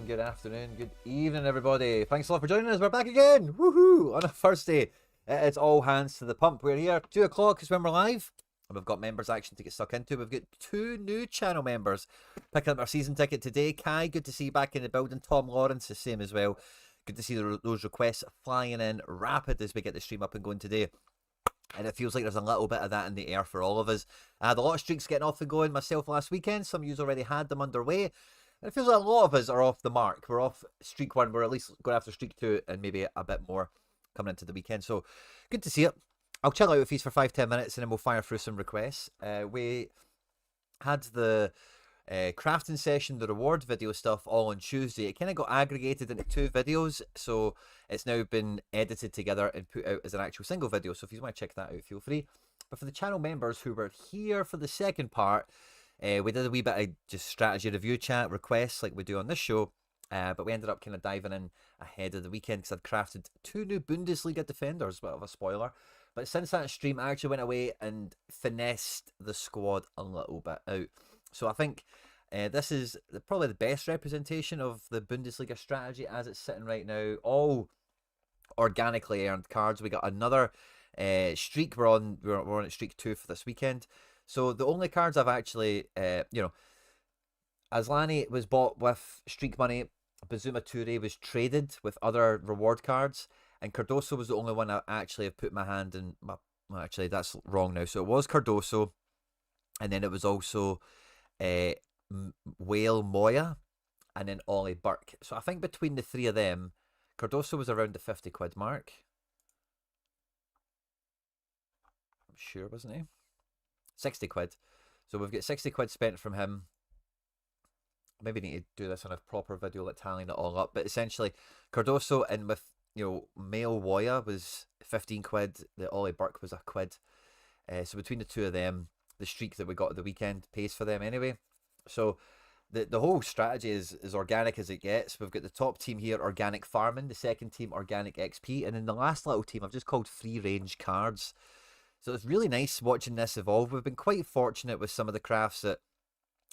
Good afternoon, good evening, everybody. Thanks a lot for joining us. We're back again, woohoo! On a Thursday, it's all hands to the pump. We're here 2 o'clock is when we're live, and we've got members action to get stuck into. We've got 2 new channel members picking up our season ticket today. Kai, good to see you back in the building. Tom Lawrence, the same as well. Good to see those requests flying in rapid as we get the stream up and going today. And it feels like there's a little bit of that in the air for all of us. I had a lot of streaks getting off and going myself last weekend. Some of you already had them underway. And it feels like a lot of us are off the mark. We're off streak 1. We're at least going after streak 2 and maybe a bit more coming into the weekend. So good to see it. I'll chill out with these for 5-10 minutes and then we'll fire through some requests. We had the crafting session, the reward video stuff all on Tuesday. It kind of got aggregated into 2 videos. So it's now been edited together and put out as an actual single video. So if you want to check that out, feel free. But for the channel members who were here for the second part, we did a wee bit of just strategy review chat requests like we do on this show, but we ended up kind of diving in ahead of the weekend because I'd crafted 2 new Bundesliga defenders, bit of a spoiler. But since that stream, I actually went away and finessed the squad a little bit out. So I think this is probably the best representation of the Bundesliga strategy as it's sitting right now. All organically earned cards. We got another streak. We're on at streak 2 for this weekend. So the only cards I've actually, Asllani was bought with streak money. Bazuma Toure was traded with other reward cards. And Cardoso was the only one I actually have put my hand in. Well, actually, that's wrong now. So it was Cardoso, and then it was also uh, Whale Moya, and then Ollie Burke. So I think between the three of them, Cardoso was around the 50 quid mark. I'm sure, wasn't he? 60 quid. So we've got 60 quid spent from him. Maybe need to do this on a proper video, like tallying it all up. But essentially, Cardoso and with Mail Woya was 15 quid. The Ollie Burke was a quid. So between the two of them, the streak that we got at the weekend pays for them anyway. So the whole strategy is as organic as it gets. We've got the top team here, organic farming. The second team, organic XP, and then the last little team I've just called free range cards. So it's really nice watching this evolve. We've been quite fortunate with some of the crafts that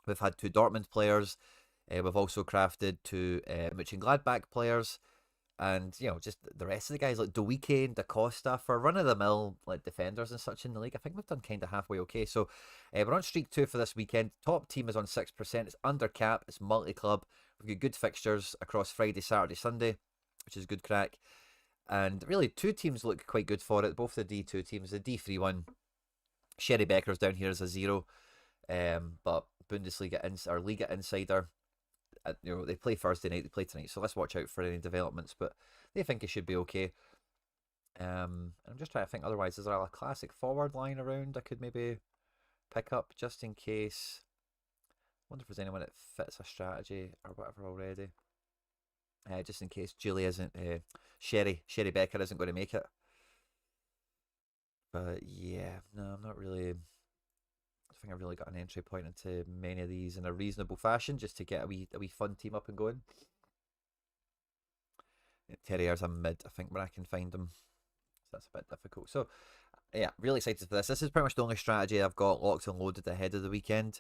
we've had. Two Dortmund players. We've also crafted two Mönchengladbach players. And, just the rest of the guys like De Weeke and Da Costa for run-of-the-mill like defenders and such in the league. I think we've done kind of halfway okay. So we're on streak 2 for this weekend. Top team is on 6%. It's under cap. It's multi-club. We've got good fixtures across Friday, Saturday, Sunday, which is good crack. And really, two teams look quite good for it. Both the D2 teams. The D3 one, Sherry Becker's down here as a 0. But Bundesliga or Liga Insider, they play Thursday night, they play tonight. So let's watch out for any developments. But they think it should be okay. I'm just trying to think. Otherwise, is there a classic forward line around I could maybe pick up just in case? I wonder if there's anyone that fits a strategy or whatever already. Just in case Julie isn't, Sherry Becker isn't going to make it. But yeah, no, I'm not really. I think I've really got an entry point into many of these in a reasonable fashion just to get a wee fun team up and going. Terriers I'm mid, I think, where I can find them. So that's a bit difficult. So yeah, really excited for this. This is pretty much the only strategy I've got locked and loaded ahead of the weekend.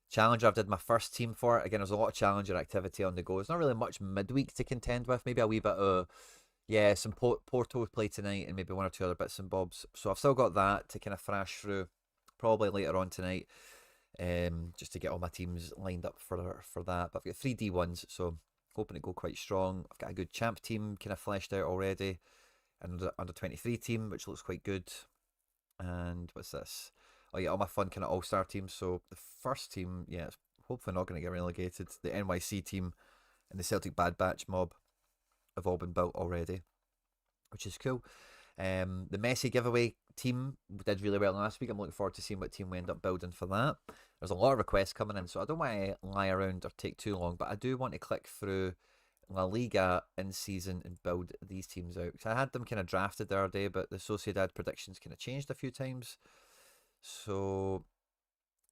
Challenger, I've did my first team for it. Again, there's a lot of Challenger activity on the go. There's not really much midweek to contend with. Maybe a wee bit of, some Porto play tonight and maybe one or two other bits and bobs. So I've still got that to kind of thrash through probably later on tonight, just to get all my teams lined up for that. But I've got 3 D1s, so hoping to go quite strong. I've got a good champ team kind of fleshed out already, and under 23 team, which looks quite good. And what's this? Oh yeah, all my fun kind of all-star teams. So the first team, yeah, it's hopefully not going to get relegated. The NYC team and the Celtic Bad Batch mob have all been built already, which is cool. The Messi giveaway team did really well last week. I'm looking forward to seeing what team we end up building for that. There's a lot of requests coming in, so I don't want to lie around or take too long, but I do want to click through La Liga in season and build these teams out. I had them kind of drafted the other day, but the Sociedad predictions kind of changed a few times. So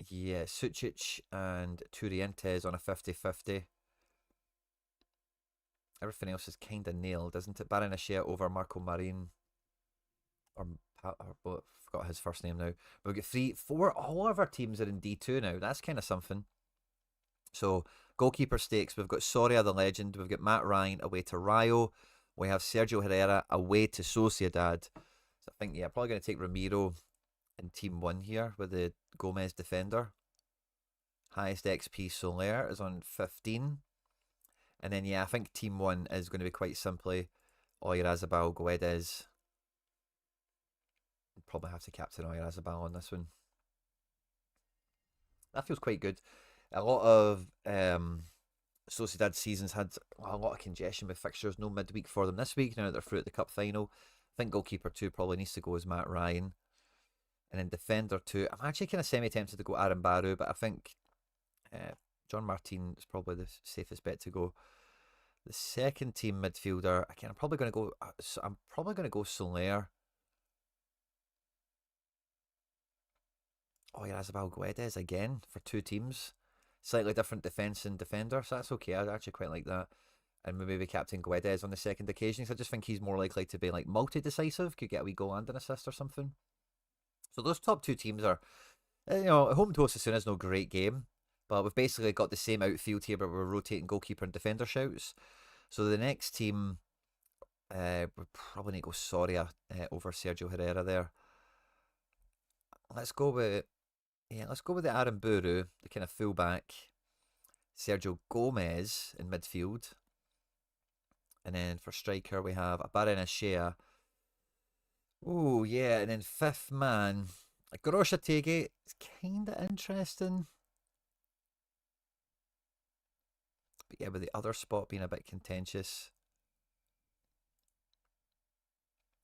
yeah, Sucic and Turientes on a 50-50. Everything else is kind of nailed, isn't it? Baranachea over Marco Marin. Or I forgot his first name now. But we've got 4. All of our teams are in D2 now. That's kind of something. So goalkeeper stakes. We've got Soria the legend. We've got Matt Ryan away to Rayo. We have Sergio Herrera away to Sociedad. So I think, probably going to take Ramiro in team 1 here with the Gomez defender. Highest XP Soler is on 15. And then, I think team 1 is going to be quite simply Oyarzabal, Guedes. Probably have to captain Oyarzabal on this one. That feels quite good. A lot of Sociedad seasons had a lot of congestion with fixtures. No midweek for them this week. Now that they're through at the cup final. I think goalkeeper 2 probably needs to go as Matt Ryan. And then defender 2. I'm actually kind of semi-tempted to go Aaron Baru, but I think John Martin is probably the safest bet to go. The second team midfielder, again, I'm probably going to go Soler. Oyarzabal Guedes again for 2 teams. Slightly different defence and defender, so that's okay. I actually quite like that. And maybe captain Guedes on the second occasion, because I just think he's more likely to be like multi-decisive. Could get a wee goal and an assist or something. So those top 2 teams are, home to Osasuna is no great game, but we've basically got the same outfield here, but we're rotating goalkeeper and defender shouts. So the next team, we probably need to go Soria over Sergio Herrera there. Let's go with the Aaron Buru, the kind of fullback. Sergio Gomez in midfield. And then for striker, we have a Baron Shea. Oh, yeah. And then fifth man, Grosha Tege. It's kind of interesting. But yeah, with the other spot being a bit contentious.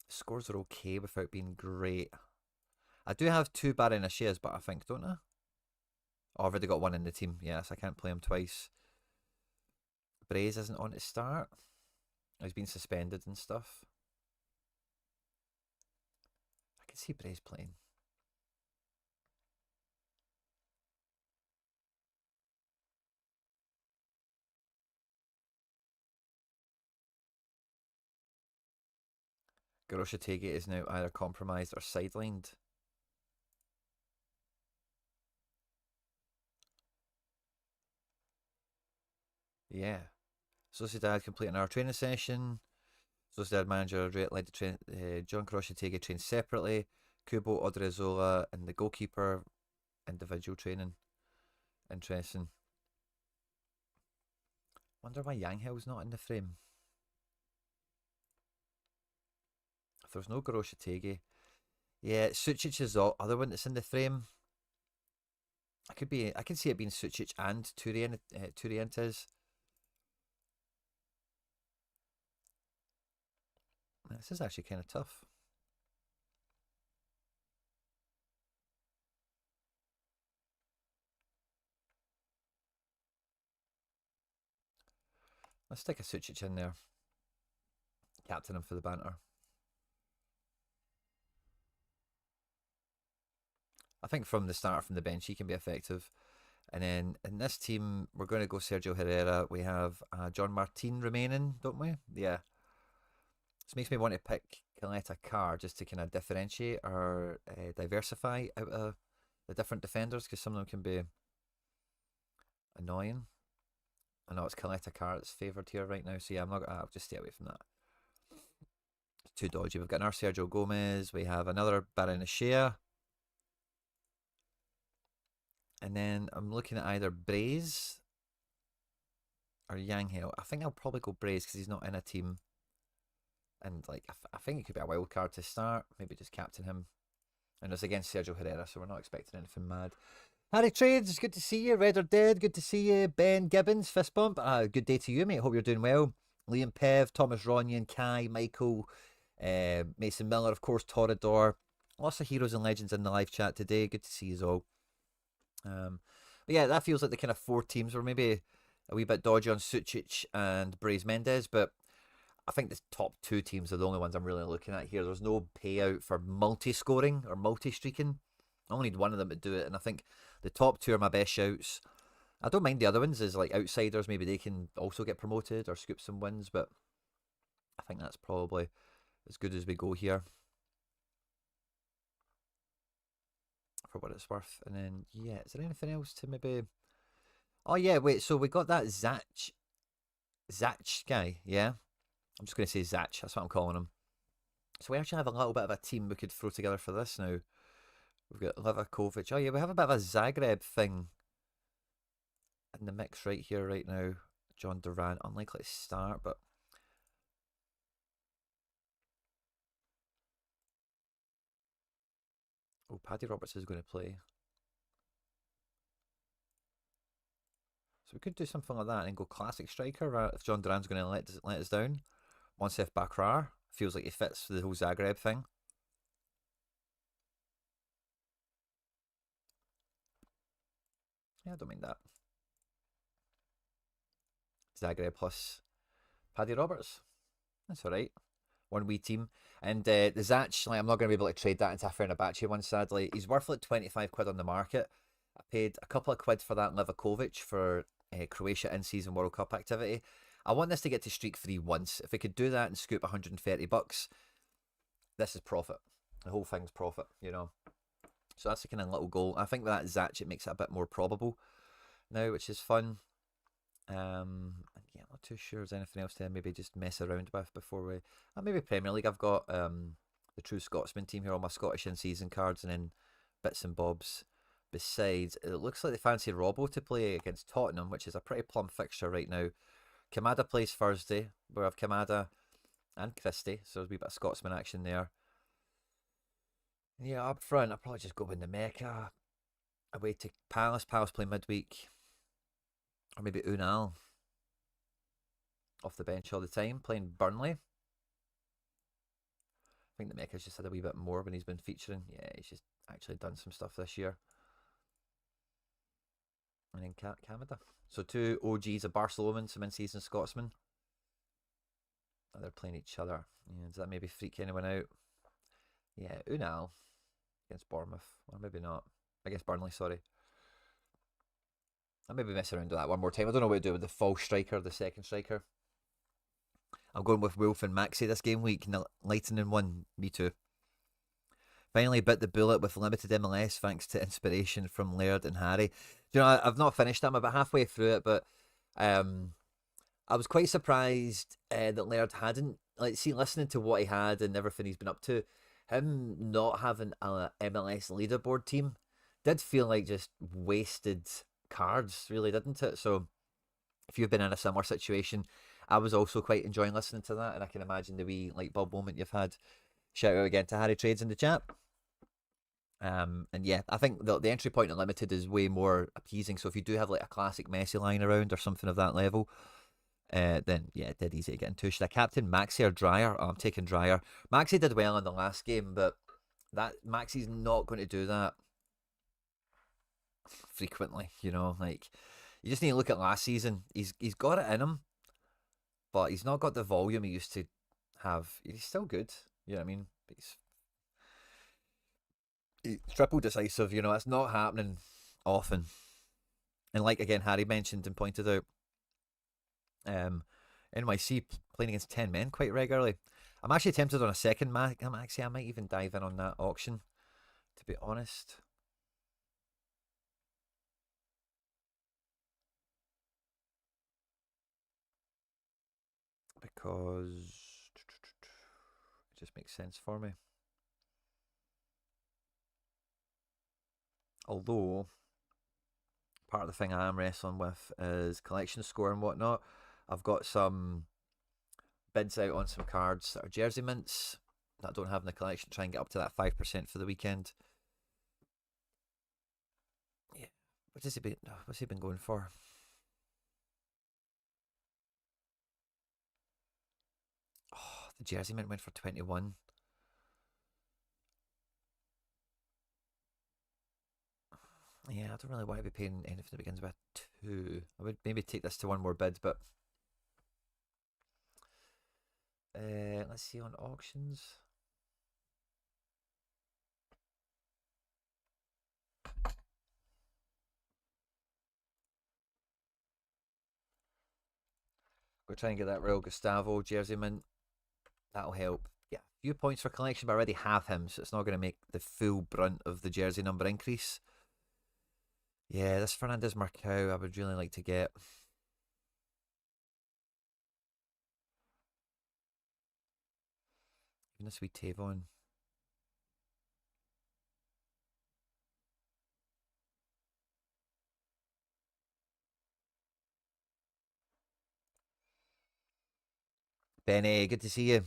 Scores are okay without being great. I do have two Baron Sheas, but I think, don't I? Oh, I've already got one in the team. Yes, I can't play him twice. Braze isn't on to start. He's been suspended and stuff. I can see Braze playing. Garoshatege is now either compromised or sidelined. Yeah. Sociedad completing our training session. Sociedad manager led the train. John Garoshatege trained separately. Kubo Odriozola and the goalkeeper individual training. Interesting. Wonder why Yanghill's not in the frame. If there's no Garoshatege. Yeah, Sucic is the other one that's in the frame. I can see it being Sucic and Turientes. This is actually kind of tough. Let's stick a Sucic in there. Captain him for the banter. I think from the start, from the bench, he can be effective. And then in this team, we're going to go Sergio Herrera. We have John Martin remaining, don't we? Yeah. This makes me want to pick Caleta Carr just to kind of differentiate or diversify out of the different defenders because some of them can be annoying. I know it's Caleta Carr that's favoured here right now, so yeah, I'll just stay away from that. It's too dodgy. We've got our Sergio Gomez. We have another Baron Shea. And then I'm looking at either Braze or Yanghill. I think I'll probably go Braze because he's not in a team. And like I think it could be a wild card to start. Maybe just captain him. And it's against Sergio Herrera, so we're not expecting anything mad. Harry Trades, it's good to see you. Red or Dead, good to see you. Ben Gibbons, fist bump. Good day to you, mate. Hope you're doing well. Liam Pev, Thomas Ronyan, Kai, Michael, Mason Miller, of course, Torador. Lots of heroes and legends in the live chat today. Good to see you all. But yeah, that feels like the kind of four teams were maybe a wee bit dodgy on Sucic and Braze Mendes, but I think the top two teams are the only ones I'm really looking at here. There's no payout for multi-scoring or multi-streaking. I only need one of them to do it, and I think the top two are my best shouts. I don't mind the other ones as like outsiders. Maybe they can also get promoted or scoop some wins, but I think that's probably as good as we go here. For what it's worth. And then, yeah, is there anything else to maybe... Oh, yeah, wait, so we got that Zach guy, yeah? I'm just going to say Zach, that's what I'm calling him. So we actually have a little bit of a team we could throw together for this now. We've got Livakovic. Oh, yeah, we have a bit of a Zagreb thing in the mix right here, right now. John Duran, unlikely to start, but... Oh, Paddy Roberts is going to play. So we could do something like that and go classic striker if John Duran's going to let us down. Monsef Bakrar feels like he fits the whole Zagreb thing. Yeah, I don't mind that. Zagreb plus Paddy Roberts. That's alright. One wee team. And the Zach, like, I'm not going to be able to trade that into a Fenerbahce one, sadly. He's worth like 25 quid on the market. I paid a couple of quid for that Livakovic for Croatia in-season World Cup activity. I want this to get to streak 3 once. If we could do that and scoop 130 bucks, this is profit. The whole thing's profit, you know. So that's the kind of little goal. I think that Zach, it makes it a bit more probable now, which is fun. Yeah, I'm not too sure there's anything else to maybe just mess around with before we... maybe Premier League. I've got the True Scotsman team here, all my Scottish in-season cards, and then bits and bobs. Besides, it looks like they fancy Robbo to play against Tottenham, which is a pretty plum fixture right now. Kamada plays Thursday. We have Kamada and Christie, so there's a wee bit of Scotsman action there. Yeah, up front, I'll probably just go with Nemeka. Away to Palace. Palace play midweek. Or maybe Unal. Off the bench all the time, playing Burnley. I think Nemeka's just had a wee bit more when he's been featuring. Yeah, he's just actually done some stuff this year. And then Kamada. So two OGs, a Barcelona, some in-season Scotsmen. Oh, they're playing each other. Yeah, does that maybe freak anyone out? Yeah, Unal against Bournemouth. Or maybe not. Against Burnley, sorry. I maybe mess around with that one more time. I don't know what to do with the false striker, the second striker. I'm going with Wolf and Maxi this game week. Lightning one. Me too. Finally bit the bullet with limited MLS thanks to inspiration from Laird and Harry. You know, I've not finished it. I'm about halfway through it, but I was quite surprised that Laird hadn't, listening to what he had and everything he's been up to, him not having a MLS leaderboard team did feel like just wasted cards, really, didn't it? So if you've been in a similar situation, I was also quite enjoying listening to that, and I can imagine the wee light bulb moment you've had. Shout out again to Harry Trades in the chat. And yeah, I think the entry point in limited is way more appeasing. So if you do have like a classic Messi line around or something of that level, then yeah, dead easy to get into. Should I captain Maxi or Dryer? Oh, I'm taking Dryer. Maxi did well in the last game, but that Maxi's not going to do that frequently. You know, like you just need to look at last season. He's got it in him, but he's not got the volume he used to have. He's still good. You know what I mean? But he's triple decisive. You know, it's not happening often. And like again, Harry mentioned and pointed out, NYC playing against 10 men quite regularly. I'm actually tempted on a second Mac. I might even dive in on that auction, to be honest. Because it just makes sense for me. Although, part of the thing I am wrestling with is collection score and whatnot. I've got some bids out on some cards that are jersey mints that I don't have in the collection. Try and get up to that 5% for the weekend. Yeah. What's he been going for? Oh, the jersey mint went for 21. Yeah, I don't really want to be paying anything that begins with 2. I would maybe take this to one more bid, but let's see on auctions. We'll try and get that Real Gustavo jersey mint. That'll help. Yeah, a few points for collection, but I already have him, so it's not going to make the full brunt of the jersey number increase. Yeah, this Fernandez Marcao I would really like to get. Even this wee Tavon. Benny, good to see you.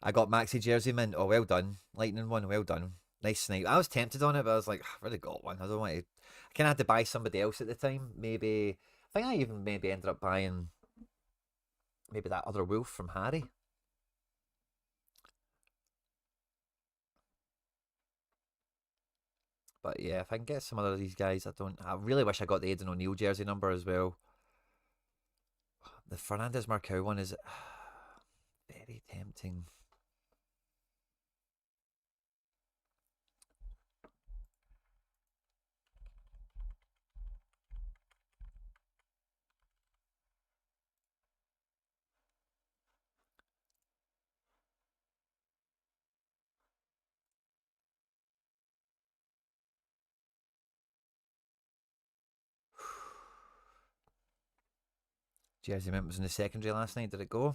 I got Maxi jersey mint. Oh, well done. Lightning one, well done. Nice snipe. I was tempted on it, but I was like, I've already got one. I don't want to. I kind of had to buy somebody else at the time. Maybe. I think I even maybe ended up buying maybe that other wolf from Harry. But yeah, if I can get some other of these guys, I really wish I got the Aidan O'Neill jersey number as well. The Fernandez Marcao one is very tempting. Jersey mint was in the secondary last night. Did it go?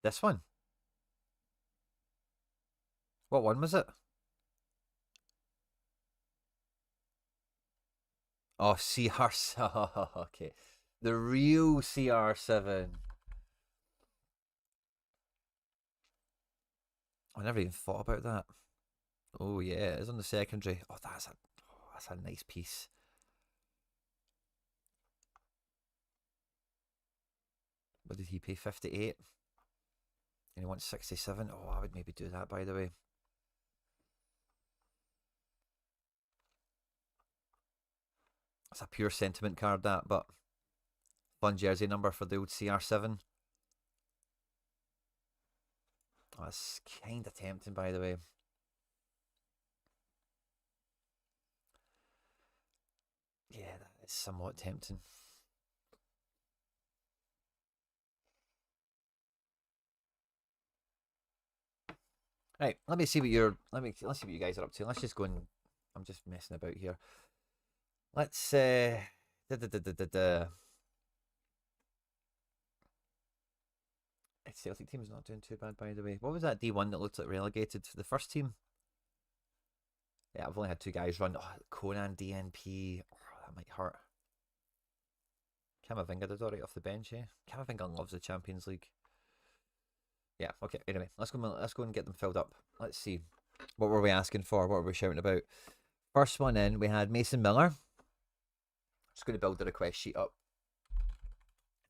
This one. What one was it? Oh, CR7. Okay. The real CR7. I never even thought about that. Oh yeah, it's on the secondary. Oh, that's a nice piece. What did he pay? 58. And he wants 67. Oh, I would maybe do that, by the way. It's a pure sentiment card, that, but fun jersey number for the old CR7. Oh, that's kind of tempting, by the way. Yeah, that is somewhat tempting. Right, let me see what you're. Let's see what you guys are up to. Let's just go and. I'm just messing about here. Let's Celtic team's not doing too bad, by the way. What was that D1 that looked like relegated? The first team? Yeah, I've only had two guys run. Oh, Conan DNP. Oh, that might hurt. Camavinga did alright off the bench, eh? Camavinga loves the Champions League. Yeah, okay. Anyway, let's go and get them filled up. Let's see. What were we asking for? What were we shouting about? First one in, we had Mason Miller. Just going to build the request sheet up.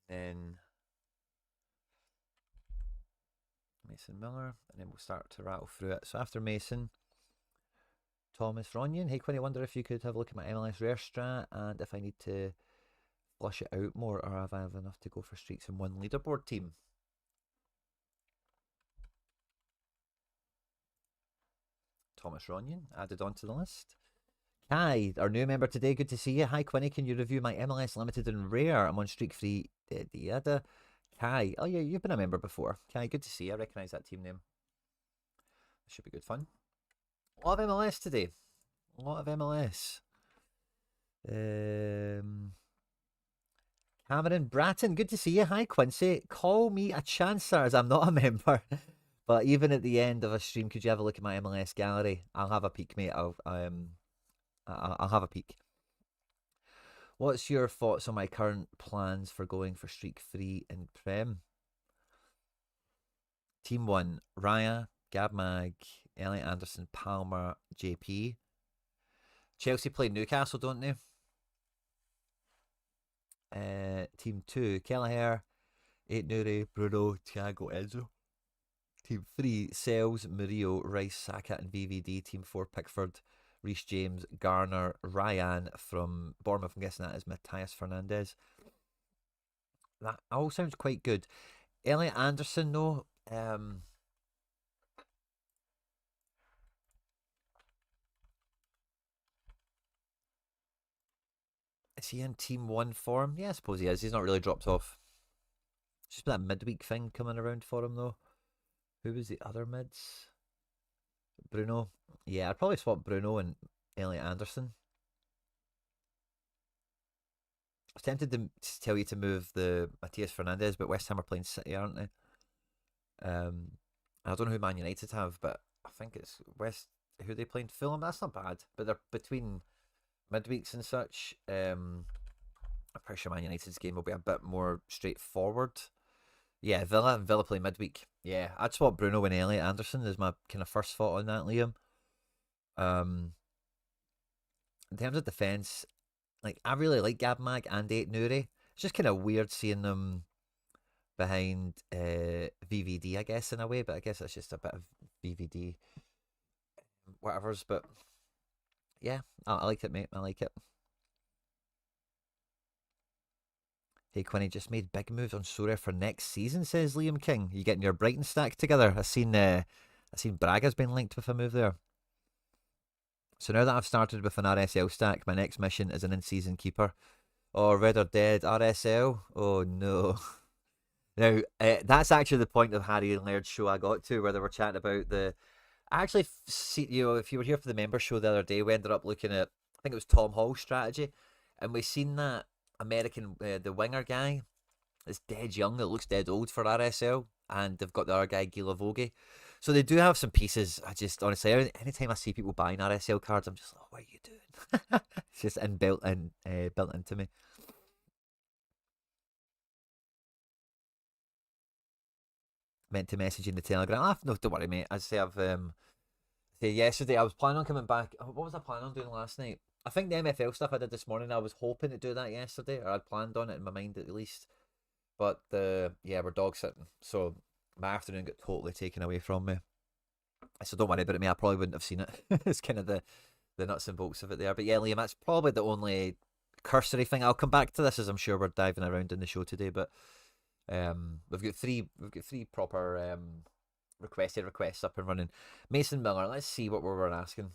Then Mason Miller, and then we'll start to rattle through it. So after Mason, Thomas Ronyan. Hey Quinny, wonder if you could have a look at my MLS rare strat and if I need to flush it out more or if I have enough to go for streaks in one leaderboard team. Thomas Ronyan added onto the list. Kai, our new member today, good to see you. Hi Quinny, can you review my MLS limited and rare? I'm on streak 3. Kai, oh yeah, you've been a member before. Kai, good to see you. I recognise that team name. This should be good fun. A lot of MLS today. A lot of MLS. Cameron Bratton, good to see you. Hi Quincy. Call me a chancer as I'm not a member. But even at the end of a stream, could you have a look at my MLS gallery? I'll have a peek, mate. I'll have a peek. What's your thoughts on my current plans for going for streak 3 in Prem? Team 1, Raya, Gabmag, Elliot Anderson, Palmer, JP. Chelsea play Newcastle, don't they? Team 2, Kelleher, 8 Nuri, Bruno, Thiago, Enzo. Team 3, Sells, Murillo, Rice, Saka, and VVD. Team 4, Pickford, Reece James, Garner, Ryan from Bournemouth. I'm guessing that is Matthias Fernandez. That all sounds quite good. Elliot Anderson, though. Is he in Team 1 form? Yeah, I suppose he is. He's not really dropped off. Just that midweek thing coming around for him, though. Who was the other mids? Bruno. Yeah, I'd probably swap Bruno and Elliot Anderson. I was tempted to tell you to move the Matthias Fernandez, but West Ham are playing City, aren't they? I don't know who Man United have, but I think it's who they playing? Fulham. That's not bad, but they're between midweeks and such. I'm pretty sure Man United's game will be a bit more straightforward. Yeah, Villa play midweek. Yeah, I'd swap Bruno and Elliot Anderson as my kind of first thought on that, Liam. In terms of defence, like I really like Gabmag and 8 Nuri. It's just kind of weird seeing them behind VVD, I guess, in a way, but I guess that's just a bit of VVD whatever's, but yeah, I like it, mate. I like it. Hey Quinny, just made big moves on Sorare for next season, says Liam King. You getting your Brighton stack together? I seen Braga's been linked with a move there. So now that I've started with an RSL stack, my next mission is an in-season keeper. Oh, Red or Dead RSL? Oh no. Now, that's actually the point of Harry and Laird's show I got to, where they were chatting about I actually see, if you were here for the member show the other day, we ended up looking at, I think it was Tom Hall's strategy, and we seen that American, the winger guy, is dead young, that looks dead old for RSL. and they've got the other guy, Gila Vogie. So they do have some pieces. I just, honestly, anytime I see people buying RSL cards, I'm just like, what are you doing? It's just built into me. Meant to message in the Telegram. No, don't worry, mate. As I say, yesterday I was planning on coming back. What was I planning on doing last night? I think the MFL stuff I did this morning, I was hoping to do that yesterday, or I'd planned on it in my mind at least. But we're dog sitting, so my afternoon got totally taken away from me. So don't worry about me. I probably wouldn't have seen it. It's kind of the nuts and bolts of it there. But yeah, Liam, that's probably the only cursory thing. I'll come back to this as I'm sure we're diving around in the show today. But we've got three proper requested requests up and running. Mason Miller. Let's see what we were asking.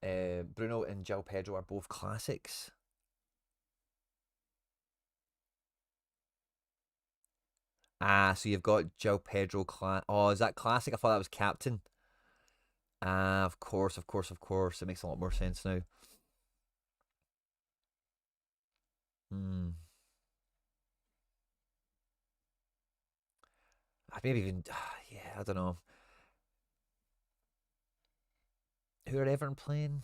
Bruno and João Pedro are both classics. So you've got João Pedro. Oh, is that classic? I thought that was captain. Of course. It makes a lot more sense now. Maybe even, I don't know. Who are Everton playing?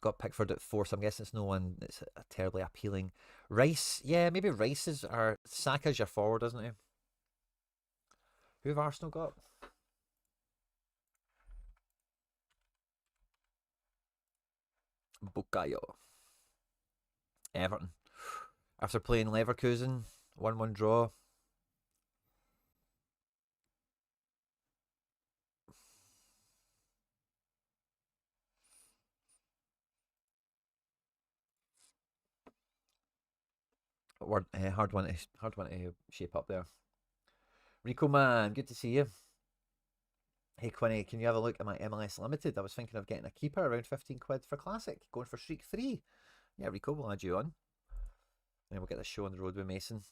Got Pickford at 4, so I'm guessing it's no one that's terribly appealing. Rice, yeah, maybe Rice is our Saka's your forward, isn't he? Who have Arsenal got? Bukayo. Everton. After playing Leverkusen, 1-1 draw. Hard one to shape up there. Rico man, good to see you. Hey Quinny, can you have a look at my MLS Limited? I was thinking of getting a keeper around 15 quid for Classic, going for Streak 3. Yeah, Rico, we'll add you on. And we'll get the show on the road with Mason.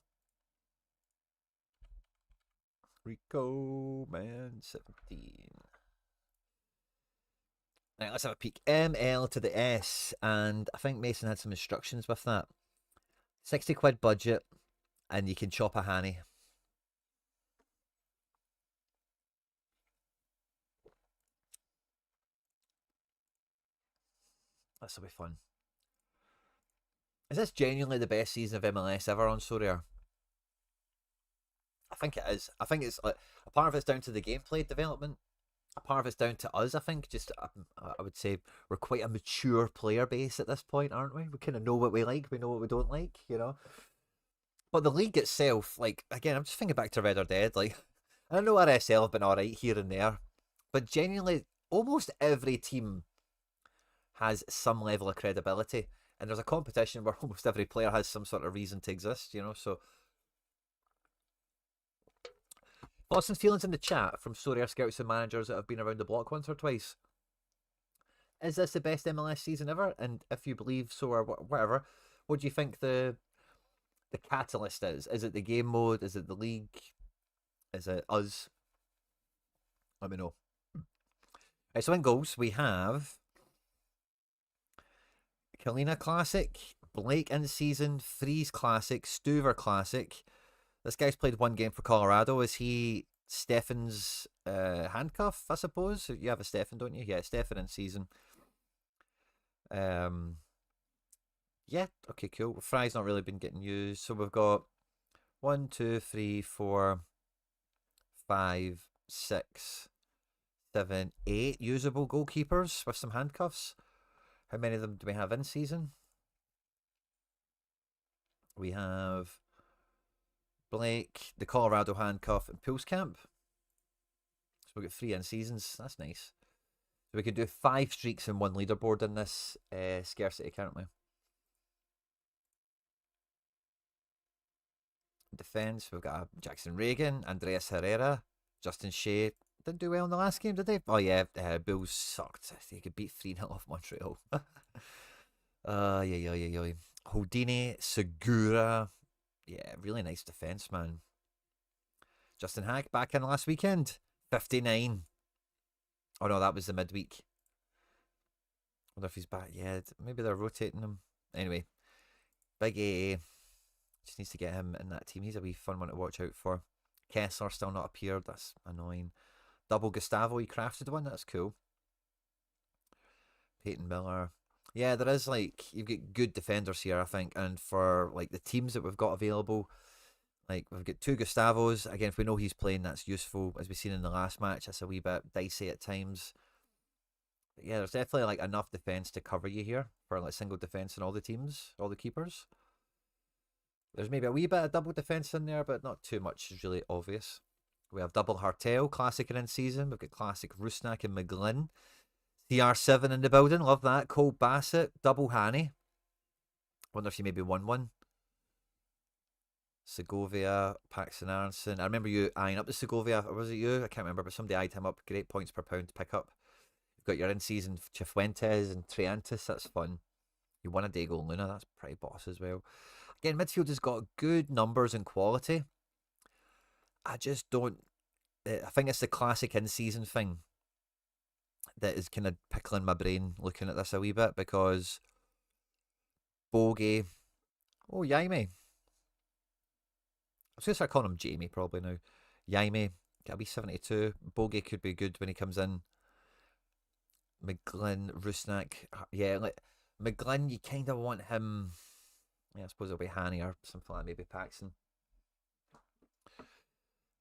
Rico man 17. Right, let's have a peek. ML to the S, and I think Mason had some instructions with that. 60 quid budget, and you can chop a hanny. This will be fun. Is this genuinely the best season of MLS ever on Sorare? I think it is. I think it's a part of it's down to the gameplay development. A part of it's down to us. I think just I would say we're quite a mature player base at this point, aren't we? We kind of know what we like. We know what we don't like. But the league itself, like again, I'm just thinking back to Red or Dead. Like I know RSL have been alright here and there, but genuinely, almost every team has some level of credibility, and there's a competition where almost every player has some sort of reason to exist. So thoughts and feelings in the chat from Sorare scouts and managers that have been around the block once or twice. Is this the best MLS season ever? And if you believe so or whatever, what do you think the catalyst is? Is it the game mode? Is it the league? Is it us? Let me know. Right, so in goals we have Kalina Classic, Blake in season, Freeze Classic, Stuver Classic. This guy's played one game for Colorado. Is he Stefan's handcuff, I suppose? You have a Stefan, don't you? Yeah, Stefan in season. Yeah, okay, cool. Fry's not really been getting used. So we've got 1, 2, 3, 4, 5, 6, 7, 8 usable goalkeepers with some handcuffs. How many of them do we have in season? We have Blake, the Colorado handcuff, and Pulskamp. So we've got 3 in seasons. That's nice. So we could do 5 streaks in one leaderboard in this scarcity, can't we? Defense, we've got Jackson Reagan, Andreas Herrera, Justin Shea. Didn't do well in the last game, did they? Oh yeah, Bulls sucked. They could beat 3-0 off Montreal. Yeah. Houdini, Segura. Yeah, really nice defense, man. Justin Hack back in last weekend. 59. Oh no, that was the midweek. I wonder if he's back. Yeah, maybe they're rotating him. Anyway, Big A. Just needs to get him in that team. He's a wee fun one to watch out for. Kessler still not appeared. That's annoying. Double Gustavo, he crafted one. That's cool. Peyton Miller. Yeah, there is like, you've got good defenders here, I think. And for like the teams that we've got available, like we've got 2 Gustavos. Again, if we know he's playing, that's useful. As we've seen in the last match, that's a wee bit dicey at times. But yeah, there's definitely like enough defense to cover you here for like single defense in all the teams, all the keepers. There's maybe a wee bit of double defense in there, but not too much is really obvious. We have double Hartel, classic and in season. We've got classic Rusnak and McGlynn. CR7 in the building, love that. Cole Bassett, double Hanny. Wonder if you maybe won one. Segovia, Paxton Aronson. I remember you eyeing up the Segovia, or was it you? I can't remember, but somebody eyed him up. Great points per pound to pick up. You've got your in-season Cifuentes and Triantis, that's fun. You won a Dago Luna, that's pretty boss as well. Again, midfield has got good numbers and quality. I just don't... I think it's the classic in-season thing that is kind of pickling my brain looking at this a wee bit, because Bogey... Oh, Jaime. I was going to start calling him Jamie probably now. Jaime, got a wee 72. Bogey could be good when he comes in. McGlynn, Rusnak. Yeah, like McGlynn, you kind of want him... Yeah, I suppose it'll be Hanny or something like that, maybe Paxton.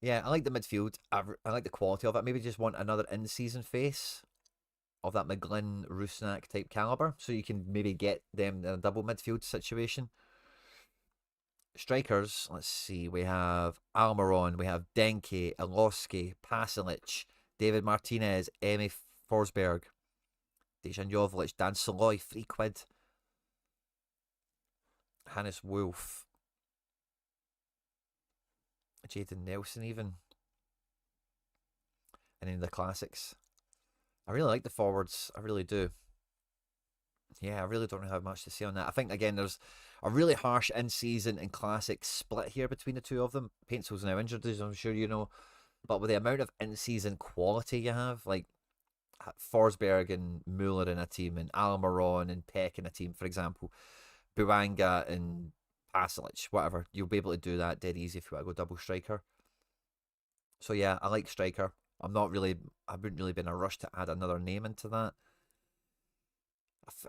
Yeah, I like the midfield. I like the quality of it. Maybe just want another in-season face of that McGlynn, Rusnak type caliber, so you can maybe get them in a double midfield situation. Strikers, let's see. We have Almiron, we have Denke, Aloski, Pasalic, David Martinez, Emi Forsberg, Dejan Jovic, Dan Soloy, £3. Hannes Wolf, Jaden Nelson even. And then the classics. I really like the forwards, I really do. Yeah, I really don't have much to say on that. I think, again, there's a really harsh in-season and classic split here between the two of them. Paintsil's now injured, as I'm sure you know. But with the amount of in-season quality you have, like Forsberg and Mueller in a team, and Almiron and Peck in a team, for example, Buanga and Pasalic, whatever, you'll be able to do that dead easy if you want to go double striker. So yeah, I like striker. I wouldn't really be in a rush to add another name into that.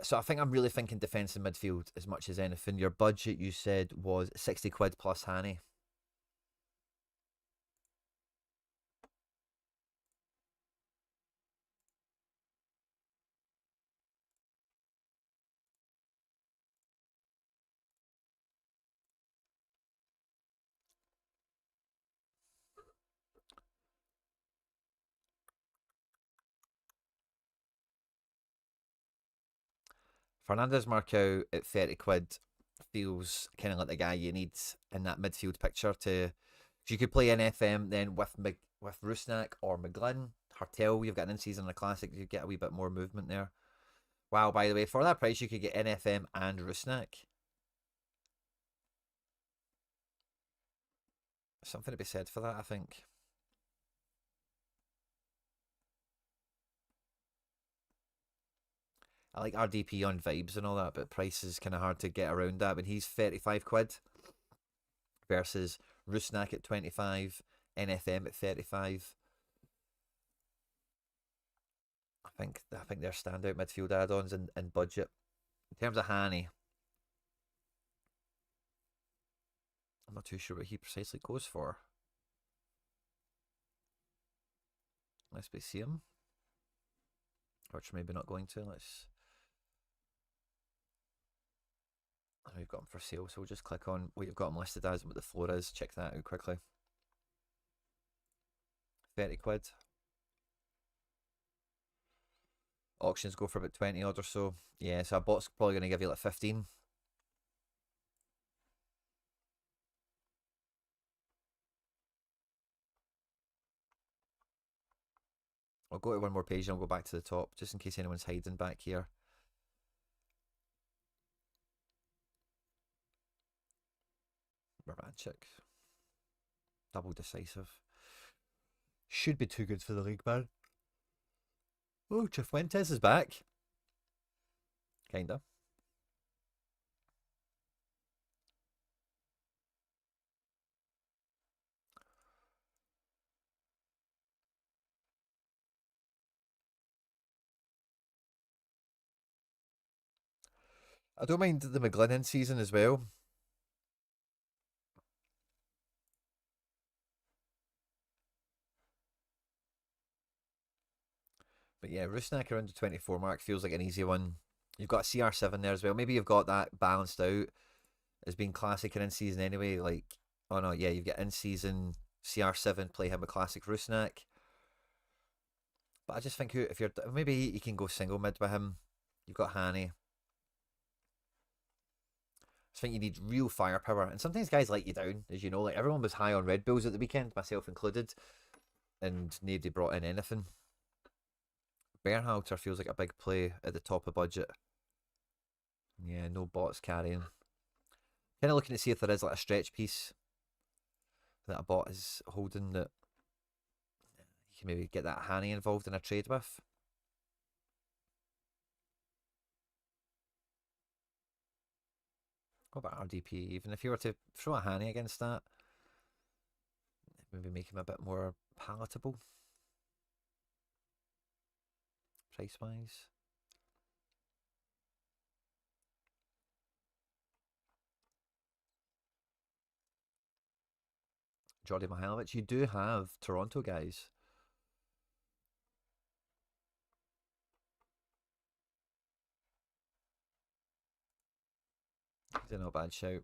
So I think I'm really thinking defence and midfield as much as anything. Your budget, you said, was £60 plus Hanny. Fernandez Marcao at £30 feels kind of like the guy you need in that midfield picture to... You could play NFM then with Rusnak or McGlynn. Hartel, you've got an in-season and a classic, you get a wee bit more movement there. Wow, by the way, for that price you could get NFM and Rusnak. Something to be said for that, I think. I like RDP on vibes and all that, but price is kind of hard to get around that when he's £35 versus Rusnak at 25, NFM at 35. I think they're standout midfield add-ons in budget. In terms of Hanny, I'm not too sure what he precisely goes for. Let's see him. Which maybe not going to. We've got him for sale, so we'll just click on what you've got him listed as and what the floor is. Check that out quickly. £30. Auctions go for about 20 odd or so. Yeah, so a bot's probably going to give you like 15. I'll go to one more page and I'll go back to the top, just in case anyone's hiding back here. Romantic. Double decisive. Should be too good for the league, man. Oh, Cifuentes is back. Kinda. I don't mind the McGlynn season as well. But yeah, Rusnak around the 24 mark feels like an easy one. You've got a CR7 there as well. Maybe you've got that balanced out as being classic and in season anyway. Like, oh no, yeah, you've got in season CR7, play him a classic Rusnak. But I just think if you're maybe you can go single mid with him. You've got Hanny. I think you need real firepower, and sometimes guys let you down, as you know. Like everyone was high on Red Bulls at the weekend, myself included, and nobody brought in anything. Berhalter feels like a big play at the top of budget. Yeah, no bots carrying. Kind of looking to see if there is like a stretch piece that a bot is holding that you can maybe get that Hanny involved in a trade with. What about RDP? Even if you were to throw a Hanny against that, maybe make him a bit more palatable price wise. Jordi Mihailovic, you do have Toronto guys. It's not a bad shout. Let's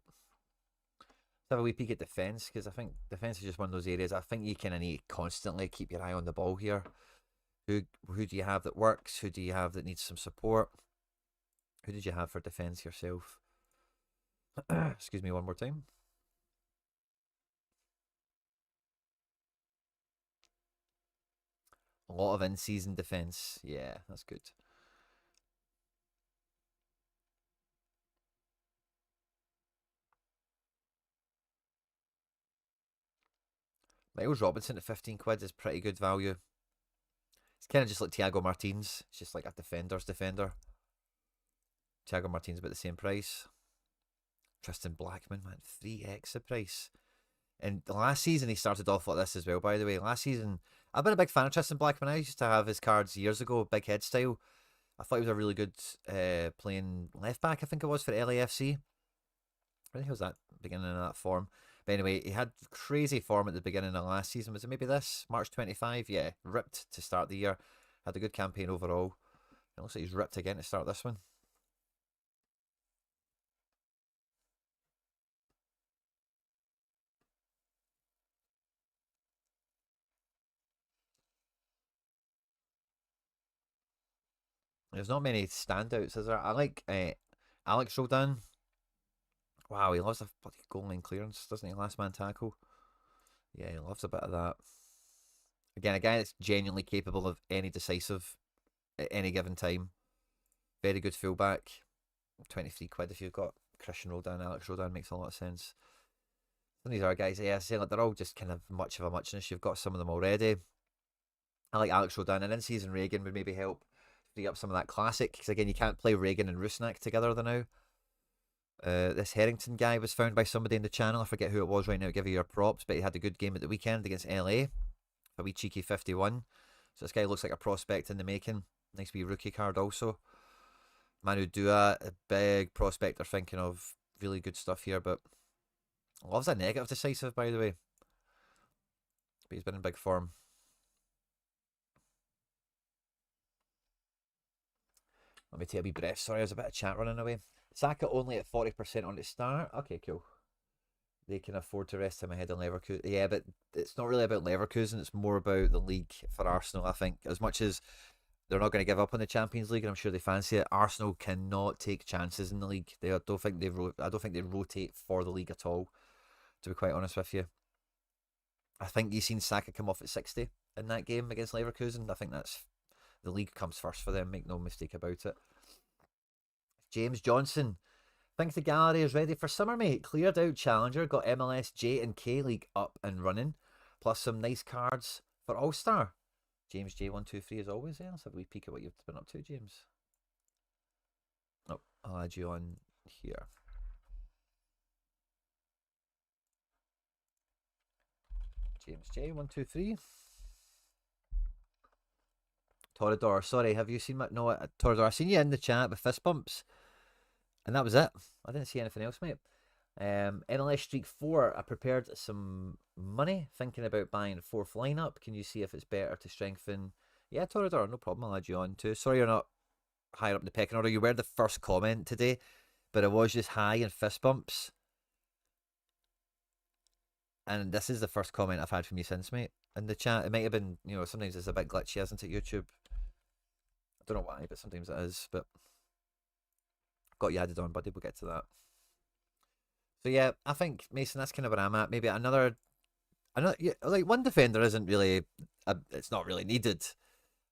have a wee peek at defence, because I think defence is just one of those areas I think you kind of need to constantly keep your eye on the ball here. Who do you have that works? Who do you have that needs some support? Who did you have for defence yourself? Excuse me one more time. A lot of in-season defence. Yeah, that's good. Miles Robinson at 15 quid is pretty good value. It's kind of just like Thiago Martins. It's just like a defender's defender. Thiago Martins about the same price. Tristan Blackman, man, 3x the price. And the last season he started off like this as well, by the way. Last season, I've been a big fan of Tristan Blackman. I used to have his cards years ago, big head style. I thought he was a really good playing left back, I think it was, for LAFC. I think it was that beginning of that form. But anyway, he had crazy form at the beginning of last season. Was it maybe this? March 25? Yeah, ripped to start the year. Had a good campaign overall. It looks like he's ripped again to start this one. There's not many standouts, is there? I like Alex Roldan. Wow, he loves a bloody goal line clearance, doesn't he? Last man tackle. Yeah, he loves a bit of that. Again, a guy that's genuinely capable of any decisive at any given time. Very good fullback. 23 quid if you've got Christian Roldan, Alex Roldan makes a lot of sense. And these are guys, yeah, I say like they're all just kind of much of a muchness. You've got some of them already. I like Alex Roldan, and in season Reagan would maybe help free up some of that classic, because again, you can't play Reagan and Rusnak together now. This Harrington guy was found by somebody in the channel. I forget who it was right now to give you your props, but he had a good game at the weekend against LA. A wee cheeky 51. So this guy looks like a prospect in the making. Nice wee rookie card also. Manu Dua, a big prospect they're thinking of. Really good stuff here, but loves a negative decisive, by the way. But he's been in big form. Let me take a wee breath. Sorry, there's a bit of chat running away. Saka only at 40% on the start. Okay, cool. They can afford to rest him ahead of Leverkusen. Yeah, but it's not really about Leverkusen. It's more about the league for Arsenal, I think. As much as they're not going to give up on the Champions League, and I'm sure they fancy it, Arsenal cannot take chances in the league. I don't think they rotate for the league at all, to be quite honest with you. I think you've seen Saka come off at 60 in that game against Leverkusen. I think that's the league comes first for them, make no mistake about it. James Johnson. Think the gallery is ready for summer, mate. Cleared out Challenger, got MLS J and K League up and running, plus some nice cards for All Star. James J123 as always. Yeah, let's have a wee peek at what you've been up to, James. Oh, I'll add you on here. James J123. Torador, sorry, have you seen my... No, Torador, I've seen you in the chat with fist bumps. And that was it. I didn't see anything else, mate. NLS Streak 4, I prepared some money, thinking about buying fourth lineup. Can you see if it's better to strengthen? Yeah, Torador, no problem. I'll add you on too. Sorry you're not higher up in the pecking order. You were the first comment today, but it was just high and fist bumps. And this is the first comment I've had from you since, mate. In the chat, it might have been, sometimes it's a bit glitchy, isn't it, YouTube? I don't know why, but sometimes it is. But got you added on, buddy. We'll get to that. So yeah, I think Mason, that's kind of where I'm at. Maybe another like one defender isn't really, it's not really needed.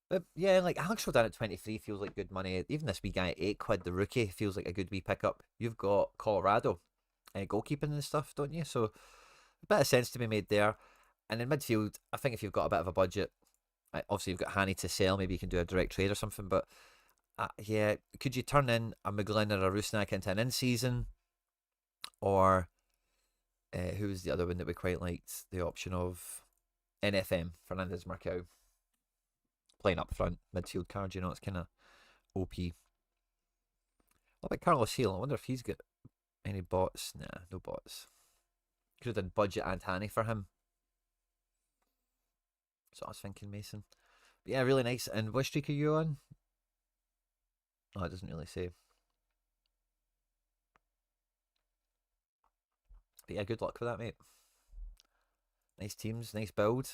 But yeah, like Alex Rodin at 23 feels like good money. Even this wee guy at £8, the rookie, feels like a good wee pickup. You've got Colorado, goalkeeping and stuff, don't you? So a bit of sense to be made there. And in midfield, I think if you've got a bit of a budget, obviously you've got Hanny to sell. Maybe you can do a direct trade or something. But yeah, could you turn in a McGlynn or a Rusnak into an in-season? Or who was the other one that we quite liked? The option of NFM, Fernandez Marcao. Playing up front, midfield card, it's kind of OP. What about Carlos Hill? I wonder if he's got any bots. Nah, no bots. Could have done budget and Hanny for him. So I was thinking Mason. But yeah, really nice. And what streak are you on? Oh, it doesn't really say. But yeah, good luck with that, mate. Nice teams, nice build.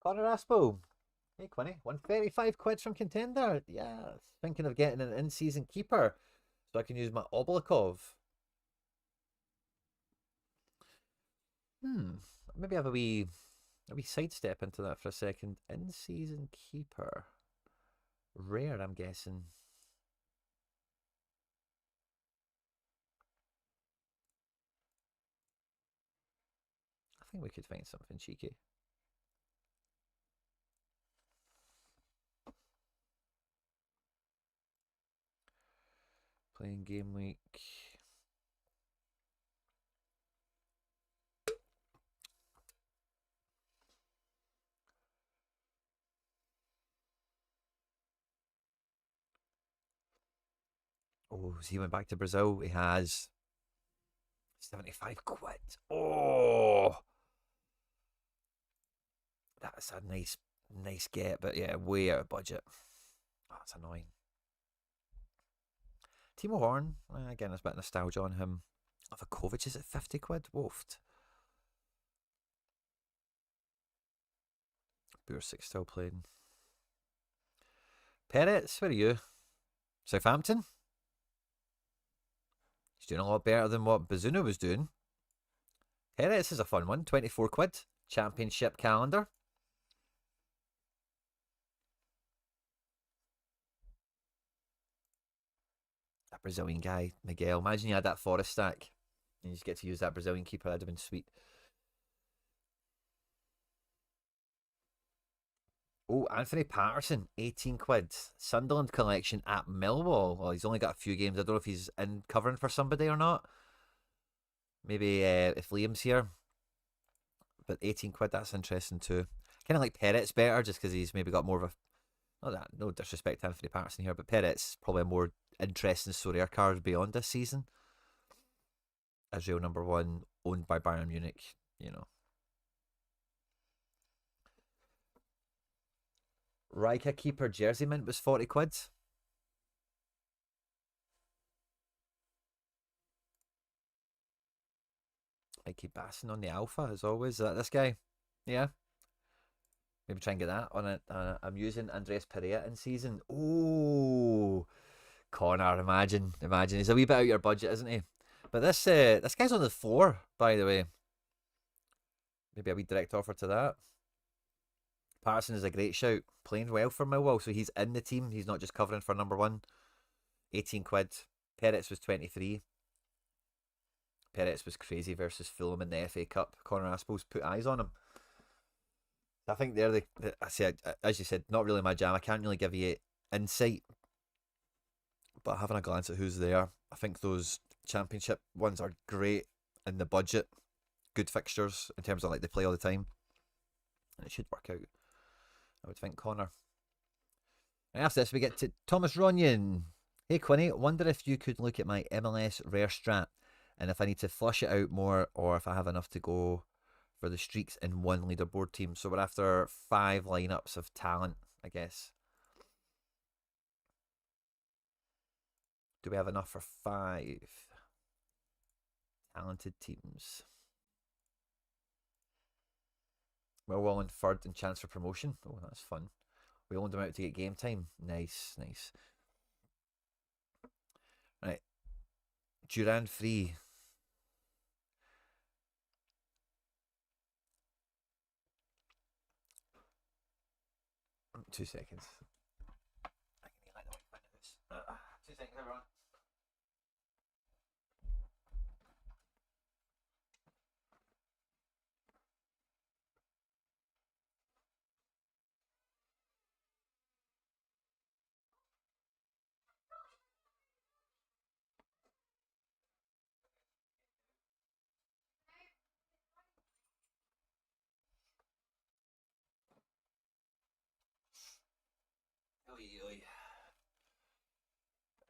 Connor Aspo. Hey, Quinny. 135 quid from Contender. Yeah, thinking of getting an in-season keeper so I can use my Oblikov. Maybe have a wee sidestep into that for a second. In-season keeper. Rare, I'm guessing. I think we could find something cheeky. Playing game week. Oh, he went back to Brazil. He has 75 quid. Oh, that's a nice get, but yeah, way out of budget. Oh, that's annoying. Timo Horn, again, there's a bit of nostalgia on him. Vakovic is at 50 quid. Woofed. Bursic still playing. Peretz, where are you? Southampton? He's doing a lot better than what Bazuna was doing. Peretz is a fun one. 24 quid. Championship calendar. That Brazilian guy, Miguel. Imagine you had that Forest stack and you just get to use that Brazilian keeper. That'd have been sweet. Oh, Anthony Patterson, 18 quid. Sunderland collection at Millwall. Well, he's only got a few games. I don't know if he's in covering for somebody or not. Maybe if Liam's here. But 18 quid, that's interesting too. Kind of like Peretz better just because he's maybe got more of a... No disrespect to Anthony Patterson here, but Peretz probably a more interesting Sorare card beyond this season. Israel #1, owned by Bayern Munich, Rijeka keeper jersey mint was 40 quid. I keep passing on the alpha as always. Is that this guy? Yeah. Maybe try and get that on it. I'm using Andres Pereira in season. Oh, Connor, imagine. He's a wee bit out of your budget, isn't he? But this guy's on the 4, by the way. Maybe a wee direct offer to that. Patterson is a great shout. Playing well for Millwall, so he's in the team. He's not just covering for #1. 18 quid. Peretz was 23. Perez was crazy versus Fulham in the FA Cup. Connor Aspel's put eyes on him. I think they're I said, as you said, not really my jam. I can't really give you insight, but having a glance at who's there, I think those Championship ones are great in the budget. Good fixtures in terms of like they play all the time, and it should work out. I would think, Connor. And after this, we get to Thomas Ronyon. Hey Quinny, wonder if you could look at my MLS rare strat and if I need to flush it out more or if I have enough to go for the streaks in one leaderboard team. So we're after 5 lineups of talent, I guess. Do we have enough for 5 talented teams? Well in third and chance for promotion. Oh, that's fun. We owned them out to get game time. Nice, nice. Right. Duran free. Two seconds. 2 seconds, everyone.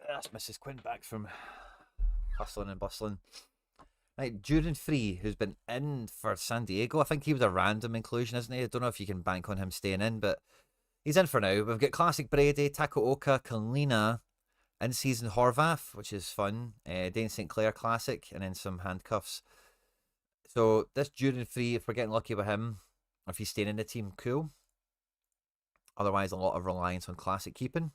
That's Mrs. Quinn back from hustling and bustling. Right, Duran Free, who's been in for San Diego. I think he was a random inclusion, isn't he? I don't know if you can bank on him staying in, but he's in for now. We've got Classic Brady, Takaoka, Kalina, in-season Horvath, which is fun. Dane St. Clair Classic, and then some handcuffs. So this Duran Free, if we're getting lucky with him, or if he's staying in the team, cool. Otherwise, a lot of reliance on classic keeping.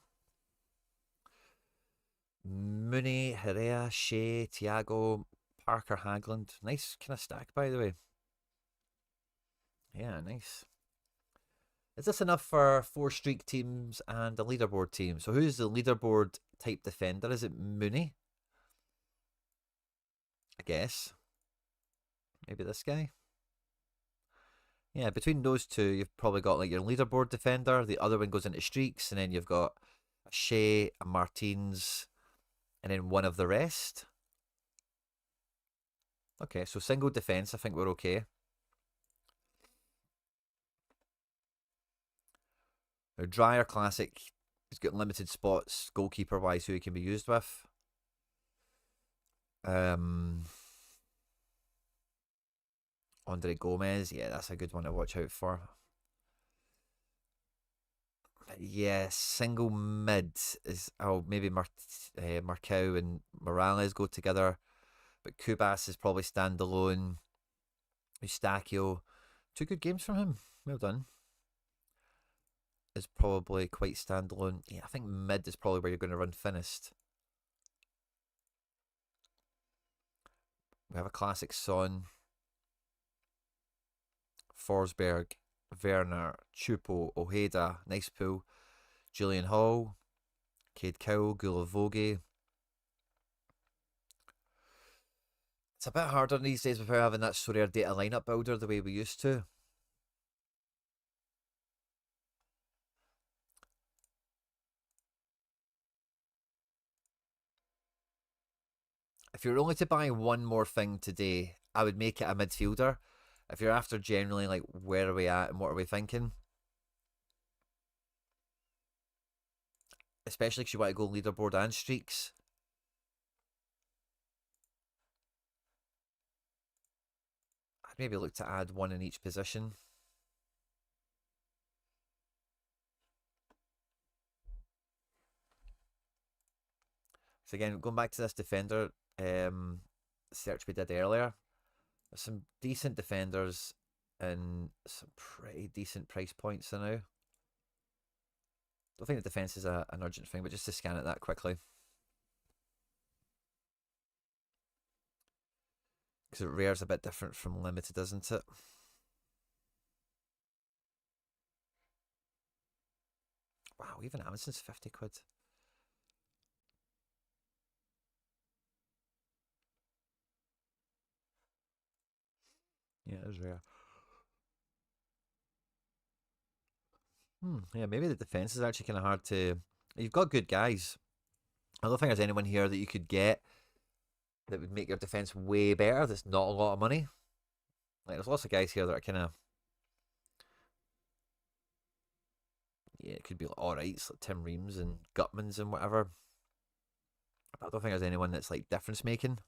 Mooney, Herrera, Shea, Thiago, Parker, Hagland. Nice kind of stack, by the way. Yeah, nice. Is this enough for 4 streak teams and a leaderboard team? So who's the leaderboard type defender? Is it Mooney? I guess. Maybe this guy? Yeah, between those two, you've probably got like your leaderboard defender. The other one goes into streaks, and then you've got a Shea, a Martins, and then one of the rest. Okay, so single defense, I think we're okay. Our Dryer Classic, he's got limited spots goalkeeper wise who he can be used with. Andre Gomez, yeah, that's a good one to watch out for. Yeah, single mid is maybe Marcao and Morales go together, but Kubas is probably standalone. Eustachio, 2 good games from him. Well done. Is probably quite standalone. Yeah, I think mid is probably where you're going to run thinnest. We have a classic Son, Forsberg, Werner, Chupo, Ojeda, nice pool. Julian Hall, Cade Cowell, Gulavogi. It's a bit harder these days without having that Sorare data lineup builder the way we used to. If you're only to buy one more thing today, I would make it a midfielder. If you're after generally like where are we at and what are we thinking, especially because you want to go leaderboard and streaks. I'd maybe look to add one in each position. So again, going back to this defender search we did earlier, there's some decent defenders and some pretty decent price points now. Don't think the defense is an urgent thing, but just to scan it that quickly. Because rare's a bit different from limited, isn't it? Wow, even Amazon's 50 quid. Yeah, it is rare. Yeah, maybe the defense is actually kind of hard to. You've got good guys. I don't think there's anyone here that you could get that would make your defense way better. That's not a lot of money. Like, there's lots of guys here that are kind of. Yeah, it could be like alright, like Tim Reams and Gutmans and whatever. But I don't think there's anyone that's like difference making.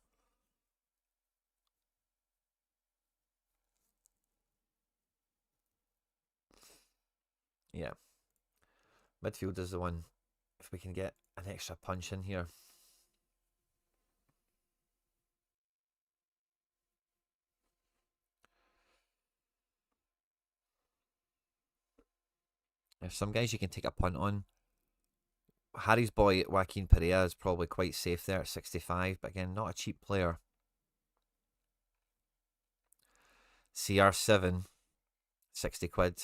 Yeah, midfield is the one. If we can get an extra punch in here. There's some guys you can take a punt on. Harry's boy Joaquin Pereira is probably quite safe there at 65, but again, not a cheap player. CR7, 60 quid.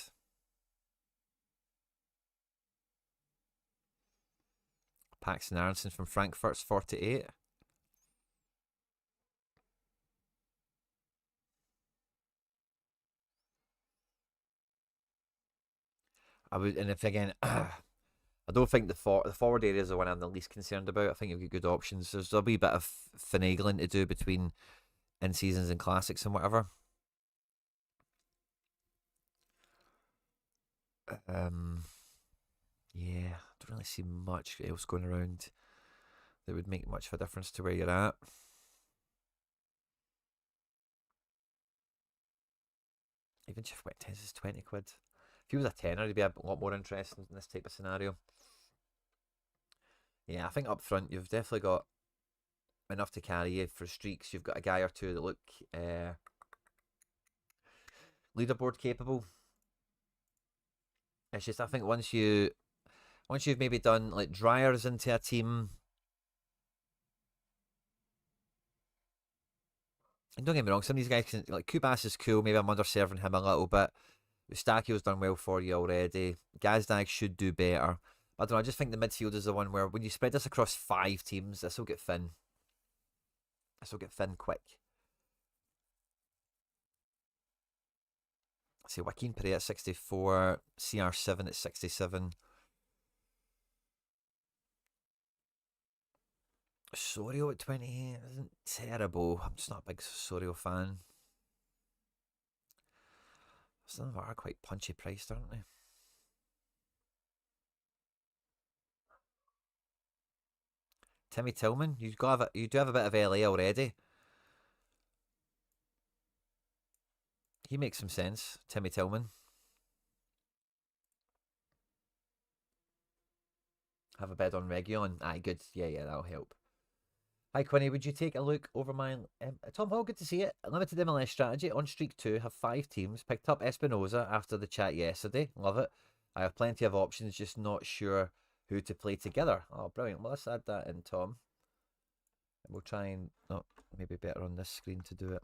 Paxton Aronson from Frankfurt's 48. I would, and if again, I don't think the forward area is the one I'm the least concerned about. I think you've got good options. There's a wee bit of finagling to do between in seasons and classics and whatever. Yeah, don't really see much else going around that would make much of a difference to where you're at. Even Chief Wet Tens is 20 quid. If he was a tenner, he'd be a lot more interesting in this type of scenario. Yeah, I think up front you've definitely got enough to carry you for streaks. You've got a guy or two that look leaderboard capable. It's just I think once you've maybe done like Dryers into a team. And don't get me wrong, some of these guys can like Kubas is cool, maybe I'm underserving him a little bit. Eustachio's done well for you already. Gazdag should do better. I don't know, I just think the midfield is the one where when you spread this across 5 teams, this will get thin. This will get thin quick. See, Joaquin Pereira at 64, CR7 at 67. Sorio at 28 isn't terrible. I'm just not a big Sorio fan. Some of them are quite punchy priced, aren't they? Timmy Tillman, you do have a bit of LA already. He makes some sense, Timmy Tillman. Have a bed on Region. Aye, good. Yeah, that'll help. Hi, Quinny. Would you take a look over my Tom Hall? Good to see it. Limited MLS strategy on streak 2. Have 5 teams. Picked up Espinoza after the chat yesterday. Love it. I have plenty of options. Just not sure who to play together. Oh, brilliant. Well, let's add that in, Tom. And we'll try and maybe better on this screen to do it.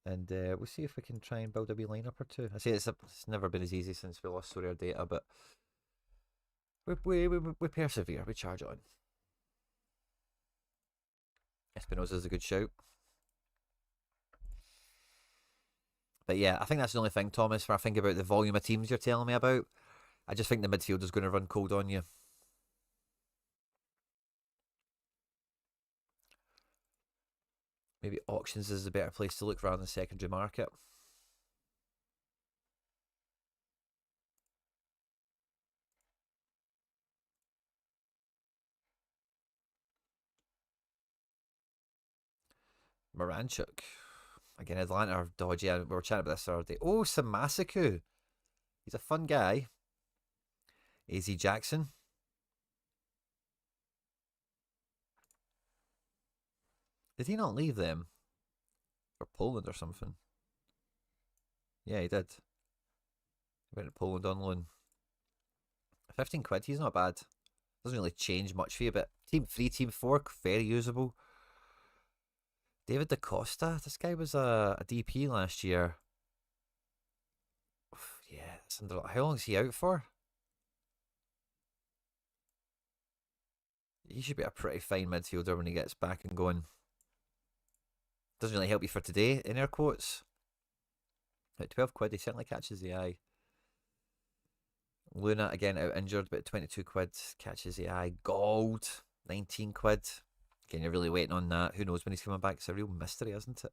And we'll see if we can try and build a wee lineup or two. I say it's never been as easy since we lost Sorare data, but we persevere. We charge on. Espinoza is a good shout. But yeah, I think that's the only thing, Thomas, when I think about the volume of teams you're telling me about. I just think the midfield is going to run cold on you. Maybe auctions is a better place to look rather than secondary market. Moranchuk. Again, Atlanta are dodgy. We were chatting about this the other day. Oh, Samasaku. He's a fun guy. AZ Jackson. Did he not leave them? For Poland or something? Yeah, he did. He went to Poland on loan. 15 quid, he's not bad. Doesn't really change much for you, but Team 3, Team 4, very usable. David Da Costa, this guy was a DP last year. Yeah, it's under. How long is he out for? He should be a pretty fine midfielder when he gets back and going. Doesn't really help you for today, in air quotes. At 12 quid, he certainly catches the eye. Luna, again, out injured, but 22 quid, catches the eye. Gold, 19 quid. Again, you're really waiting on that. Who knows when he's coming back? It's a real mystery, isn't it?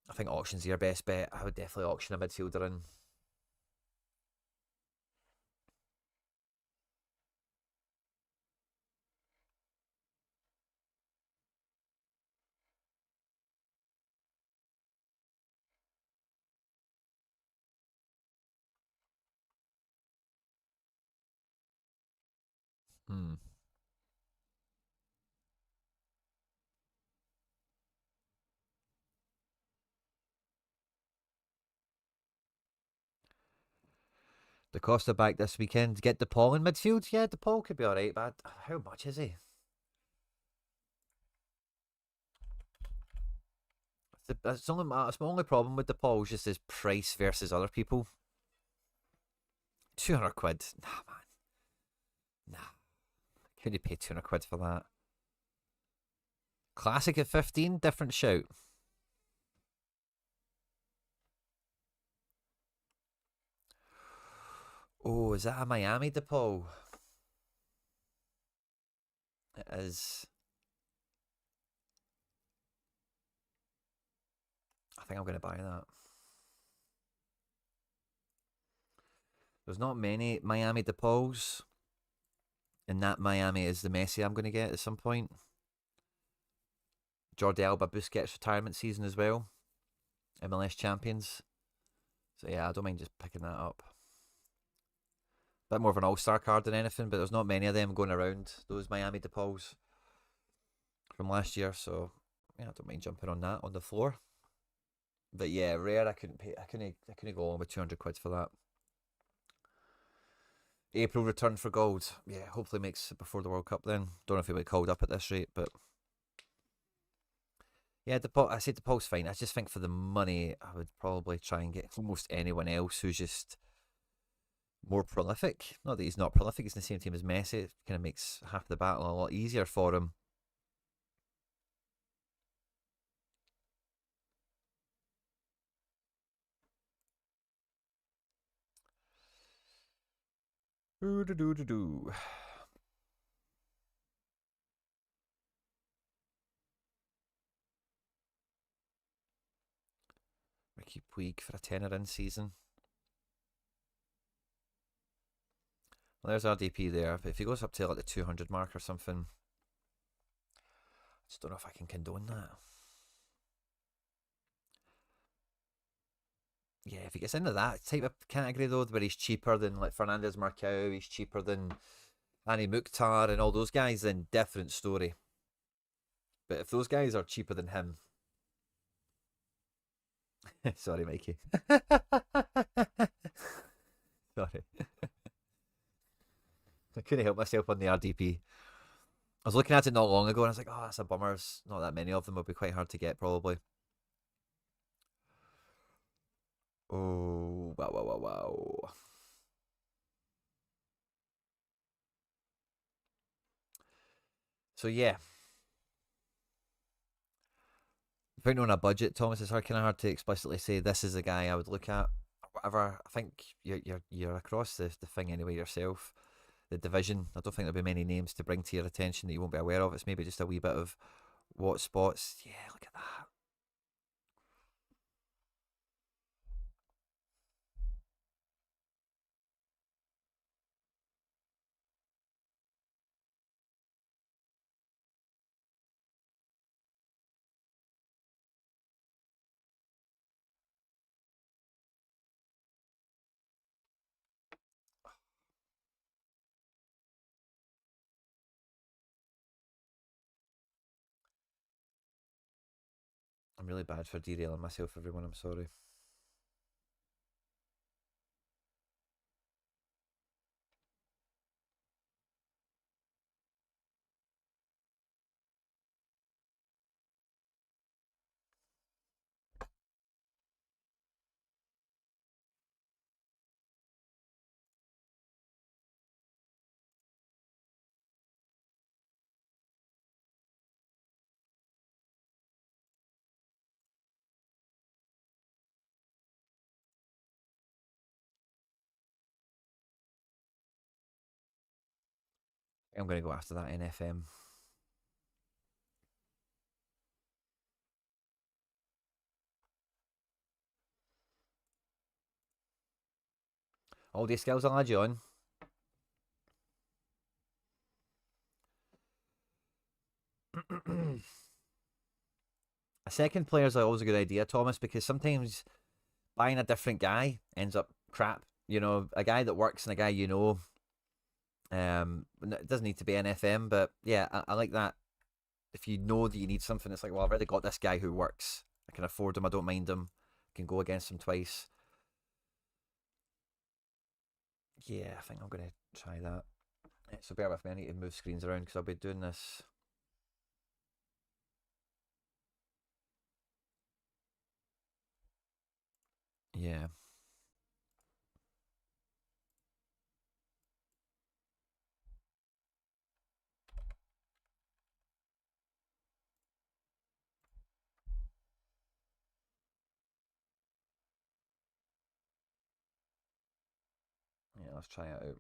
I think auction's your best bet. I would definitely auction a midfielder in. Hmm. The Costa back this weekend. Get DePaul in midfield? Yeah, DePaul could be alright, but how much is he? That's my only problem with DePaul is just his price versus other people. 200 quid. Nah, man. Nah. Couldn't you pay 200 quid for that? Classic at 15, different shout. Oh, is that a Miami DePaul? It is. I think I'm going to buy that. There's not many Miami DePauls. And that Miami is the Messi I'm going to get at some point. Jordi Alba Busquets retirement season as well. MLS champions. So yeah, I don't mind just picking that up. Bit more of an all-star card than anything, but there's not many of them going around, those Miami DePauls from last year, so yeah, I don't mind jumping on that on the floor. But yeah, rare, I couldn't pay. I couldn't go on with 200 quid for that. April return for gold. Yeah, hopefully makes it before the World Cup then. Don't know if he'll be called up at this rate, but yeah, I said DePaul's fine. I just think for the money, I would probably try and get almost anyone else who's just more prolific. Not that he's not prolific, he's in the same team as Messi. It kind of makes half the battle a lot easier for him. Do do do do do. Ricky Puig for a tenner in season. Well, there's RDP there. But if he goes up to like the 200 mark or something, I just don't know if I can condone that. Yeah, if he gets into that type of category though, where he's cheaper than like Fernandez Marcao, he's cheaper than Annie Mukhtar and all those guys, then different story. But if those guys are cheaper than him, sorry, Mikey. Sorry. I couldn't help myself on the RDP. I was looking at it not long ago and I was like, oh, that's a bummer. It's not that many of them. Will be quite hard to get, probably. Oh, wow, wow, wow, wow. So, yeah. Depending on a budget, Thomas, it's kind of hard to explicitly say this is a guy I would look at. Whatever. I think you're across the thing anyway yourself. The division. I don't think there'll be many names to bring to your attention that you won't be aware of. It's maybe just a wee bit of what spots. Yeah, look at that. I'm really bad for derailing myself, everyone. I'm sorry. I'm going to go after that NFM. All day skills I'll add you on. A second player is always a good idea, Thomas, because sometimes buying a different guy ends up crap. You know, a guy that works and a guy you know. It doesn't need to be NFM, but yeah, I like that. If you know that you need something, it's like, well, I've already got this guy who works. I can afford him. I don't mind him. I can go against him twice. Yeah, I think I'm going to try that. So bear with me. I need to move screens around because I'll be doing this. Yeah. Yeah, let's try it out.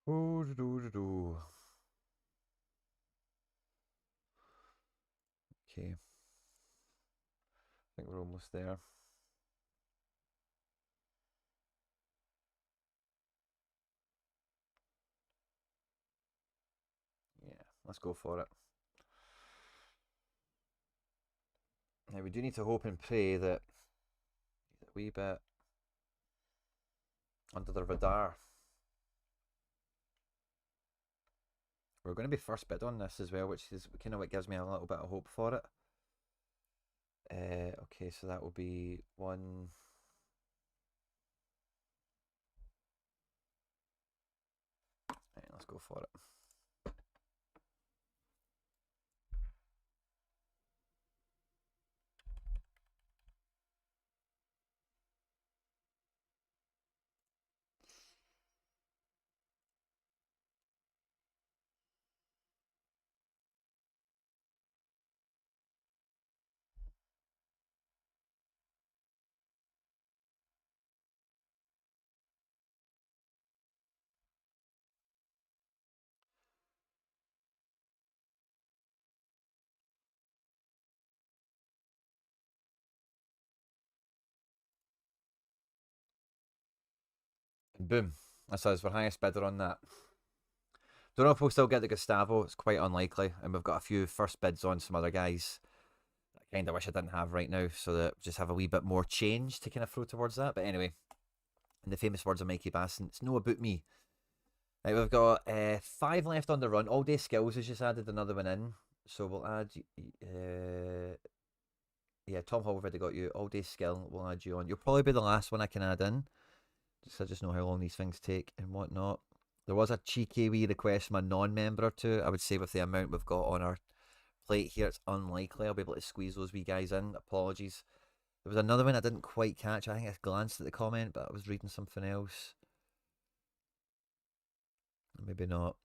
Ooh, okay. I think we're almost there. Yeah, let's go for it. Now we do need to hope and pray that a wee bit under the radar. We're going to be first bid on this as well, which is kind of what gives me a little bit of hope for it. Okay, so that will be one. Right, let's go for it. And boom, that's us. We're highest bidder on that. Don't know if we'll still get the Gustavo. It's quite unlikely, and we've got a few first bids on some other guys. I kind of wish I didn't have right now, so that just have a wee bit more change to kind of throw towards that. But anyway, in the famous words of Mikey Basson, it's no about me. Right, we've got 5 left on the run. All day skills has just added another one in, so we'll add. Yeah, Tom Hall, we've already got you. All day skill, we'll add you on. You'll probably be the last one I can add in. I just know how long these things take and whatnot. There was a cheeky wee request from a non-member or two. I would say with the amount we've got on our plate here, it's unlikely I'll be able to squeeze those wee guys in. Apologies. There was another one I didn't quite catch. I think I glanced at the comment, but I was reading something else. Maybe not.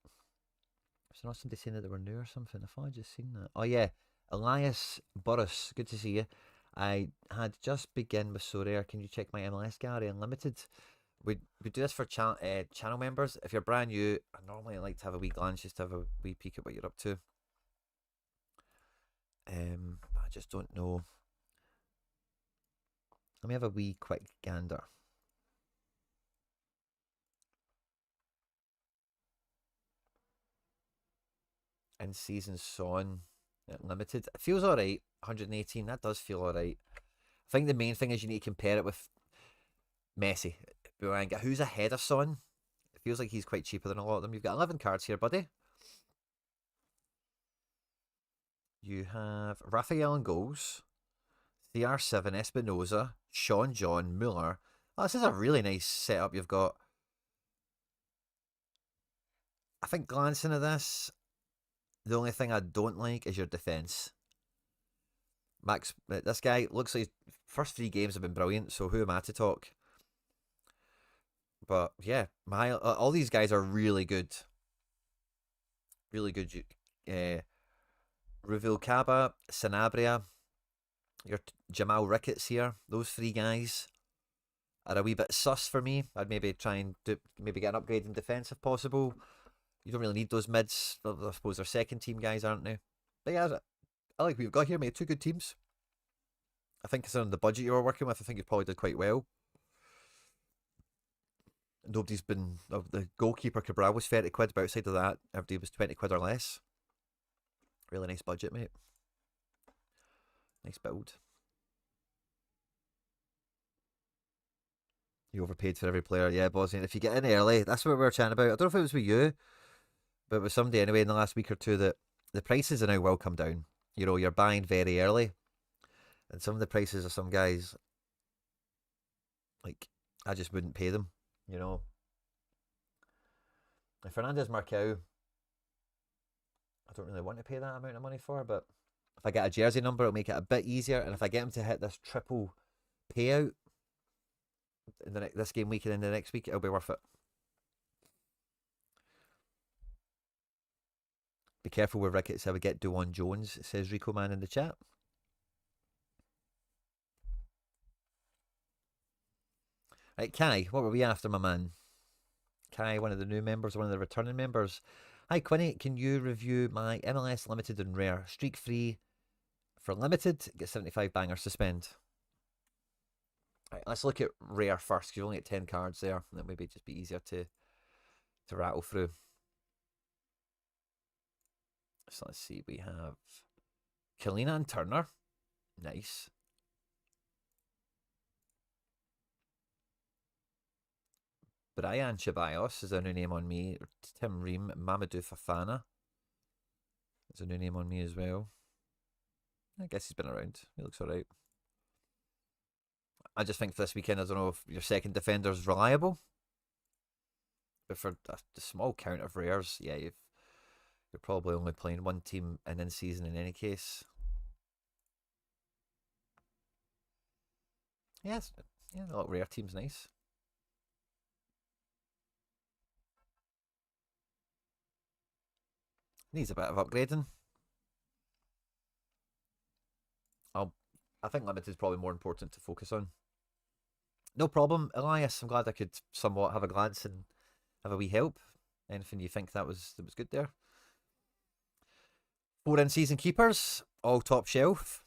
Was there not somebody saying that they were new or something? I thought I'd just seen that. Oh yeah, Elias Burris. Good to see you. I had just begun with Sorare. Can you check my MLS gallery unlimited? We do this for channel members. If you're brand new, I normally like to have a wee glance, just to have a wee peek at what you're up to. I just don't know. Let me have a wee quick gander. In season Son limited. It feels alright. 118. That does feel alright. I think the main thing is you need to compare it with Messi. Who's ahead of Son? It feels like he's quite cheaper than a lot of them. You've got 11 cards here, buddy. You have Raphael in goals, CR7, Espinoza, Sean John, Muller. Oh, this is a really nice setup you've got. I think glancing at this, the only thing I don't like is your defence. Max, this guy looks like he's First 3 games have been brilliant, so who am I to talk? But yeah, all these guys are really good. Really good. Ruvil Kaba, Sanabria, your Jamal Ricketts here. Those 3 guys are a wee bit sus for me. I'd maybe try and maybe get an upgrade in defence if possible. You don't really need those mids. I suppose they're second team guys, aren't they? But yeah, I like what we've got here, mate. 2 good teams. I think considering the budget you were working with, I think you probably did quite well. Nobody's been... the goalkeeper Cabral was 30 quid, but outside of that, everybody was 20 quid or less. Really nice budget, mate. Nice build. You overpaid for every player. Yeah, Bosnian. If you get in early, that's what we were chatting about. I don't know if it was with you, but with somebody anyway in the last week or two, that the prices are now well come down. You know, you're buying very early. And some of the prices of some guys, like, I just wouldn't pay them, you know. Like Fernandez Marcao, I don't really want to pay that amount of money for, but if I get a jersey number, it'll make it a bit easier. And if I get him to hit this triple payout in this game week and in the next week, it'll be worth it. Be careful with Ricketts how we get Duan Jones, says Rico Man in the chat. Right, Kai, what were we after, my man? Kai, one of the new members, one of the returning members. Hi, Quinny, can you review my MLS Limited and Rare? Streak free for Limited, get 75 bangers to spend. Right, let's look at Rare first, because you only get 10 cards there, and that maybe just be easier to rattle through. So let's see, we have Kalina and Turner. Nice. Brian Ceballos is a new name on me. Tim Ream, Mamadou Fafana is a new name on me as well. I guess he's been around. He looks alright. I just think for this weekend, I don't know if your second defender is reliable. But for the small count of rares, yeah, you're probably only playing one team in season in any case. Yes, yeah, the little rare team's nice. Needs a bit of upgrading. I think Limited is probably more important to focus on. No problem, Elias. I'm glad I could somewhat have a glance and have a wee help. Anything you think that was good there? 4 in-season keepers, all top shelf,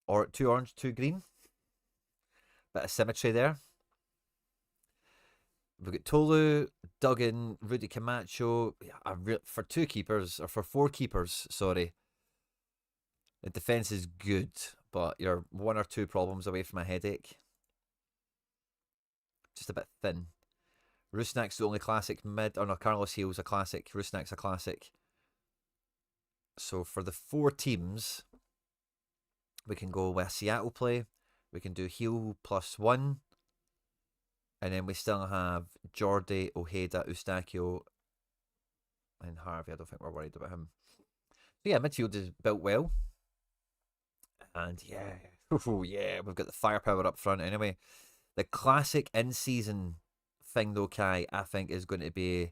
or 2 orange, 2 green. Bit of symmetry there. We've got Tolu, Duggan, Rudy Camacho. For 2 keepers, or for 4 keepers, sorry. The defence is good, but you're 1 or 2 problems away from a headache. Just a bit thin. Rusnak's the only classic mid. Oh no, Carlos Hill's a classic. Rusnak's a classic. So for the 4 teams, we can go with Seattle play. We can do Hill +1. And then we still have Jordi, Ojeda, Eustachio, and Harvey. I don't think we're worried about him. So yeah, midfield is built well. And yeah, yeah, we've got the firepower up front anyway. The classic in-season thing though, Kai, I think is going to be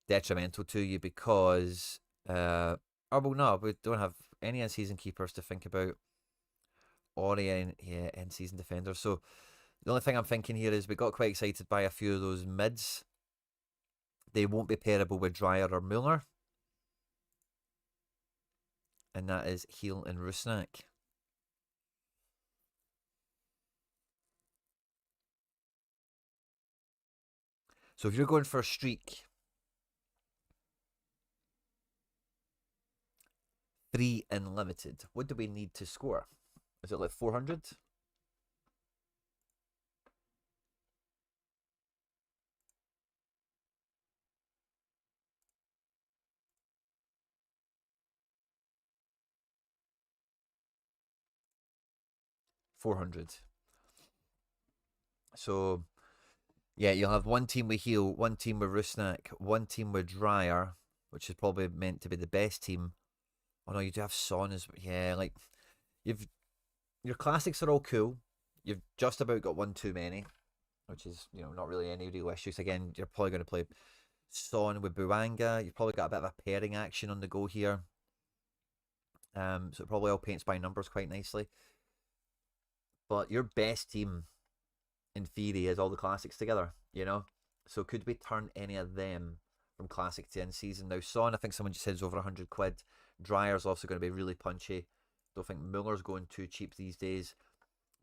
detrimental to you because, oh well, no, we don't have any in-season keepers to think about, or any in-season defenders. So the only thing I'm thinking here is we got quite excited by a few of those mids. They won't be pairable with Dreyer or Mueller. And that is Heel and Rusnak. So if you're going for a streak, 3 in limited, what do we need to score? Is it like 400? $400. So, yeah, you'll have one team with Heel, one team with Rusnak, one team with Dreyer, which is probably meant to be the best team. Oh no, you do have Son as well. Yeah, like you've your classics are all cool. You've just about got one too many, which is, not really any real issues. Again, you're probably going to play Son with Buanga. You've probably got a bit of a pairing action on the go here. So it probably all paints by numbers quite nicely. But your best team, in theory, is all the classics together, So could we turn any of them from classic to in season? Now, Son, I think someone just said is over 100 quid. Dryer's also going to be really punchy. Don't think Muller's going too cheap these days.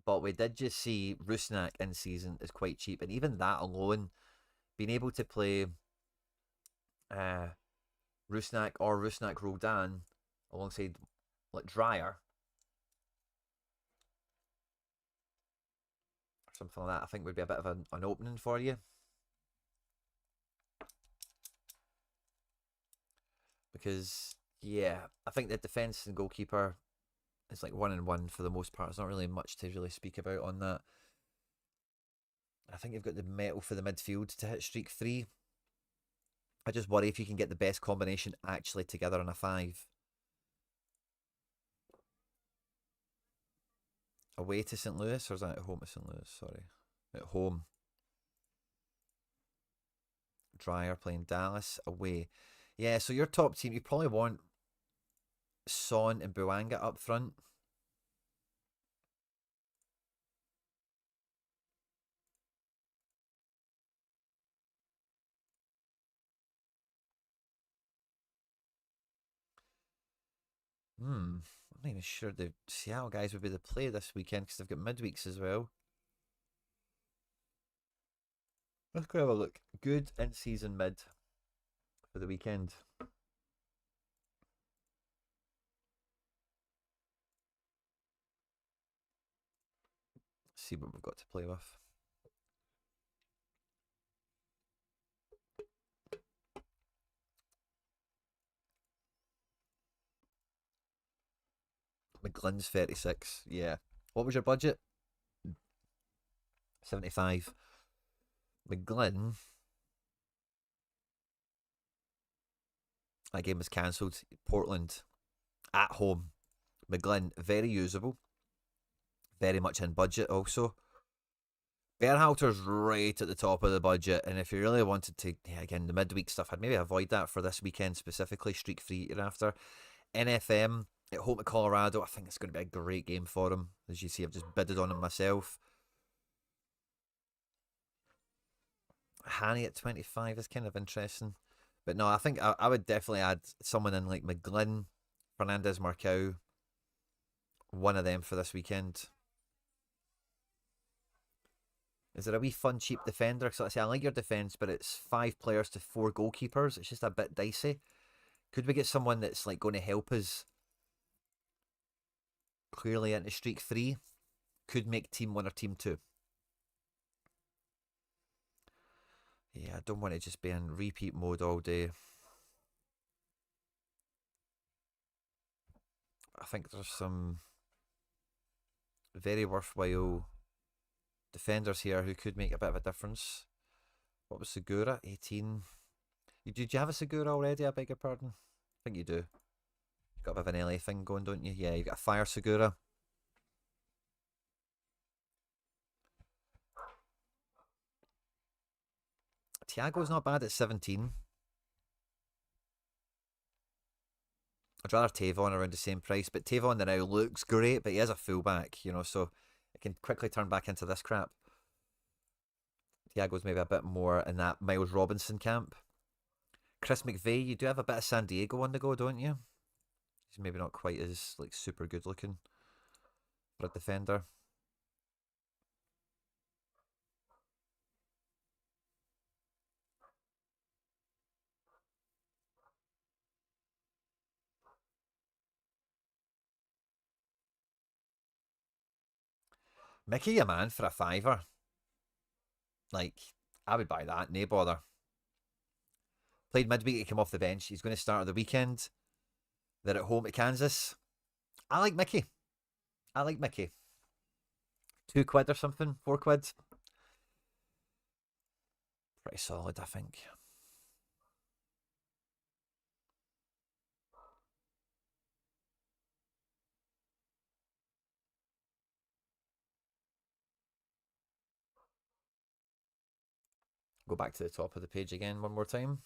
But we did just see Rusnak in season is quite cheap. And even that alone, being able to play Rusnak or Rusnak Roldan alongside like Dryer or something like that, I think would be a bit of an opening for you. Because, yeah, I think the defence and goalkeeper is like 1-1 for the most part. There's not really much to really speak about on that. I think you've got the metal for the midfield to hit streak 3. I just worry if you can get the best combination actually together on a 5. Away to St. Louis, or is that at home to St. Louis? Sorry. At home. Dryer playing Dallas away. Yeah, so your top team, you probably want Son and Buanga up front. I'm not even sure the Seattle guys would be the play this weekend because they've got midweeks as well. Let's go have a look. Good in-season mid for the weekend. See what we've got to play with. McGlynn's 36. Yeah. What was your budget? 75. McGlynn. That game was cancelled. Portland at home. McGlynn, very usable. Very much in budget also. Berhalter's right at the top of the budget, and if you really wanted to, again, the midweek stuff, I'd maybe avoid that for this weekend specifically. Streak 3 you're after. NFM at home to Colorado. I think it's going to be a great game for him. As you see, I've just bidded on him myself. Hanny at 25 is kind of interesting. But no, I think I would definitely add someone in like McGlynn, Fernandez Marcao. One of them for this weekend. Is there a wee fun cheap defender? Because I like your defence, but it's 5 players to 4 goalkeepers. It's just a bit dicey. Could we get someone that's like going to help us clearly into streak 3? Could make team 1 or team 2. Yeah, I don't want to just be in repeat mode all day. I think there's some very worthwhile defenders here who could make a bit of a difference. What was Segura? 18. Did you have a Segura already? I beg your pardon. I think you do. You've got a bit of an LA thing going, don't you? Yeah, you've got a fire Segura. Thiago's not bad at 17. I'd rather Tavon around the same price, but Tavon now looks great, but he is a fullback, so it can quickly turn back into this crap. Thiago's maybe a bit more in that Miles Robinson camp. Chris McVeigh, you do have a bit of San Diego on the go, don't you? He's maybe not quite as like super good looking for a defender. Mickey, a man, for a £5. Like, I would buy that, no bother. Played midweek, he came off the bench. He's going to start at the weekend. They're at home at Kansas. I like Mickey. 2 quid or something, 4 quid. Pretty solid, I think. Go back to the top of the page again one more time.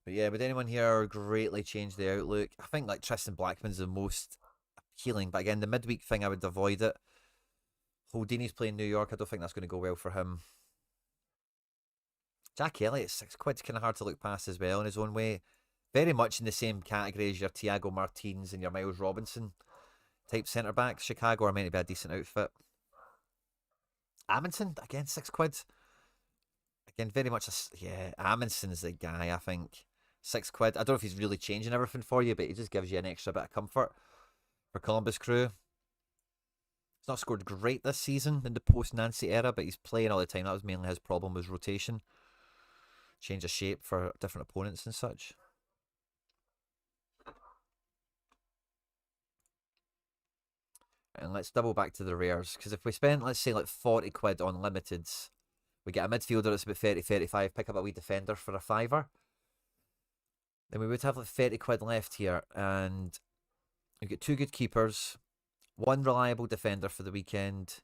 But yeah, would anyone here greatly change the outlook? I think like Tristan Blackman's the most appealing, but again, the midweek thing, I would avoid it. Houdini's playing New York. I don't think that's going to go well for him. Jack Elliott, £6 kind of hard to look past as well in his own way. Very much in the same category as your Thiago Martins and your Miles Robinson type centre backs. Chicago are meant to be a decent outfit. Amundsen, again, £6. Again, very much yeah, Amundsen's the guy, I think. £6. I don't know if he's really changing everything for you, but he just gives you an extra bit of comfort for Columbus Crew. He's not scored great this season in the post-Nancy era, but he's playing all the time. That was mainly his problem, was rotation. Change of shape for different opponents and such. And let's double back to the rares, because if we spend, let's say, like £40 on limiteds, we get a midfielder that's about 30-35, pick up a wee defender for a £5. Then we would have like £30 left here, and we get 2 good keepers, 1 reliable defender for the weekend,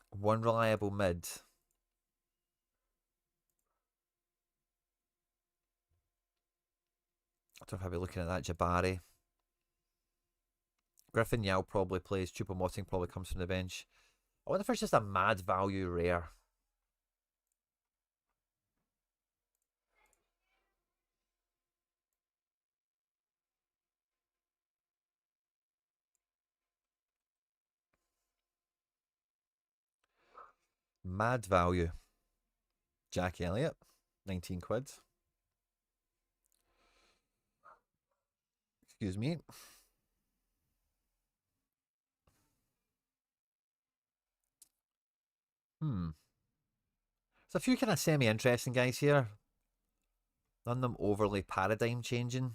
1 reliable mid. I don't know if I'll be looking at that. Jabari. Griffin Yao probably plays. Choupo-Moting probably comes from the bench. I wonder if it's just a mad value rare. Mad value. Jack Elliott, £19. Excuse me. There's a few kind of semi-interesting guys here. None of them overly paradigm changing.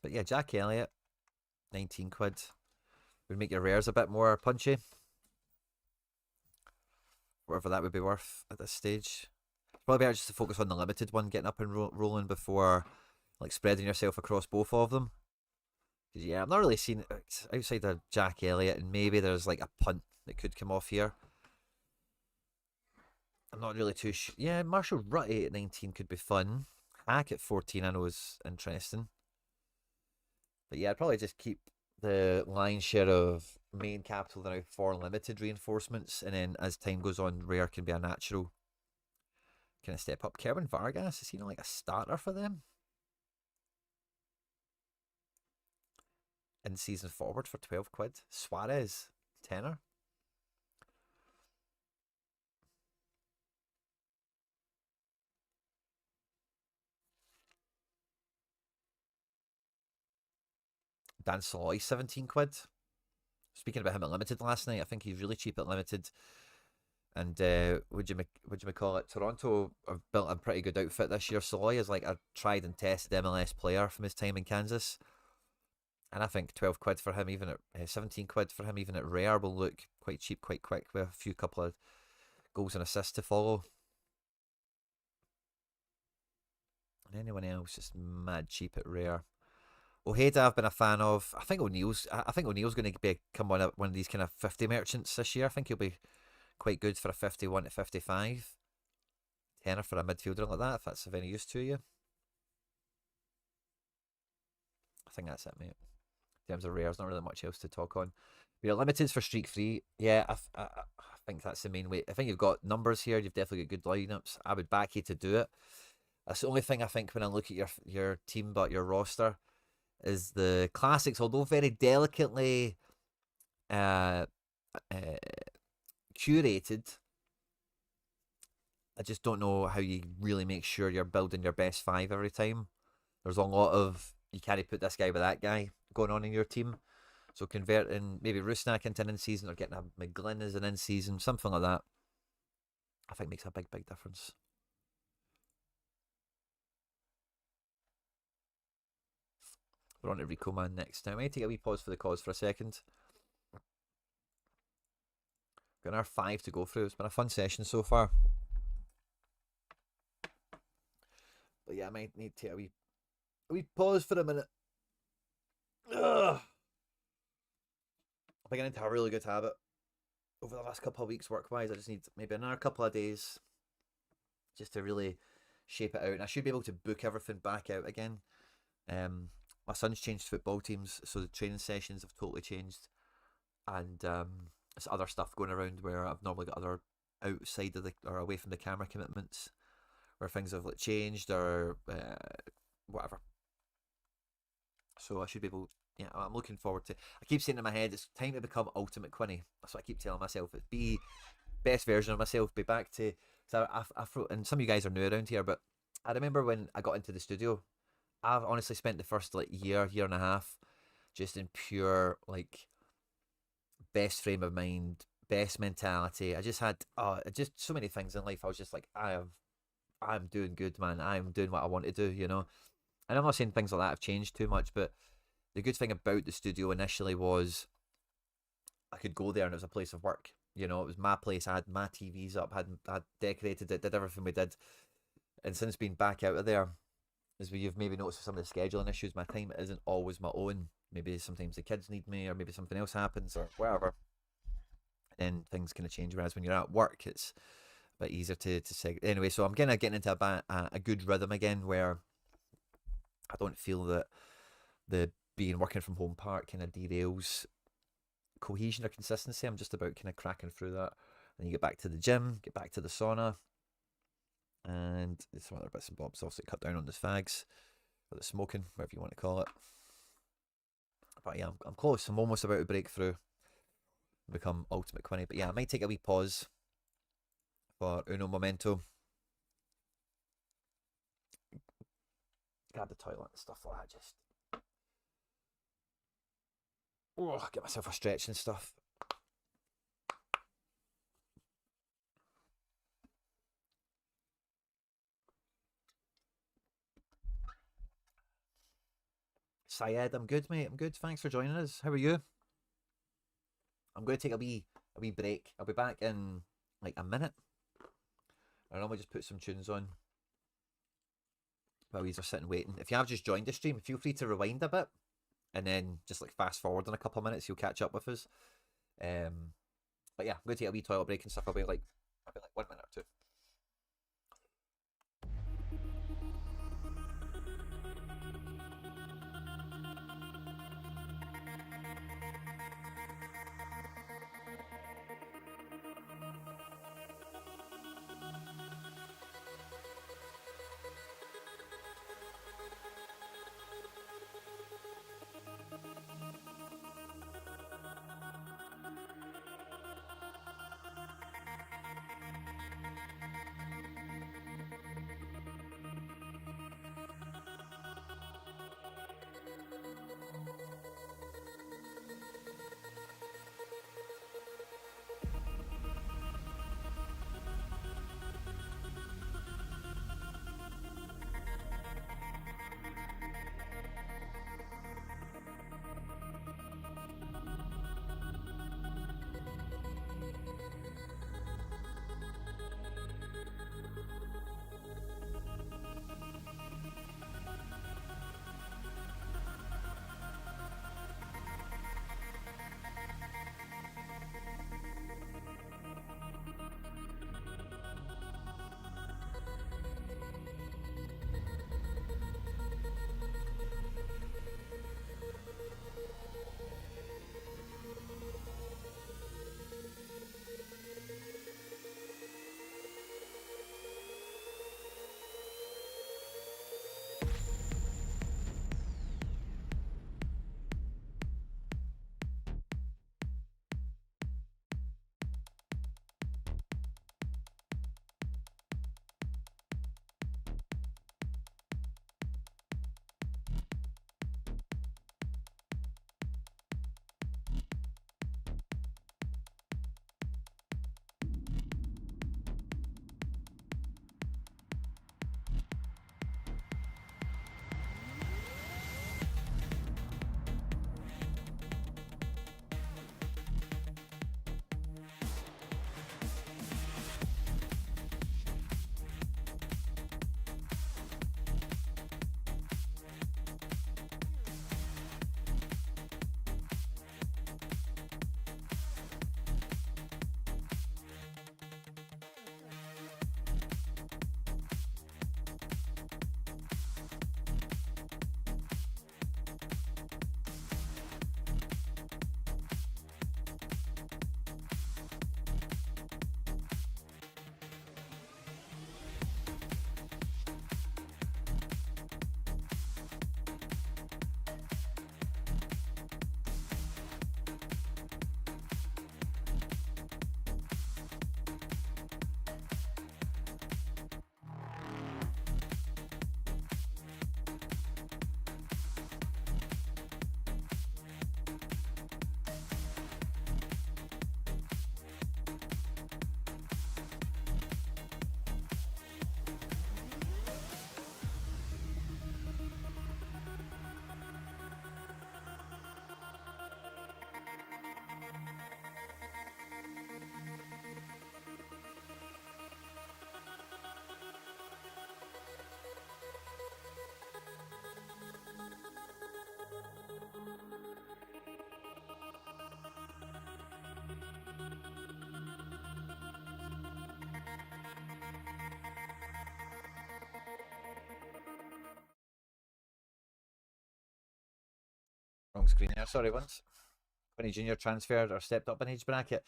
But yeah, Jack Elliott, £19. Would make your rares a bit more punchy. Whatever that would be worth at this stage. Probably better just to focus on the limited one, getting up and rolling before like spreading yourself across both of them. Because yeah, I'm not really seeing outside of Jack Elliott, and maybe there's like a punt that could come off here. I'm not really too sure. Yeah, Marshall Rutty at 19 could be fun. Hack at 14 I know is interesting. But yeah, I'd probably just keep the lion's share of main capital now for limited reinforcements, and then as time goes on, rare can be a natural kind of step up. Kerwin Vargas, is he not like a starter for them? In season forward for £12. Suarez, tenner. Dan Saloy, £17. Speaking about him at limited last night, I think he's really cheap at limited. And would you call it? Toronto have built a pretty good outfit this year. Saloy is like a tried and tested MLS player from his time in Kansas, and I think £12 for him, even at £17 for him, even at rare, will look quite cheap, quite quick, with a few couple of goals and assists to follow. And anyone else just mad cheap at rare. Ojeda, I've been a fan of. I think O'Neill's going to become one of these kind of 50 merchants this year. I think he'll be quite good for a 51 to 55. Tenner for a midfielder like that, if that's of any use to you. I think that's it, mate. In terms of rares, not really much else to talk on. We're limited for streak free. Yeah, I think that's the main way. I think you've got numbers here. You've definitely got good lineups. I would back you to do it. That's the only thing I think when I look at your team, but your roster, is the classics, although very delicately curated. I just don't know how you really make sure you're building your best 5 every time. There's a lot of, you can't put this guy with that guy going on in your team. So converting maybe Rusnak into an in-season, or getting a McGlynn as an in-season, something like that, I think makes a big, big difference. We're on to Rico Man next. Now, I might take a wee pause for the cause for a second. Got another 5 to go through. It's been a fun session so far. But yeah, I might need to take a wee pause for a minute. Ugh. I'm beginning to have a really good habit over the last couple of weeks work-wise. I just need maybe another couple of days just to really shape it out. And I should be able to book everything back out again. My son's changed football teams, so the training sessions have totally changed. And there's other stuff going around where I've normally got other outside of the or away from the camera commitments where things have like changed or whatever. So I should be able. Yeah, I'm looking forward to. I keep saying in my head, it's time to become ultimate Quinny. That's what I keep telling myself. It's be best version of myself. Be back to. So and some of you guys are new around here, but I remember when I got into the studio. I've honestly spent the first like year and a half, just in pure like best frame of mind, best mentality. I just had just so many things in life. I was just like, I'm doing good, man. I'm doing what I want to do, you know. And I'm not saying things like that have changed too much, but the good thing about the studio initially was I could go there and it was a place of work. You know, it was my place. I had my TVs up, had decorated it, did everything we did. And since being back out of there, as you've maybe noticed with some of the scheduling issues, my time isn't always my own. Maybe sometimes the kids need me, or maybe something else happens, or whatever. Then things kind of change. Whereas when you're at work, it's a bit easier to seg. Anyway, so I'm kind of getting into a good rhythm again, where I don't feel that the being working from home part kind of derails cohesion or consistency. I'm just about kind of cracking through that. And you get back to the gym, get back to the sauna, and some other bits and bobs. Obviously, cut down on the fags, or the smoking, whatever you want to call it. But yeah, I'm close. I'm almost about to break through, become ultimate Quinny. But yeah, I might take a wee pause for uno momento. Grab the toilet and stuff like that. Just get myself a stretch and stuff. Syed, I'm good, mate. I'm good. Thanks for joining us. How are you? I'm going to take a wee break. I'll be back in like a minute. I normally just put some tunes on while we're sitting waiting. If you have just joined the stream, feel free to rewind a bit and then just like fast forward in a couple of minutes. You'll catch up with us. But yeah, I'm going to take a wee toilet break and stuff. I'll be like 1 minute or two. wrong screen there. Sorry, once. Quinny Jr. transferred or stepped up in age bracket.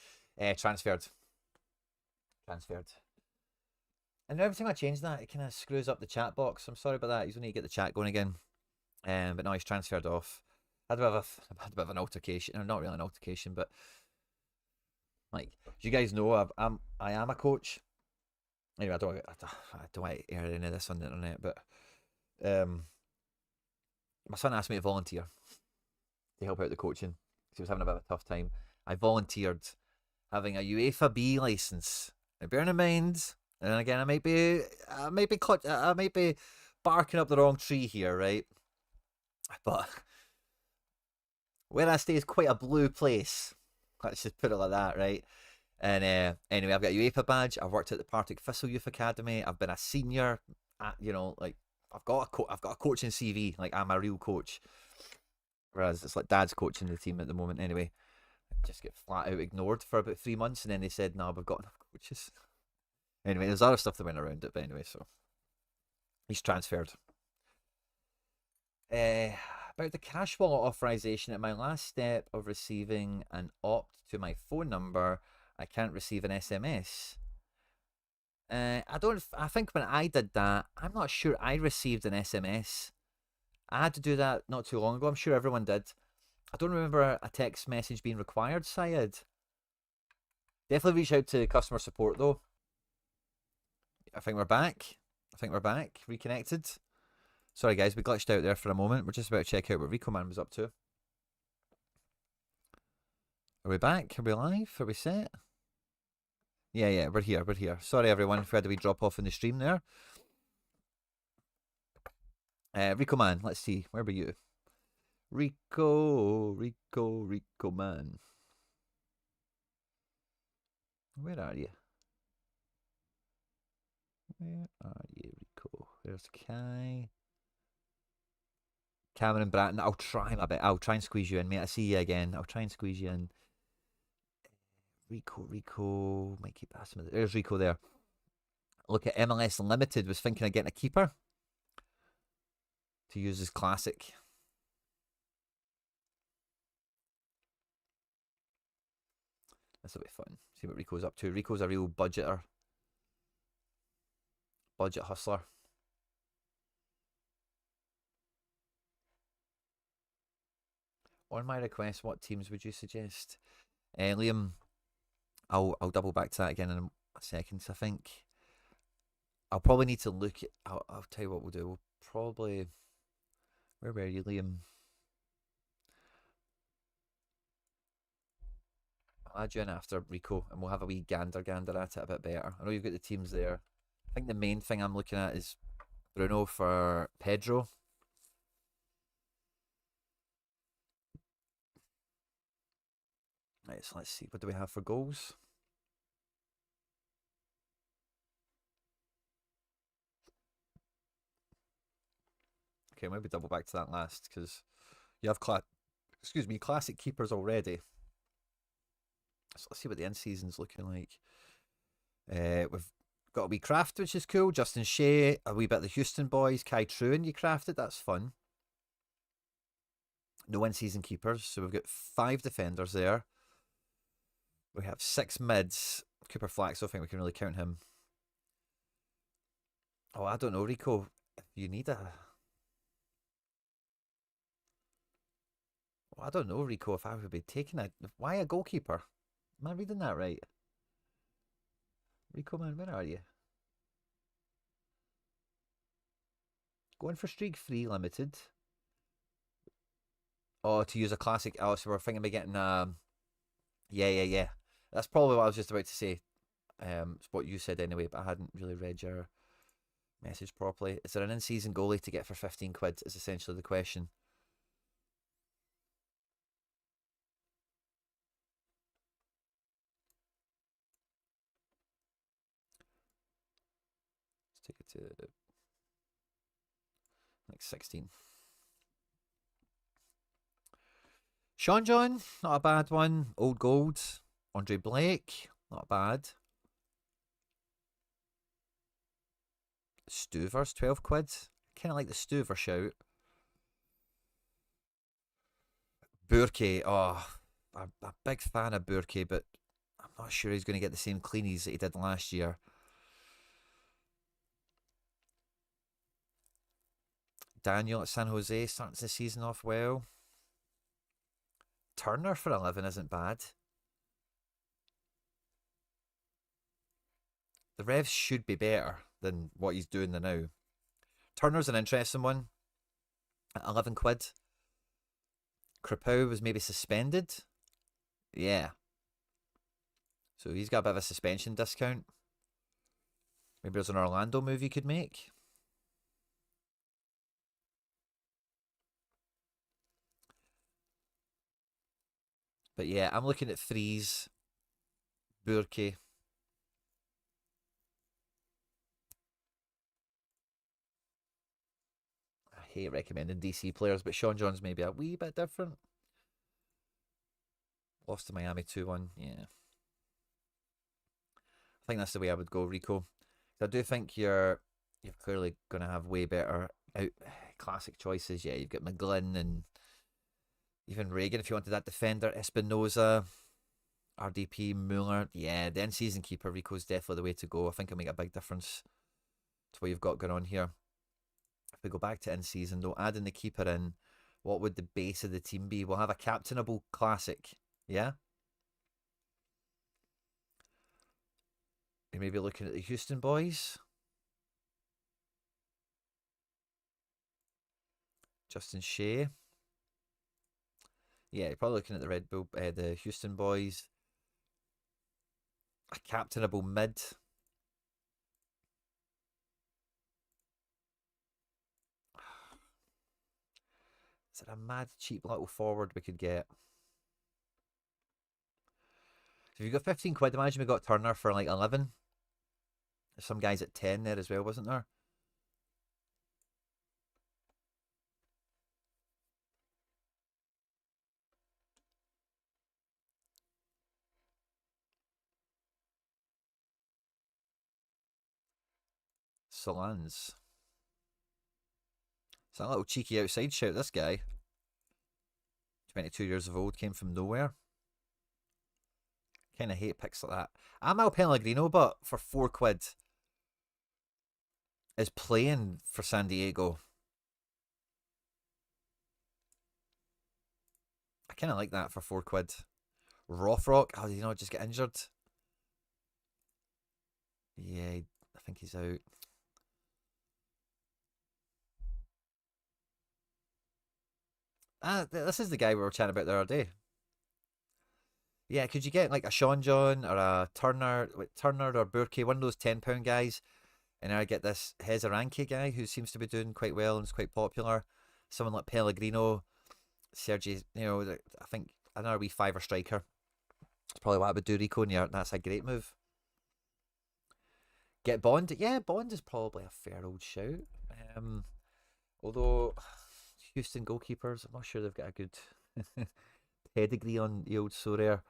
Transferred. And every time I change that, it kind of screws up the chat box. I'm sorry about that. You need to get the chat going again. But now he's transferred off. I had a bit of an altercation, or not really an altercation, but like, as you guys know, I am a coach. Anyway, I don't want to air any of this on the internet, but my son asked me to volunteer to help out the coaching because he was having a bit of a tough time. I volunteered having a UEFA B license. Now, bearing in mind, and again, I might be barking up the wrong tree here, right? But where I stay is quite a blue place. Let's just put it like that, right? And anyway, I've got a UEFA badge. I've worked at the Partick Thistle Youth Academy. I've been a senior. Like I've got a coaching CV. Like I'm a real coach. Whereas it's like Dad's coaching the team at the moment. Anyway, I just get flat out ignored for about 3 months, and then they said, "No, we've got enough coaches." Anyway, there's other stuff that went around it, but anyway, so he's transferred. About the cash wallet authorization, at my last step of receiving an opt to my phone number, I can't receive an SMS. I think when I did that, I'm not sure I received an SMS. I had to do that not too long ago. I'm sure everyone did. I don't remember a text message being required, Syed. Definitely reach out to customer support though. I think we're back. Reconnected. Sorry guys, we glitched out there for a moment. We're just about to check out what Rico Man was up to. Are we back? Are we live? Are we set? Yeah, we're here. Sorry everyone if we had a wee drop off in the stream there. Rico Man, let's see. Where were you? Rico Man. Where are you? Rico? There's Kai. Cameron Bratton. I'll try my bit. I'll try and squeeze you in, mate. I see you again. I'll try and squeeze you in. Rico. Might keep passing me. There's Rico there. Look at MLS Limited. Was thinking of getting a keeper to use as classic. This will be fun. See what Rico's up to. Rico's a real budgeter. Budget hustler. On my request, what teams would you suggest? Liam, I'll double back to that again in a second. I think I'll probably need to look at. I'll tell you what we'll do. We'll probably. Where were you, Liam? I'll add you in after Rico, and we'll have a wee gander at it a bit better. I know you've got the teams there. I think the main thing I'm looking at is Bruno for Pedro. Right, so let's see. What do we have for goals? Okay, maybe double back to that last because you have classic keepers already. So let's see what the end season's looking like. We've got a wee craft, which is cool. Justin Shea, a wee bit of the Houston boys. Kai Truen, you crafted. That's fun. No in-season keepers, so we've got 5 defenders there. We have 6 mids. Cooper Flax, I don't think we can really count him. Oh, I don't know, Rico. If you need a... Well, I don't know, Rico, if I would be taking a... Why a goalkeeper? Am I reading that right? Rico, man, where are you? Going for streak 3 limited. Oh, to use a classic. Oh, so we're thinking about getting... Yeah. That's probably what I was just about to say. It's what you said anyway, but I hadn't really read your message properly. Is there an in-season goalie to get for 15 quid is essentially the question. Let's take it to like 16. Sean John, not a bad one. Old Gold. Andre Blake, not bad. Stuvers, 12 quid. Kind of like the Stuver shout. Burke, oh, I'm a big fan of Burke, but I'm not sure he's going to get the same cleanies that he did last year. Daniel at San Jose starts the season off well. Turner for 11 isn't bad. The Revs should be better than what he's doing now. Turner's an interesting one at 11 quid. Krapow was maybe suspended. Yeah. So he's got a bit of a suspension discount. Maybe there's an Orlando move you could make. But yeah, I'm looking at threes. Burke. I hate recommending DC players, but Sean John's maybe a wee bit different. Lost to Miami 2-1. Yeah. I think that's the way I would go, Rico. I do think you're clearly going to have way better classic choices. Yeah, you've got McGlynn and even Reagan if you wanted that defender. Espinoza, RDP, Mueller. Yeah, the in-season keeper, Rico's definitely the way to go. I think it'll make a big difference to what you've got going on here. If we go back to in-season, though, adding the keeper in, what would the base of the team be? We'll have a captainable classic. Yeah? You may be looking at the Houston boys. Justin Shea. Yeah, you're probably looking at the Red Bull, the Houston boys. A captainable mid. Is it a mad cheap little forward we could get? So if you got 15 quid, imagine we got Turner for like 11. There's some guys at 10 there as well, wasn't there? Solans. It's a little cheeky outside shout, this guy. 22 years of old, came from nowhere. Kind of hate picks like that. Amal Pellegrino, but for 4 quid, is playing for San Diego. I kind of like that for 4 quid. Rothrock, oh, did he not just get injured? Yeah, I think he's out. This is the guy we were chatting about the other day. Yeah, could you get like a Sean John or a Turner or Burke, one of those £10 guys, and I get this Hezaranki guy who seems to be doing quite well and is quite popular. Someone like Pellegrino, Sergi, I think another wee fiver striker. That's probably what I would do, Rico, and that's a great move. Get Bond, yeah, Bond is probably a fair old shout. Although Houston goalkeepers, I'm not sure they've got a good pedigree on the old Sorare.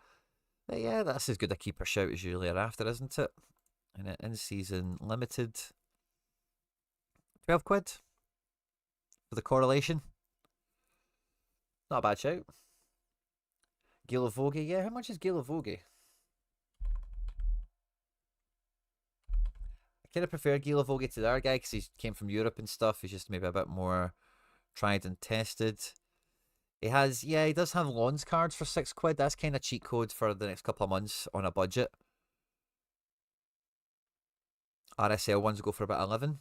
But yeah, that's as good a keeper shout as you really are after, isn't it? And in season limited, 12 quid for the correlation. Not a bad shout. Gilavogi, yeah, how much is Gilavogi? I kind of prefer Gilavogi to the other guy because he came from Europe and stuff. He's just maybe a bit more tried and tested. He does have Lawns cards for 6 quid. That's kind of cheat code for the next couple of months on a budget. RSL ones go for about 11.